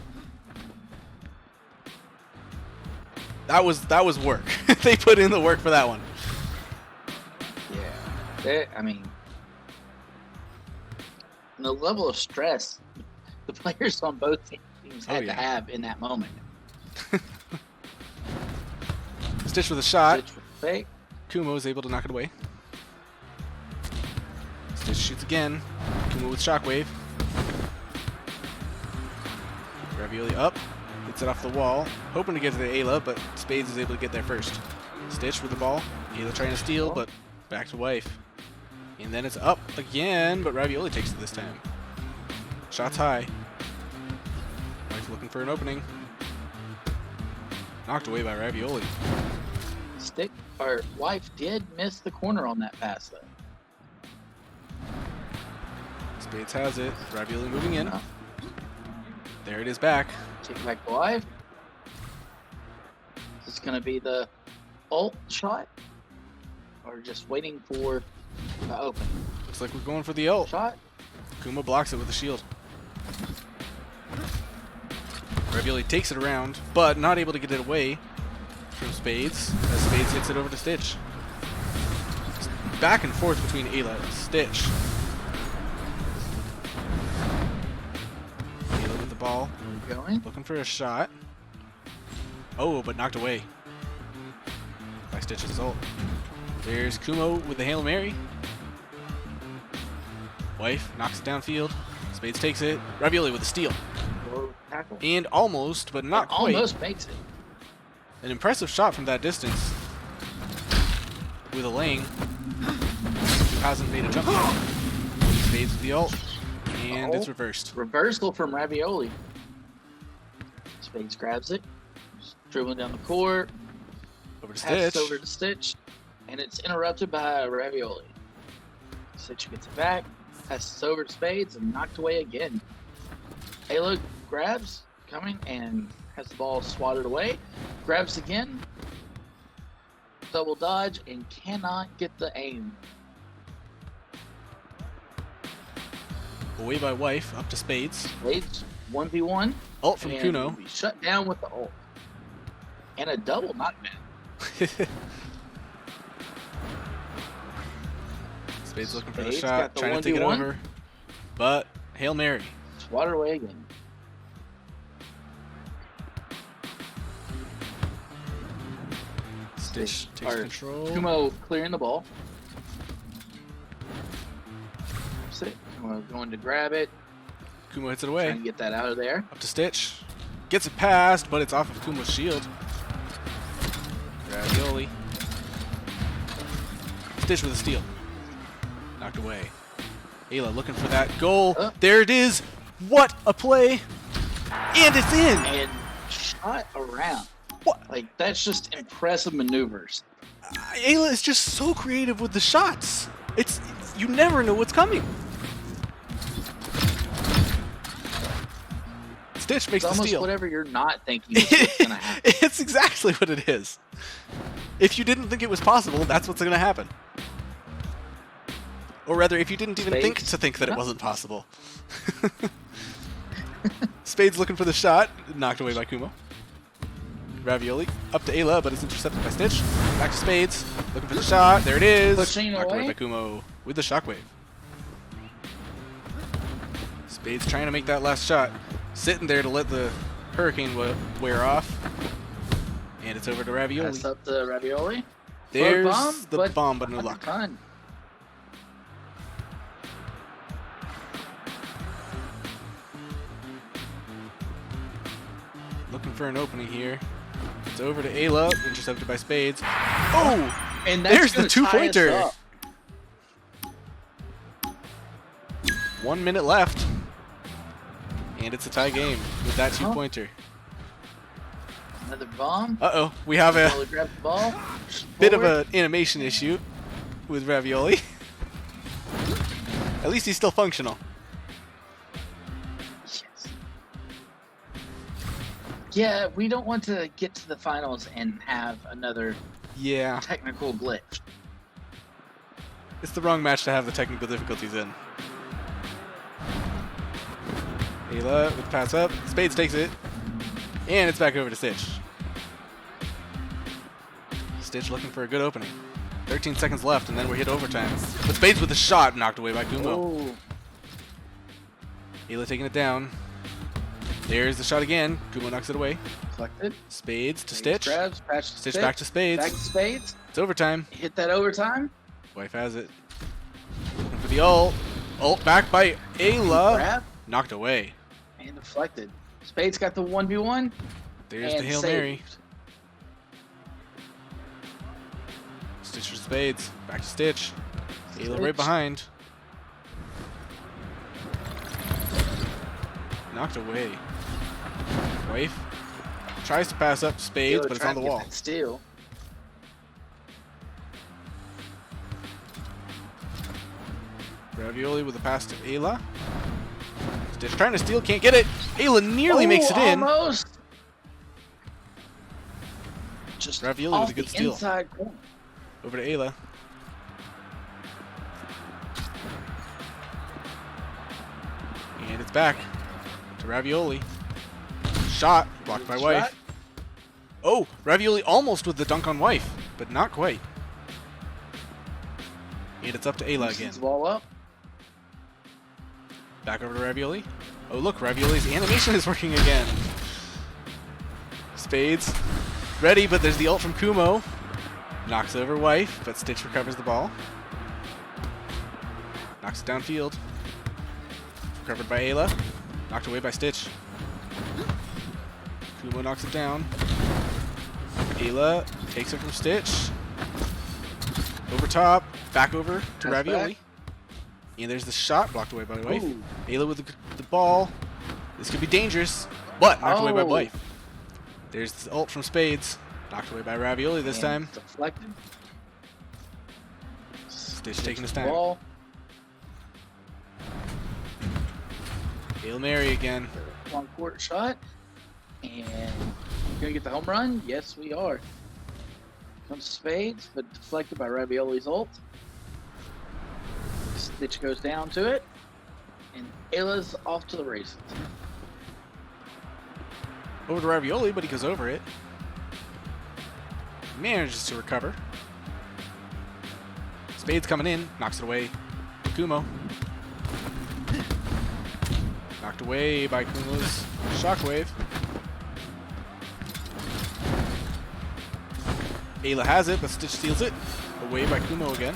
That was work. They put in the work for that one. Yeah, I mean, the level of stress the players on both teams had to have in that moment. Stitch with a shot. Stitch with the fake. Kumo is able to knock it away. Stitch shoots again. Kumo with shockwave. Ravioli up. Hits it off the wall. Hoping to get to the Ayla, but Spades is able to get there first. Stitch with the ball. Ayla trying to steal, but back to Wife. And then it's up again, but Ravioli takes it this time. Shots high. Wife looking for an opening. Knocked away by Ravioli. Wife did miss the corner on that pass, though. Spades has it. Ravioli moving in. There it is back. Take it back to Wife. Is this going to be the ult shot? Or just waiting for the open? Looks like we're going for the ult. Shot. Kuma blocks it with a shield. Ravioli takes it around, but not able to get it away from Spades, as Spades hits it over to Stitch. Back and forth between Ayla and Stitch. Ayla with the ball. Looking for a shot. Oh, but knocked away by Stitch's ult. There's Kumo with the Hail Mary. Wife knocks it downfield. Spades takes it. Ravioli with the steal. And almost, but not quite. Almost makes it. An impressive shot from that distance. With a lane. Who hasn't made a jump yet. Spades with the ult. And it's reversed. Reversal from Ravioli. Spades grabs it. Dribbling down the court. Over to Stitch. Over to Stitch. And it's interrupted by Ravioli. Stitch gets it back. Passes over to Spades and knocked away again. Ayla grabs, coming, and has the ball swatted away. Grabs again. Double dodge and cannot get the aim. Away by Wife, up to Spades. Spades, 1v1. Ult from Kuno. Shut down with the ult. And a double knockdown. Spades looking for the shot, trying to take it over. But, Hail Mary. Swatted away again. Stitch takes control. Kumo clearing the ball. Kumo going to grab it. Kumo hits it away. Trying to get that out of there. Up to Stitch. Gets it past, but it's off of Kumo's shield. Ravioli. Stitch with a steal. Knocked away. Ayla looking for that goal. There it is. What a play. And it's in. And shot around. What? Like, that's just impressive maneuvers. Ayla is just so creative with the shots. You never know what's coming. Stitch makes the steal. It's almost whatever you're not thinking is what's going to happen. It's exactly what it is. If you didn't think it was possible, that's what's going to happen. Or rather, if you didn't even think that it wasn't possible. Spades looking for the shot. Knocked away by Kumo. Ravioli up to Ayla, but it's intercepted by Stitch. Back to Spades. Looking for the shot. There it is. Pushing knocked away by Kumo with the shockwave. Spades trying to make that last shot. Sitting there to let the hurricane wear off. And it's over to Ravioli. Pass up the Ravioli. There's bomb, the bomb, but no not a luck. ton. Looking for an opening here. It's over to Ayla, intercepted by Spades. Oh! And that's There's the gonna tie us two-pointer. up. 1 minute left. And it's a tie game with that two-pointer. Another bomb. Uh-oh, we have a Ravioli grabs the ball. bit of Forward. an animation issue with Ravioli. At least he's still functional. Yes. Yeah, we don't want to get to the finals and have another Yeah, technical glitch. it's the wrong match to have the technical difficulties in. Ayla with the pass up. Spades takes it. And it's back over to Stitch. Stitch looking for a good opening. 13 seconds left, and then we hit overtime. But Spades with a shot knocked away by Kumo. Oh, Ayla taking it down. There's the shot again. Kumo knocks it away. collected. Spades to Stitch. Grabs, patch to Stitch back to Spades. Back to Spades. It's overtime. Hit that overtime. Wife has it. Looking for the ult. Ult back by Ayla. Grab Knocked away. and deflected. Spades got the 1v1. There's and the Hail saved. Mary. Stitch for Spades. Back to Stitch. Ayla right Stitch. behind. Knocked away. Wife tries to pass up Spades, Ayla but it's trying on the to get wall. that steal. Ravioli with a pass to Ayla. Stitch trying to steal, can't get it. Ayla nearly makes it in. Almost. Just Ravioli off with a good the steal. inside corner. Over to Ayla. And it's back to Ravioli. Shot blocked by Shot. Wife. Oh, Ravioli almost with the dunk on Wife, but not quite. And it's up to Ayla again. Keeps the ball up. Back over to Ravioli. Oh, look, Ravioli's animation is working again. Spades. Ready, but there's the ult from Kumo. Knocks over Wife, but Stitch recovers the ball. Knocks it downfield. Recovered by Ayla. Knocked away by Stitch. Kumo knocks it down. Ayla takes it from Stitch. Over top. Back over to Pass Ravioli. back. And there's the shot blocked away by Wife. Ooh. Ayla with the ball. This could be dangerous, but knocked away by Oh. Wife. There's the ult from Spades. Knocked away by Ravioli this And time. deflected. Stitch taking his the time. ball. Hail Mary again. One court shot. And gonna get the home run? Yes, we are. Comes Spades, but deflected by Ravioli's ult. Stitch goes down to it. And Ayla's off to the races. Over to Ravioli, but he goes over it. Manages to recover. Spades coming in, knocks it away. Kumo. Knocked away by Kumo's shockwave. Ayla has it, but Stitch steals it. Away by Kumo again.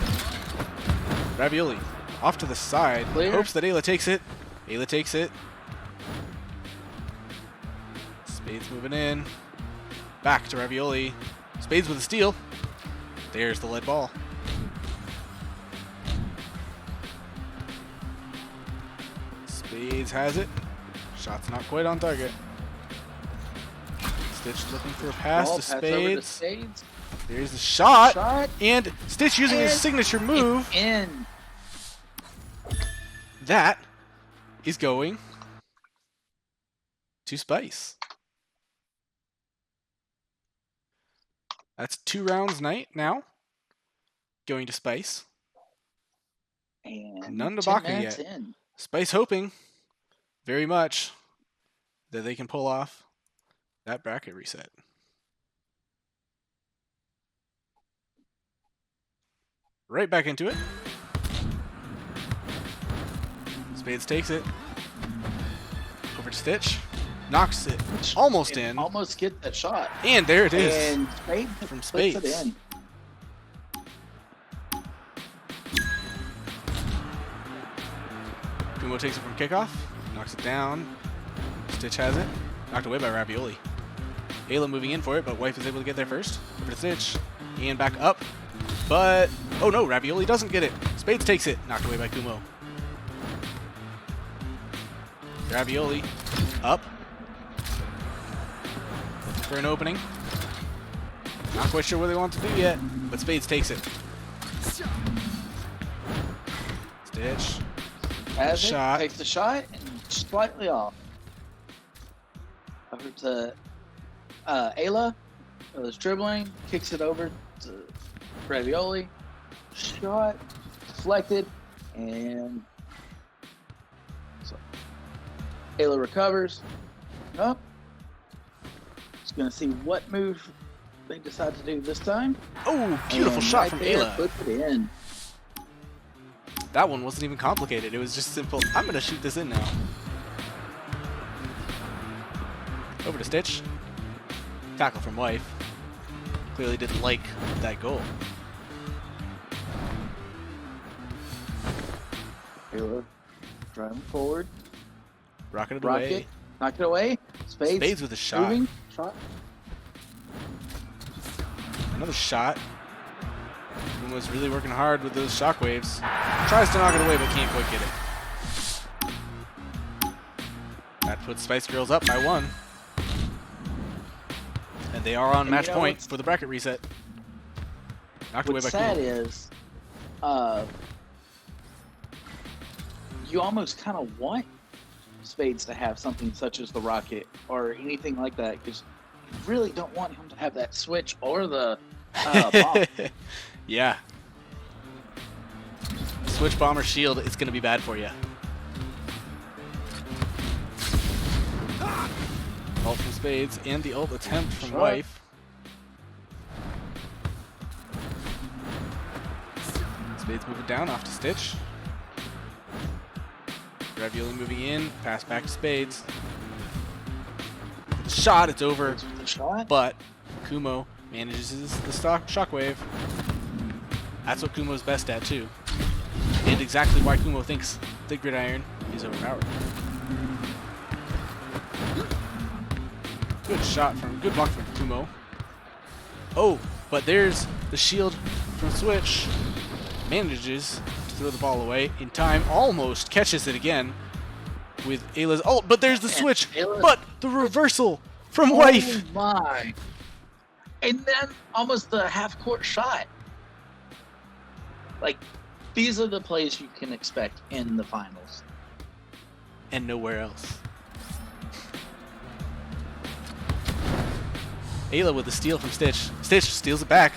Ravioli off to the side. Clear. Hopes that Ayla takes it. Ayla takes it. Spades moving in. Back to Ravioli. Spades with a steal. There's the lead ball. Spades has it. Shot's not quite on target. Stitch looking for a pass Ball to pass over to Spades. Spades. There's the shot. Shot. And Stitch using his And signature move. In. That is going to Spice. That's 2 rounds night now. Going to Spice. And None to 10 Baka minutes yet. in. Spice hoping very much that they can pull off that bracket reset. Right back into it. Spades takes it. to Stitch. Knocks it almost in. Almost get that shot. And there it is. And Spades From puts Spades. it in. Kumo takes it from kickoff. Knocks it down. Stitch has it. Knocked away by Ravioli. Ayla moving in for it, but Wife is able to get there first. Over to Stitch. And back up. But, oh no, Ravioli doesn't get it. Spades takes it. Knocked away by Kumo. Ravioli. Up. Looking for an opening. Not quite sure what they want to do yet, but Spades takes it. Stitch. Has Shot. it, takes the shot, and slightly off. Over to Ayla. Was dribbling, kicks it over to Ravioli. Shot, deflected, and so Ayla recovers. Up. Just gonna see what move they decide to do this time. Oh, beautiful And shot right from there, Ayla. puts it in. That one wasn't even complicated. It was just simple. I'm going to shoot this in now. Over to Stitch. Tackle from Wife. Clearly didn't like that goal. Ayla driving forward. Rocket it Rocket. away. Knock it away. Spades with a shot. Moving. Shot. Another shot. Was really working hard with those shockwaves. Tries to knock it away, but can't quite get it. That puts Spice Girls up by 1. And they are on match point for the bracket reset. Knocked away by What's sad Kumo. is, you almost kind of want Spades to have something such as the Rocket or anything like that, because you really don't want him to have that switch or the bomb. Yeah. Switch bomb or shield is going to be bad for you. Ult from Spades and the ult attempt from Wife. Spades moving down off to Stitch. Ravioli moving in. Pass back to Spades. The shot, it's over. The shot. But Kumo manages the shockwave. That's what Kumo's best at, too. And exactly why Kumo thinks the gridiron is overpowered. Good shot good block from Kumo. Oh, but there's the shield from Switch. Manages to throw the ball away in time. Almost catches it again with Ayla's ult. But there's the switch. But the reversal from Wife. Oh my. And then almost the half-court shot. Like, these are the plays you can expect in the finals. And nowhere else. Ayla with the steal from Stitch. Stitch steals it back.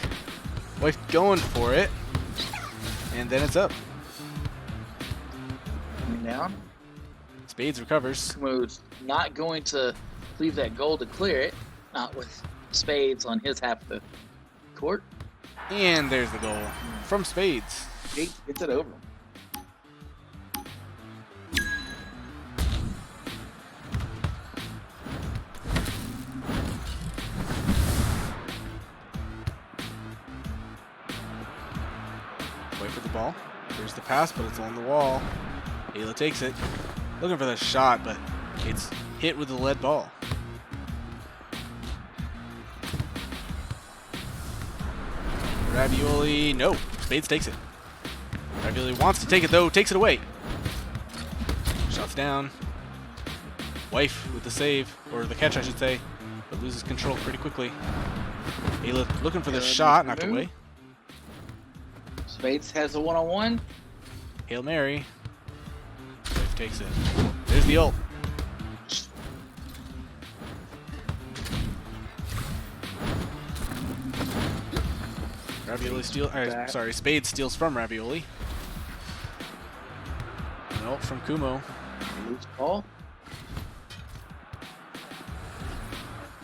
Wife going for it. And then it's up. Coming down. Spades recovers. Kumo's not going to leave that goal to clear it. Not with Spades on his half of the court. And there's the goal from Spades. He gets it over. Wait for the ball. There's the pass, but it's on the wall. Ayla takes it. Looking for the shot, but it's hit with the lead ball. Ravioli, no. Spades takes it. Ravioli wants to take it, though. Takes it away. Shots down. Wife with the save, or the catch, I should say, but loses control pretty quickly. Ayla looking for the shot, knocked away. Spades has a one-on-one. Hail Mary. Wife takes it. There's the ult. Ravioli Spades steals from Ravioli. An ult from Kumo. Loose ball.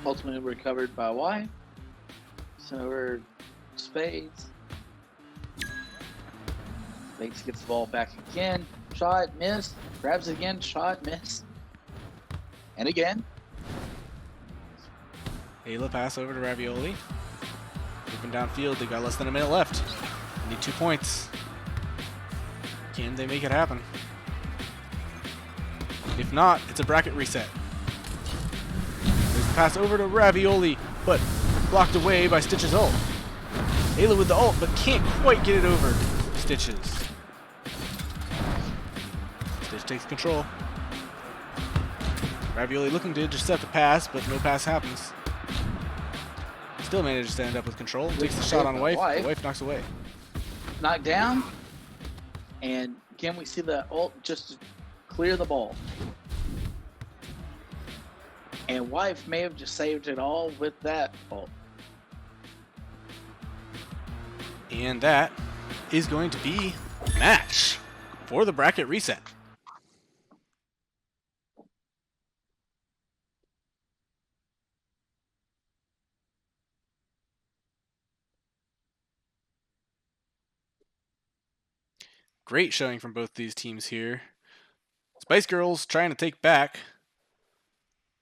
Ultimately recovered by Y. So we're Spades. Spades gets the ball back again. Shot, miss. Grabs it again. Shot, miss. And again. Ayla pass over to Ravioli. Moving downfield, they've got less than a minute left. Need 2 points. Can they make it happen? If not, it's a bracket reset. There's the pass over to Ravioli, but blocked away by Stitch's ult. Ayla with the ult, but can't quite get it over Stitch's. Stitch takes control. Ravioli looking to intercept the pass, but no pass happens. Still manages to end up with control. Takes the shot on Wife. Wife knocks away. Knocked down. And can we see the ult just clear the ball? And Wife may have just saved it all with that ult. And that is going to be match for the bracket reset. Great showing from both these teams here. Spice Girls trying to take back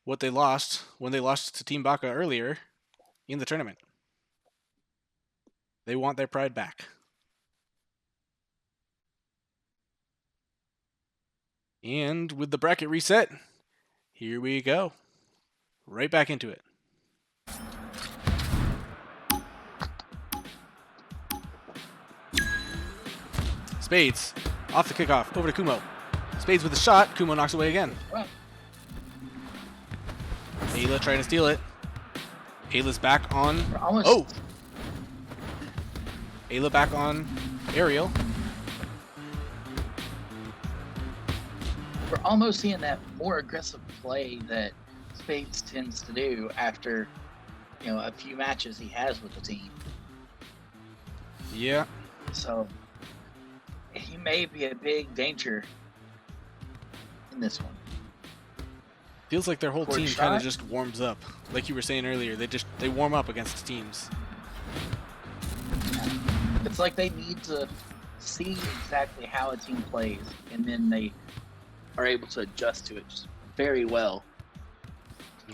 what they lost when they lost to Team Baka earlier in the tournament. They want their pride back. And with the bracket reset, here we go. Right back into it. Spades, off the kickoff, over to Kumo. Spades with a shot, Kumo knocks away again. Ayla trying to steal it. Ayla's back on... Oh! Ayla back on Aerial. We're almost seeing that more aggressive play that Spades tends to do after, a few matches he has with the team. Yeah. So... he may be a big danger in this one. Feels like their whole team kind of just warms up. Like you were saying earlier, they warm up against teams. It's like they need to see exactly how a team plays, and then they are able to adjust to it just very well.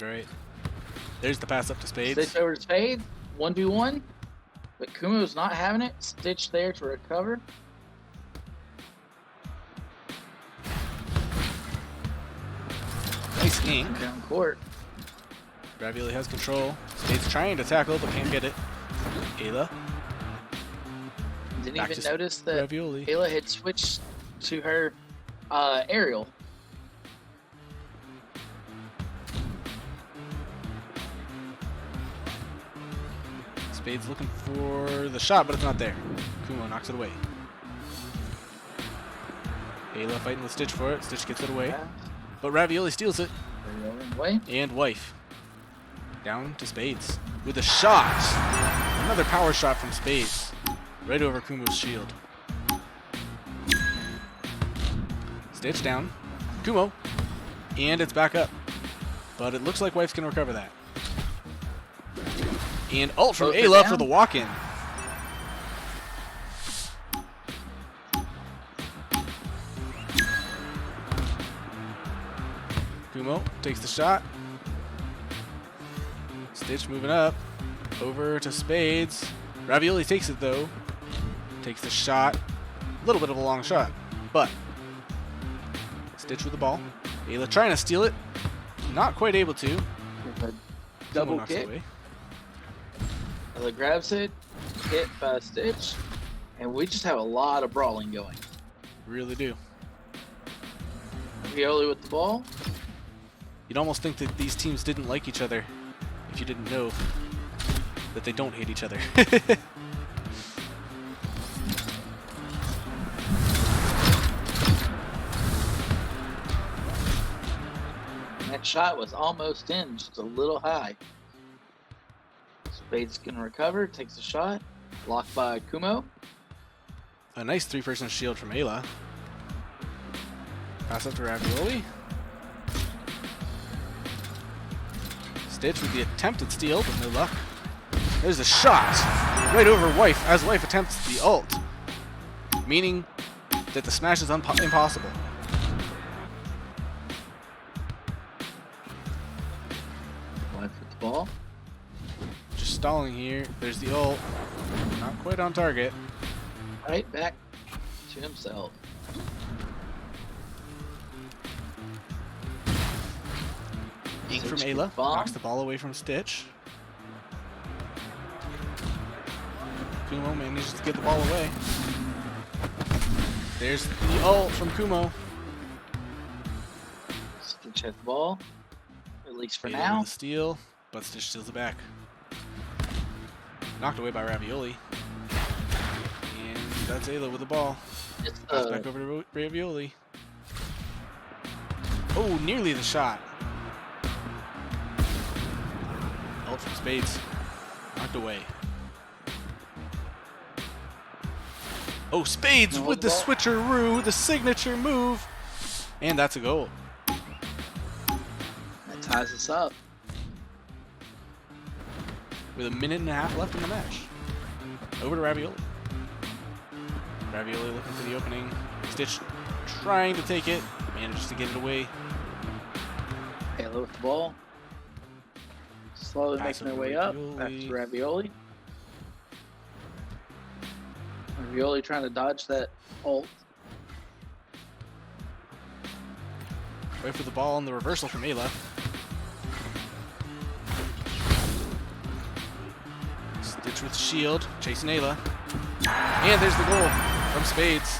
Right. There's the pass up to Spades. Stitch over to Spades, 1v1, but Kumo's not having it. Stitch there to recover. Nice ink. Down court. Ravioli has control. Spades trying to tackle, but can't get it. Ayla. Didn't even notice that Ravioli. Ayla had switched to her Aerial. Spades looking for the shot, but it's not there. Kumo knocks it away. Ayla fighting with Stitch for it. Stitch gets it away. Yeah. But Ravioli steals it. Away. And Wife. Down to Spades. With a shot. Another power shot from Spades. Right over Kumo's shield. Stitch down. Kumo. And it's back up. But it looks like Wife's going to recover that. And ult from Ayla for the walk-in. Kumo takes the shot. Stitch moving up. Over to Spades. Ravioli takes it though. Takes the shot. A little bit of a long shot. But Stitch with the ball. Ayla trying to steal it. Not quite able to. Double kick. Ayla grabs it. Hit by Stitch. And we just have a lot of brawling going. Really do. Ravioli with the ball. You'd almost think that these teams didn't like each other if you didn't know that they don't hate each other. That shot was almost in, just a little high. Spades can recover, takes a shot. Blocked by Kumo. A nice three-person shield from Ayla. Pass up to Ravioli. Stitch with the attempted steal, but no luck. There's a shot right over Wife as Wife attempts the ult, meaning that the smash is impossible. stalling here. There's the ult. Not quite on target. Right back to himself. Ink from Stitch Ayla. gets bomb. Knocks the ball away from Stitch. Kumo manages to get the ball away. There's the ult from Kumo. Stitch has the ball. At least for Ayla now. with the steal, but Stitch steals it back. Knocked away by Ravioli. And that's Ayla with the ball. It's Pass back over to Ravioli. Oh, nearly the shot. Ult from Spades. Knocked away. Oh, Spades with the switcheroo, the signature move. And that's a goal. that ties us up. With a minute and a half left in the match. Over to Ravioli. Ravioli looking for the opening. Stitch trying to take it. Manages to get it away. Ayla with the ball. Slowly Pass making their over way up. Ravioli. Back to Ravioli. Ravioli trying to dodge that ult. Wait for the ball and the reversal from Ayla. Stitch with shield, chasing Ayla. And there's the goal from Spades.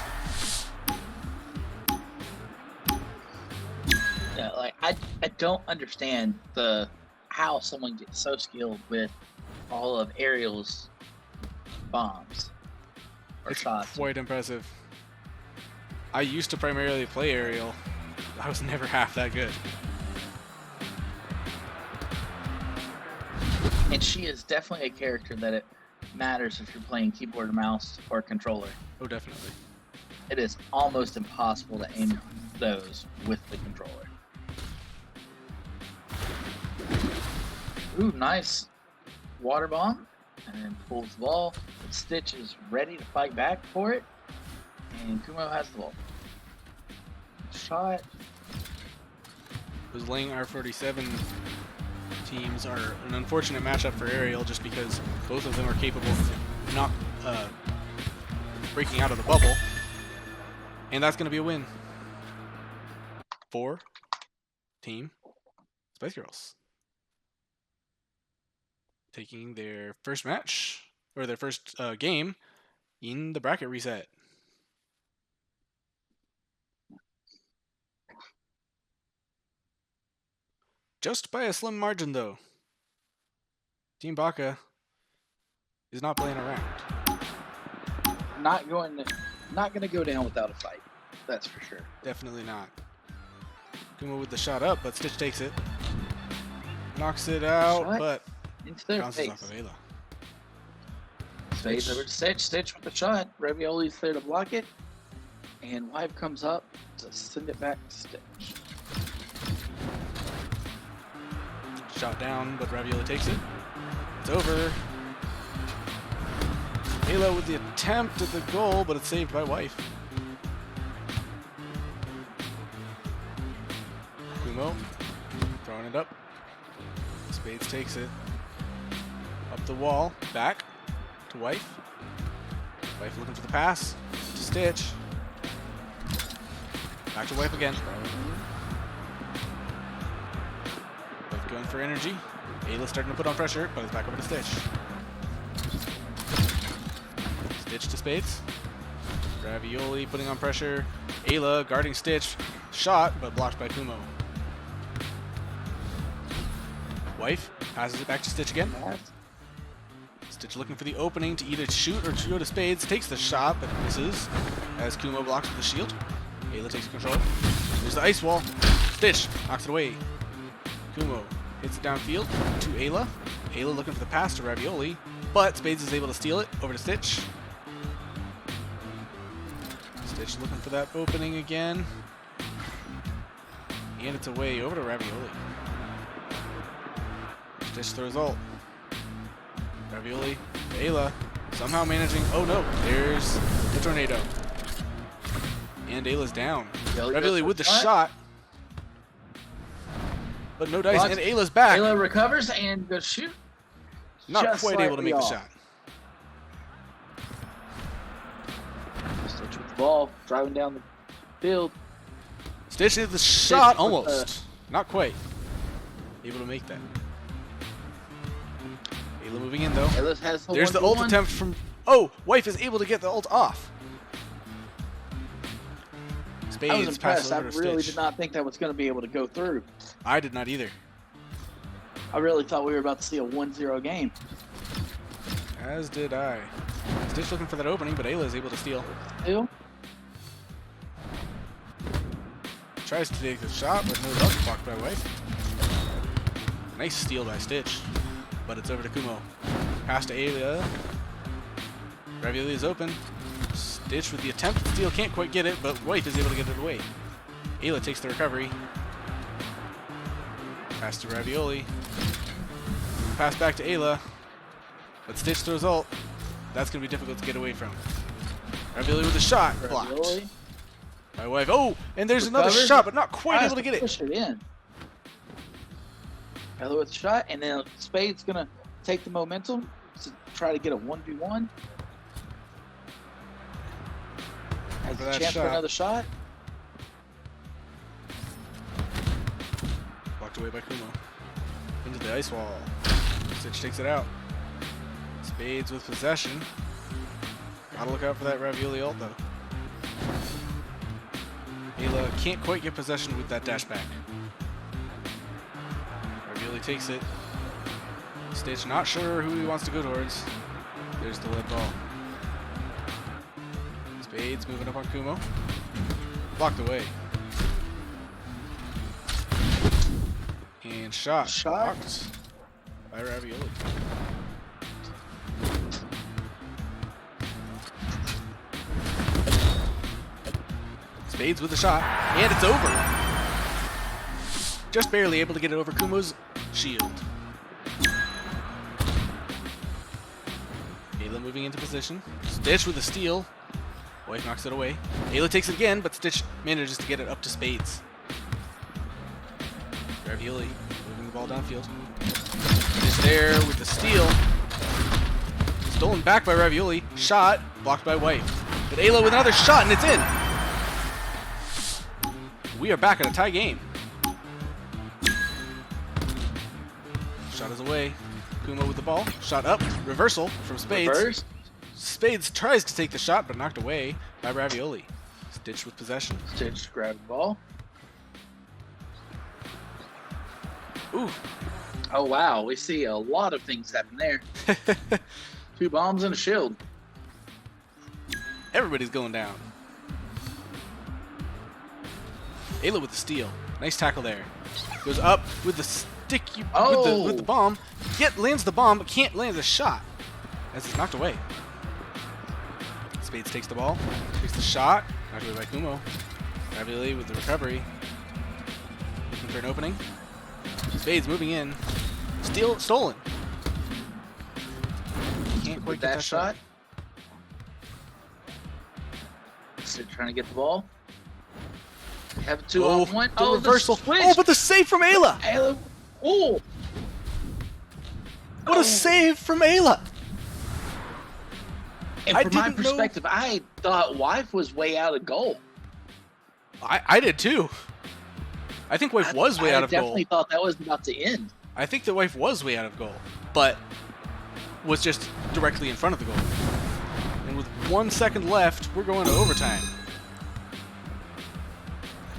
Yeah, like I don't understand how someone gets so skilled with all of Ariel's bombs or It's shots. quite impressive. I used to primarily play Ariel. I was never half that good. And she is definitely a character that it matters if you're playing keyboard, mouse, or controller. Oh, definitely. It is almost impossible to aim those with the controller. Ooh, nice water bomb. And then pulls the ball. Stitch is ready to fight back for it. And Kumo has the ball. Shot. Those lane R47 teams are an unfortunate matchup for Ariel just because both of them are capable of not breaking out of the bubble. And that's going to be a win for Team Spice Girls. Taking their first match, or their first game in the bracket reset. Just by a slim margin, though. Team Baka is not playing around. Not going to go down without a fight. That's for sure. Definitely not. Kumo with the shot up, but Stitch takes it. Knocks it out, Shot but into their bounces face. off of Ayla. Spades over to Stitch. Stitch with the shot. Ravioli's there to block it. And Wife comes up to send it back to Stitch. Shot down, but Ravioli takes it. It's over. Ayla with the attempt at the goal, but it's saved by Wife. Kumo throwing it up. Spades takes it. Up the wall, back to Wife. Wife looking for the pass to Stitch. Back to Wife again. Wife going for energy. Ayla starting to put on pressure, but it's back over to Stitch. Stitch to Spades. Ravioli putting on pressure. Ayla guarding Stitch. Shot, but blocked by Kumo. Wife passes it back to Stitch again. Stitch looking for the opening to either shoot or to go to Spades. Takes the shot, but misses as Kumo blocks with the shield. Ayla takes control. There's the ice wall. Stitch knocks it away. Kumo hits it downfield to Ayla. Ayla looking for the pass to Ravioli, but Spades is able to steal it over to Stitch. Stitch looking for that opening again. And it's away over to Ravioli. Stitch throws ult. Ravioli to Ayla. Somehow managing. Oh no, there's the tornado. And Ayla's down. Ravioli with the shot. But no dice, and Ayla's back. Ayla recovers and goes shoot. Not just quite able to slightly make off. the shot. Stitch with the ball, driving down the field. Stitch hit the shot with almost. Not quite. Able to make that. Ayla moving in though. Ellis has There's the ult attempt from... Oh! Wife is able to get the ult off. Spades I was impressed. I over to really Stitch. did not think that was going to be able to go through. I did not either. I really thought we were about to see a 1-0 game. As did I. Stitch looking for that opening, but Ayla is able to steal. Still? Tries to take the shot, but no luck. Blocked by Wife. Nice steal by Stitch, but it's over to Kumo. Pass to Ayla. Ravioli is open. Stitch with the attempt to steal, can't quite get it, but Wife is able to get it away. Ayla takes the recovery. Pass to Ravioli. Pass back to Ayla. But Stitch throws ult. That's going to be difficult to get away from. Ravioli with a shot. Blocked. Ravioli. My Wife. Oh, and there's another Recovered. shot, but not quite able to get it. Push it in. Ayla with a shot, and then Spade's going to take the momentum to try to get a 1v1. Has a chance for another shot. Blocked away by Kumo. Into the ice wall. Stitch takes it out. Spades with possession. Gotta look out for that Ravioli ult though. Ayla can't quite get possession with that dash back. Ravioli takes it. Stitch not sure who he wants to go towards. There's the lead ball. Spades moving up on Kumo. Blocked away. And shot. Blocked by Ravioli. Spades with the shot, and it's over. Just barely able to get it over Kumo's shield. Ayla moving into position. Stitch with a steal. Wife knocks it away. Ayla takes it again, but Stitch manages to get it up to Spades. Ravioli moving the ball downfield. Stitch there with the steal. Stolen back by Ravioli. Shot, blocked by Wife. But Ayla with another shot, and it's in. We are back at a tie game. Shot is away. Kumo with the ball. Shot up. Reversal from Spades. Reverse. Spades tries to take the shot, but knocked away by Ravioli. Stitch with possession. Stitch grabbed the ball. Ooh. Oh, wow. We see a lot of things happen there. 2 bombs and a shield. Everybody's going down. Ayla with the steal. Nice tackle there. Goes up with the stick with the bomb. Lands the bomb, but can't land the shot. As it's knocked away. Spades takes the ball. Takes the shot. Knocked away by Kumo. Ravioli with the recovery. Looking for an opening. Spades moving in. Stolen. Can't quite get that shot. Still trying to get the ball. Have 2 on 1. The reversal. Oh, but the save from Ayla. Ayla. Oh. What a save from Ayla. And from my perspective, I thought Wife was way out of goal. I did too. I think Wife was way out of goal. I definitely thought that was about to end. I think that Wife was way out of goal, but was just directly in front of the goal. And with 1 second left, we're going to overtime.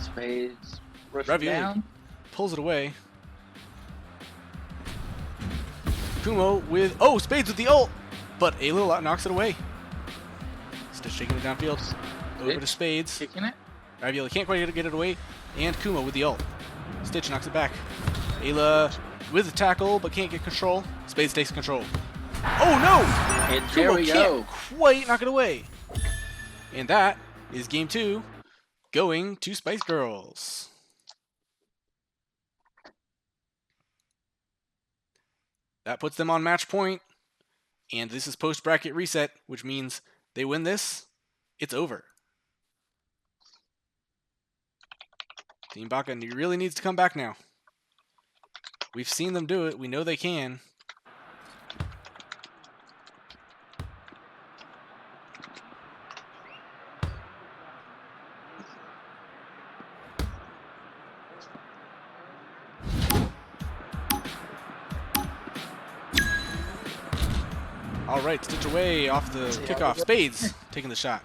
Spades rushing Ravioli down. Pulls it away. Kumo with... Spades with the ult! But Ayla knocks it away. Stitch taking it downfield. Over to Spades. Kicking it. Ravioli can't quite get it away. And Kumo with the ult. Stitch knocks it back. Ayla with the tackle, but can't get control. Spades takes control. Oh no! And Kumo there we go. can't quite knock it away. And that is game 2, going to Spice Girls. That puts them on match point. And this is post-bracket reset, which means they win this, it's over. Team Baka really needs to come back now. We've seen them do it. We know they can. All right, Stitch away off the kickoff. Spades taking the shot.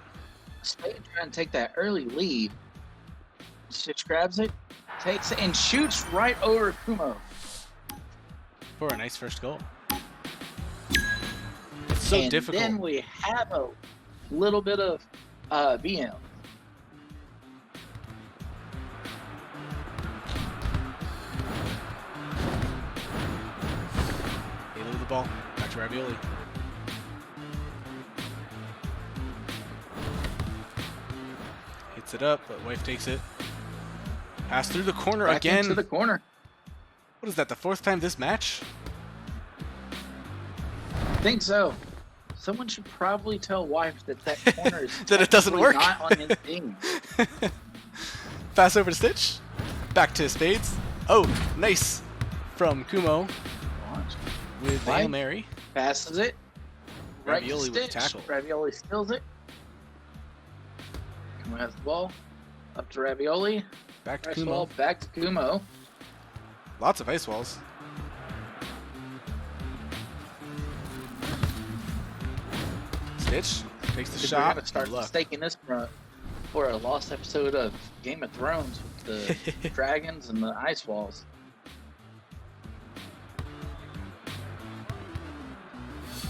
Spade trying to take that early lead. Stitch grabs it, takes it, and shoots right over Kumo. For a nice first goal. It's so difficult. And then we have a little bit of BM. They lose the ball. Back to Ravioli. Hits it up, but Wife takes it. Pass through the corner Back again. into the corner. What is that, the 4th time this match? I think so. Someone should probably tell Wife that corner is that it doesn't work. Not on his team. Pass over to Stitch. Back to Spades. Oh, nice from Kumo with the Hail Mary. Passes it. Right Ravioli to with Stitch. the tackle. Ravioli steals it. Kumo has the ball. Up to Ravioli. Back to Ice Kumo. wall, back to Kumo. Lots of ice walls. Stitch takes the shot. We're gonna start mistaking this for a lost episode of Game of Thrones with the dragons and the ice walls.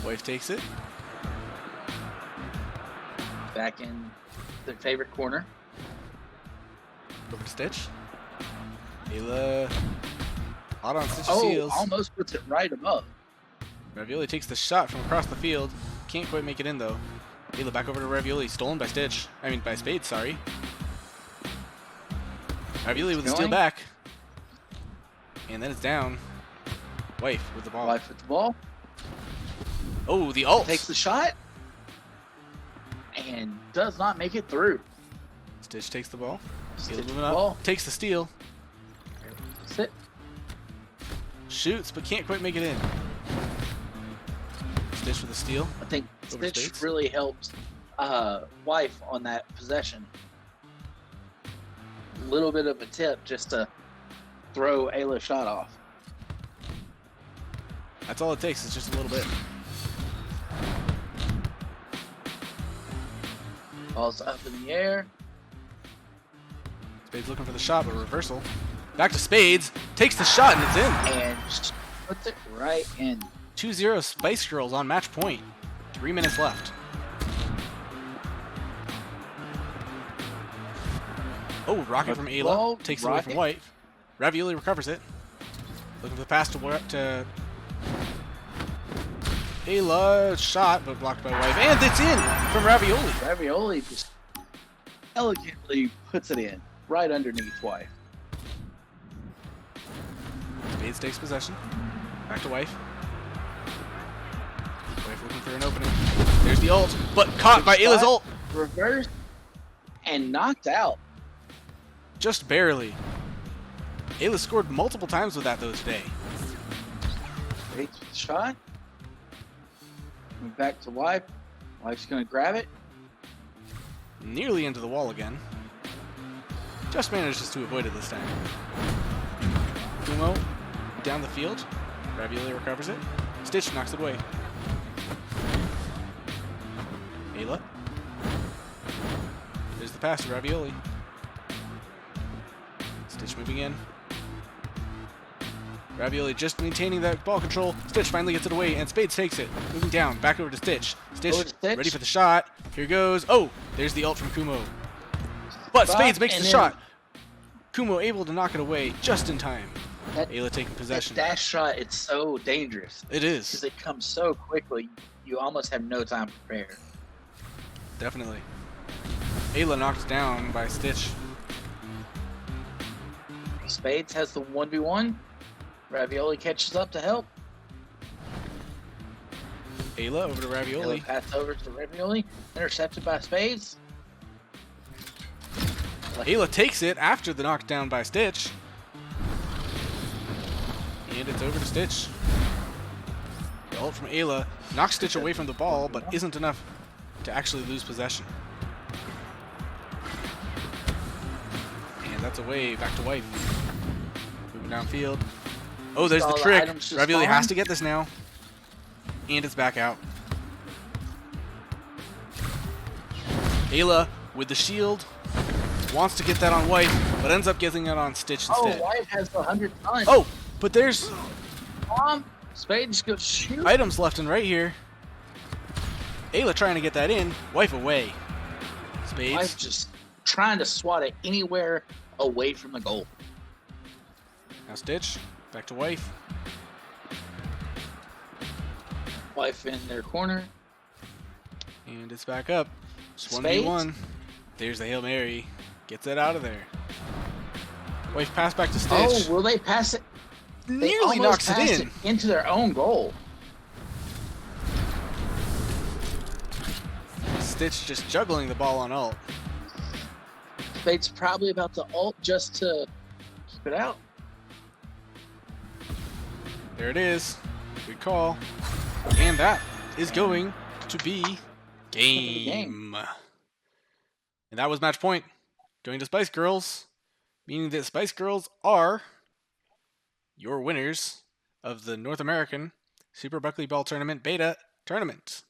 Wife takes it. Back in their favorite corner. Over to Stitch. Ayla. Hot on Stitch's Oh, heels. almost puts it right above. Ravioli takes the shot from across the field. Can't quite make it in though. Ayla back over to Ravioli. Stolen by Stitch. I mean by Spades, sorry. Ravioli with the steal back. And then it's down. Wife with the ball. Wife with the ball. Oh, the ult. Takes the shot. And does not make it through. Stitch takes the ball. Stitch Moving the up. ball. Takes the steal. Sit. Shoots, but can't quite make it in. Stitch with the steal. I think Over Stitch Spades. really helped Wife on that possession. A little bit of a tip just to throw Ayla's shot off. That's all it takes, is just a little bit. Ball's up in the air. Spades looking for the shot, but reversal. Back to Spades. Takes the shot, and it's in. And puts it right in. 2-0 Spice Girls on match point. 3 minutes left. Oh, rocket from Ayla. Ball, Takes it away from rocket. White. Ravioli recovers it. Looking for the pass to Ayla. Shot, but blocked by Wife. And it's in from Ravioli. Ravioli just elegantly puts it in right underneath Wife. Spades takes possession. Back to Wife. Wife looking for an opening. There's the ult, but caught by Ayla's ult. Reversed and knocked out. Just barely. Ayla scored multiple times with that though today. Takes the shot. Move back to Wife. Wife's gonna grab it. Nearly into the wall again. Just manages to avoid it this time. Kumo down the field. Ravioli recovers it. Stitch knocks it away. Ayla. There's the pass to Ravioli. Stitch moving in. Ravioli just maintaining that ball control. Stitch finally gets it away, and Spades takes it. Moving down, back over to Stitch. Stitch ready for the shot. Here goes. Oh, there's the ult from Kumo. But Spades makes the shot. Kumo able to knock it away just in time. Ayla taking possession. That dash shot, it's so dangerous. It is. Because it comes so quickly, you almost have no time to prepare. Definitely. Ayla knocked down by Stitch. Spades has the 1v1. Ravioli catches up to help. Ayla over to Ravioli. Ayla pass over to Ravioli. Intercepted by Spades. Ayla takes it after the knockdown by Stitch. And it's over to Stitch. The ult from Ayla knocks Stitch away from the ball, but isn't enough to actually lose possession. And that's away, back to Wife. Moving downfield. Oh, there's the trick. Ravioli has to get this now. And it's back out. Ayla with the shield wants to get that on Wife, but ends up getting it on Stitch instead. Oh, Wife has the 100 tons. Oh, but there's Spades go shoot. items left and right here. Ayla trying to get that in. Wife away. Spades. Wife just trying to swat it anywhere away from the goal. Now Stitch. Back to Wife. Wife in their corner. And it's back up. Just Spades. 1v1. There's the Hail Mary. Gets it out of there. Wife pass back to Stitch. Oh, will they pass it? They Nearly almost knocks it passed in. into their own goal. Stitch just juggling the ball on ult. Spades probably about to ult just to keep it out. There it is. Good call. And that is going to be game. And that was match point. Going to Spice Girls, meaning that Spice Girls are your winners of the North American Super Buckley Ball Tournament Beta Tournament.